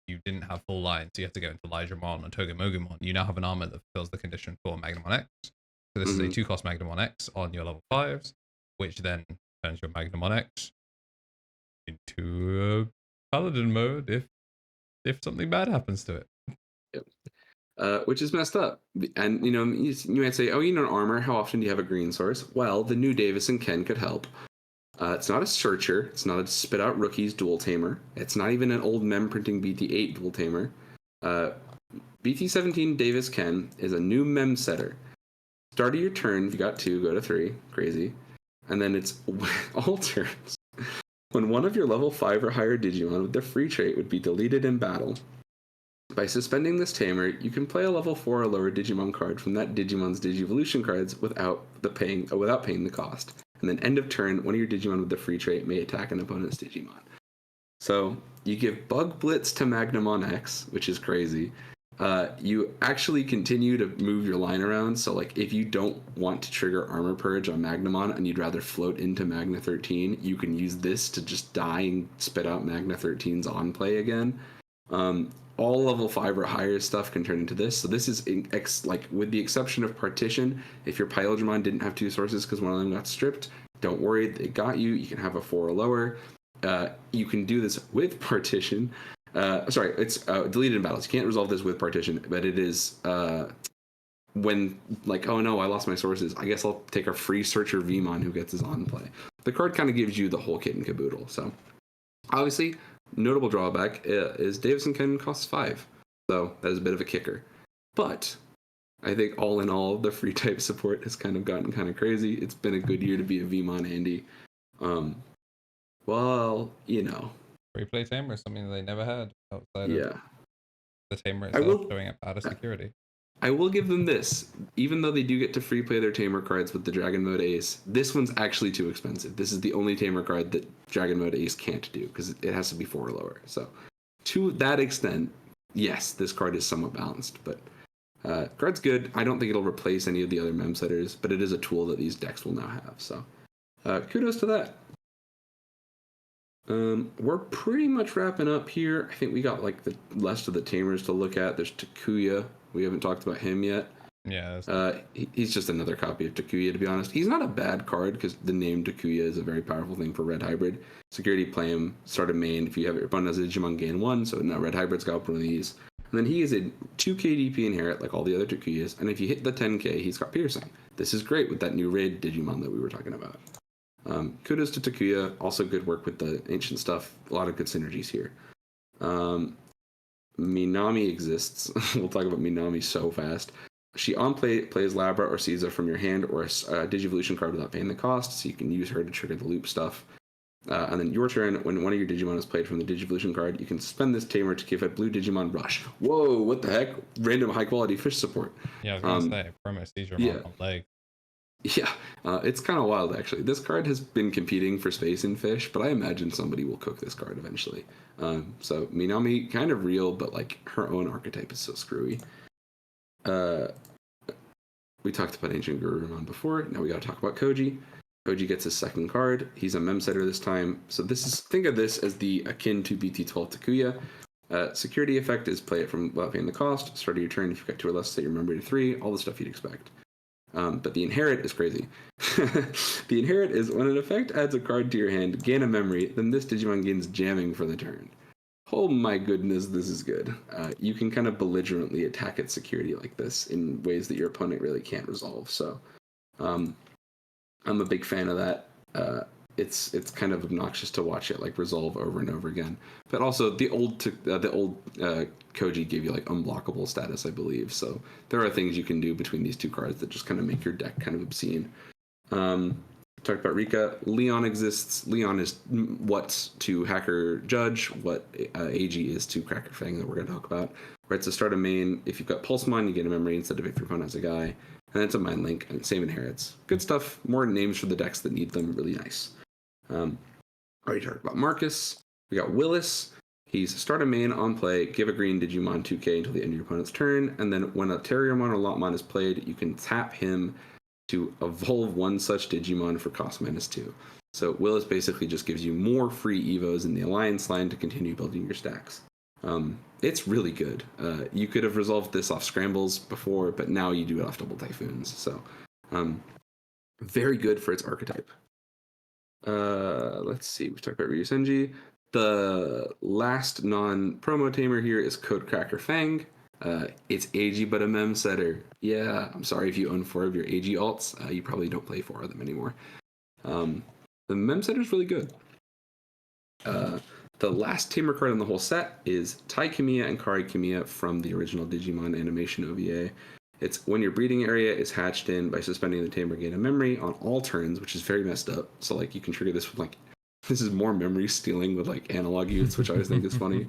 you didn't have full line, so you have to go into Labramon or Togemogumon, you now have an armor that fulfills the condition for Magnamon X. So this is a 2-cost Magnamon X on your level 5s, which then turns your Magnamon X into Paladin Mode if something bad happens to it. Yep. Which is messed up. And, you might say, oh, armor, how often do you have a green source? Well, the new Davis and Ken could help. It's not a searcher. It's not a spit out rookies dual tamer. It's not even an old mem printing BT8 dual tamer. BT17 Davis Ken is a new mem setter. Start of your turn, if you got 2, go to 3. Crazy. And then it's all turns. When one of your level 5 or higher Digimon with the free trait would be deleted in battle, by suspending this tamer, you can play a level 4 or lower Digimon card from that Digimon's Digivolution cards without paying the cost. And then end of turn, one of your Digimon with the free trait may attack an opponent's Digimon. So you give Bug Blitz to Magnamon X, which is crazy. You actually continue to move your line around. So like, if you don't want to trigger Armor Purge on Magnamon and you'd rather float into Magna 13, you can use this to just die and spit out Magna 13's on play again. All level 5 or higher stuff can turn into this. So this is like with the exception of Partition. If your Imperialdramon didn't have 2 sources because one of them got stripped, don't worry, they got you. You can have a 4 or lower. You can do this with Partition. Sorry, it's deleted in battles. You can't resolve this with Partition, but it is when like, oh no, I lost my sources. I guess I'll take a free Searcher Veemon who gets his on play. The card kind of gives you the whole kit and caboodle. So obviously, notable drawback is Davison Ken costs 5, so that is a bit of a kicker. But I think all in all, the free type support has kind of gotten kind of crazy. It's been a good year to be a Veemon Andy. Well, you know, free play tamer is something that they never had outside of the tamer I itself showing up out of security. I will give them this. Even though they do get to free play their tamer cards with the Dragon Mode Ace, this one's actually too expensive. This is the only tamer card that Dragon Mode Ace can't do because it has to be 4 or lower. So to that extent, yes, this card is somewhat balanced, but card's good. I don't think it'll replace any of the other mem setters, but it is a tool that these decks will now have. So kudos to that. We're pretty much wrapping up here. I think we got like the rest of the tamers to look at. There's Takuya. We haven't talked about him yet. Yeah. He's just another copy of Takuya, to be honest. He's not a bad card because the name Takuya is a very powerful thing for Red Hybrid. Security, play him, start a main. If you have your opponent has a Digimon, gain 1, so now Red Hybrid's got one of these. And then he is a 2k DP inherit like all the other Takuyas. And if you hit the 10k, he's got piercing. This is great with that new raid Digimon that we were talking about. Kudos to Takuya. Also good work with the ancient stuff. A lot of good synergies here. Minami exists. We'll talk about Minami so fast. She on play plays Labra or Caesar from your hand or a Digivolution card without paying the cost, so you can use her to trigger the loop stuff. And then your turn, when one of your Digimon is played from the Digivolution card, you can spend this tamer to give a blue Digimon Rush. Whoa, what the heck? Random high quality fish support. Yeah, I was going to say, promo Seadramon on leg. Yeah, it's kind of wild, actually. This card has been competing for space in Fish, but I imagine somebody will cook this card eventually. So Minami, kind of real, but like her own archetype is so screwy. We talked about Ancient Garurumon before. Now we got to talk about Koji. Koji gets his second card. He's a mem setter this time. So this is, think of this as the akin to BT12 Takuya. Security effect is play it from without paying the cost. Start of your turn, if you've got 2 or less, set your member to 3. All the stuff you'd expect. But the inherit is crazy. The inherit is when an effect adds a card to your hand, gain a memory, then this Digimon gains jamming for the turn. Oh my goodness, this is good. You can kind of belligerently attack its security like this in ways that your opponent really can't resolve. So I'm a big fan of that. It's kind of obnoxious to watch it like resolve over and over again. But also the old Koji gave you like unblockable status, I believe. So there are things you can do between these two cards that just kind of make your deck kind of obscene. Talked about Rika. Leon exists. Leon is what to Hacker Judge, what AG is to Cracker Fang that we're going to talk about. Right, so start a main. If you've got Pulsemon, you get a memory instead of if your opponent has a guy. And then it's a Mind Link, and same inherits. Good stuff. More names for the decks that need them. Really nice. Already talked about Marcus. We got Willis. He's start a main on play, give a green Digimon 2k until the end of your opponent's turn, and then when a Terriermon or Lotmon is played, you can tap him to evolve one such Digimon for cost -2. So Willis basically just gives you more free Evos in the Alliance line to continue building your stacks. It's really good. You could have resolved this off Scrambles before, but now you do it off Double Typhoons. So very good for its archetype. Let's see, we've talked about Ryu Senji. The last non-promo tamer here is Code Cracker Fang. It's AG but a mem setter. Yeah, I'm sorry if you own 4 of your AG alts. You probably don't play 4 of them anymore. The mem setter is really good. The last tamer card in the whole set is Tai Kamiya and Kari Kamiya from the original Digimon animation OVA. It's when your breeding area is hatched in by suspending the tamer, gain a memory on all turns, which is very messed up. So like you can trigger this with like, this is more memory stealing with like analog units, which I always think is funny.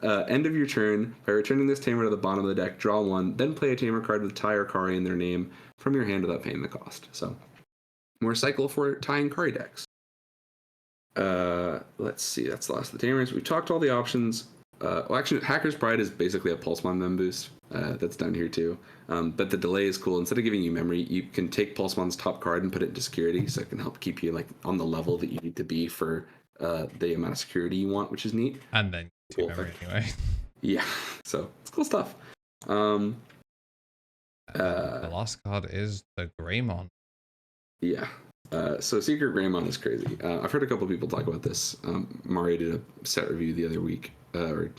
End of your turn, by returning this tamer to the bottom of the deck, draw 1, then play a tamer card with Tai or Kari in their name from your hand without paying the cost. So more cycle for Tai and Kari decks. Let's see, that's the last of the tamers. We've talked all the options. Well, actually, Hacker's Pride is basically a Pulsemon mem boost. That's down here too. But the delay is cool. Instead of giving you memory, you can take Pulsemon's top card and put it into security, so it can help keep you like on the level that you need to be for the amount of security you want, which is neat. And then 2 memory anyway. Yeah, so it's cool stuff. The last card is the Greymon. Yeah. So Secret Greymon is crazy. I've heard a couple people talk about this. Mario did a set review the other week, or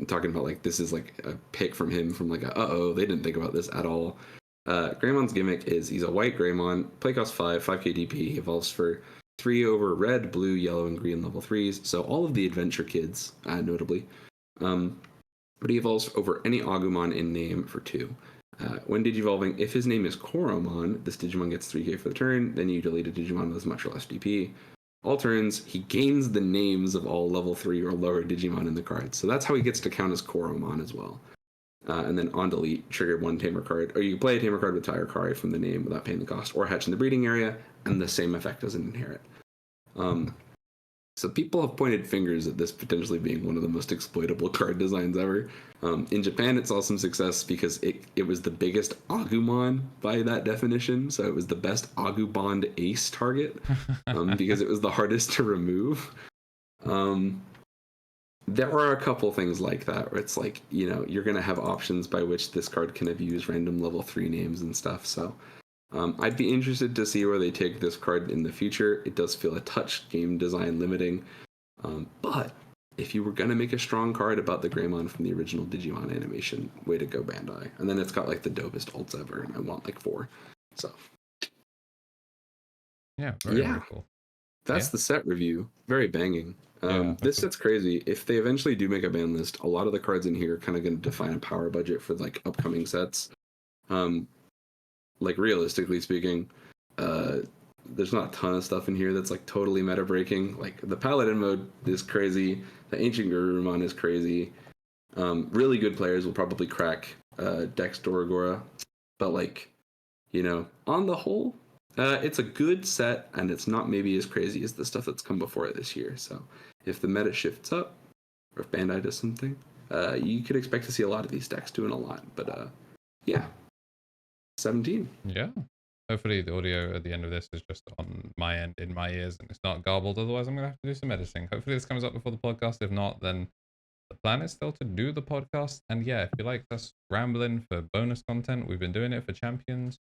talking about like this is like a pick from him from like they didn't think about this at all. Greymon's gimmick is he's a white Greymon, play cost 5k DP. He evolves for 3 over red, blue, yellow, and green level 3s. So all of the adventure kids, notably. But he evolves over any Agumon in name for 2. When Digivolving, if his name is Koromon, this Digimon gets 3k for the turn, then you delete a Digimon with much or less DP. All turns, he gains the names of all level 3 or lower Digimon in the card. So that's how he gets to count as Koromon as well. And then on delete, trigger 1 Tamer card, or you can play a Tamer card with Tyrokari from the name without paying the cost, or hatch in the breeding area, and the same effect doesn't inherit. So people have pointed fingers at this potentially being one of the most exploitable card designs ever. In Japan, it saw some success because it was the biggest Agumon by that definition. So it was the best Agubond ace target because it was the hardest to remove. There are a couple things like that where it's like, you're going to have options by which this card can abuse random level 3 names and stuff. So I'd be interested to see where they take this card in the future. It does feel a touch game design limiting. But if you were going to make a strong card about the Greymon from the original Digimon animation, way to go, Bandai. And then it's got like the dopest ults ever, and I want like 4. So. Yeah, very cool. That's the set review. Very banging. This set's crazy. If they eventually do make a ban list, a lot of the cards in here are kind of going to define a power budget for like upcoming sets. Like realistically speaking, there's not a ton of stuff in here that's like totally meta breaking. Like the Paladin mode is crazy. The Ancient Garurumon is crazy. Really good players will probably crack DexDoru, but like, on the whole, it's a good set, and it's not maybe as crazy as the stuff that's come before it this year. So if the meta shifts up, or if Bandai does something, you could expect to see a lot of these decks doing a lot. But yeah. 17. Yeah. Hopefully the audio at the end of this is just on my end, in my ears, and it's not garbled. Otherwise, I'm going to have to do some editing. Hopefully this comes up before the podcast. If not, then the plan is still to do the podcast. And yeah, if you like us rambling for bonus content, we've been doing it for Champions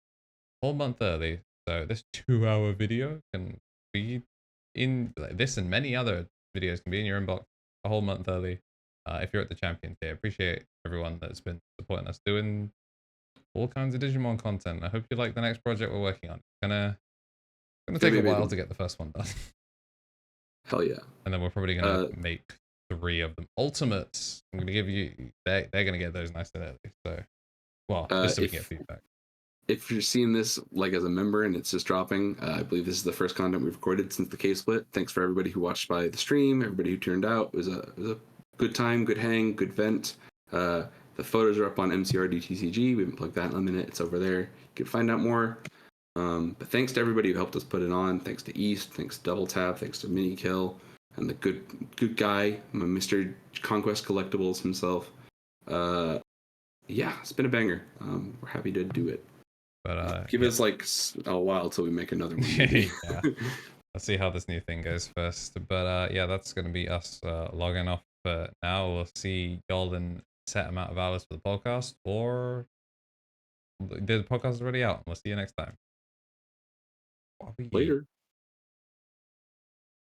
a whole month early. So this 2-hour video can be in this, and many other videos can be in your inbox a whole month early. If you're at the Champions tier, appreciate everyone that's been supporting us doing all kinds of Digimon content. I hope you like the next project we're working on. It's gonna take a while to get the first one done. Hell yeah. And then we're probably gonna make 3 of them ultimates. I'm gonna give you they're gonna get those nice and early. So just so we can get feedback. If you're seeing this like as a member and it's just dropping, I believe this is the first content we've recorded since the K split. Thanks for everybody who watched by the stream, everybody who turned out. It was a good time, good hang, good vent. The photos are up on MCRDTCG. We haven't plugged that in a minute. It's over there. You can find out more. But thanks to everybody who helped us put it on. Thanks to East. Thanks to Double Tap. Thanks to Mini Kill. And the good guy, Mr. Conquest Collectibles himself. Yeah, it's been a banger. We're happy to do it. But give us like a while till we make another one. Yeah. Let's see how this new thing goes first. But yeah, that's going to be us logging off for now. We'll see y'all in set amount of hours for the podcast, or the podcast is already out. We'll see you next time. Later.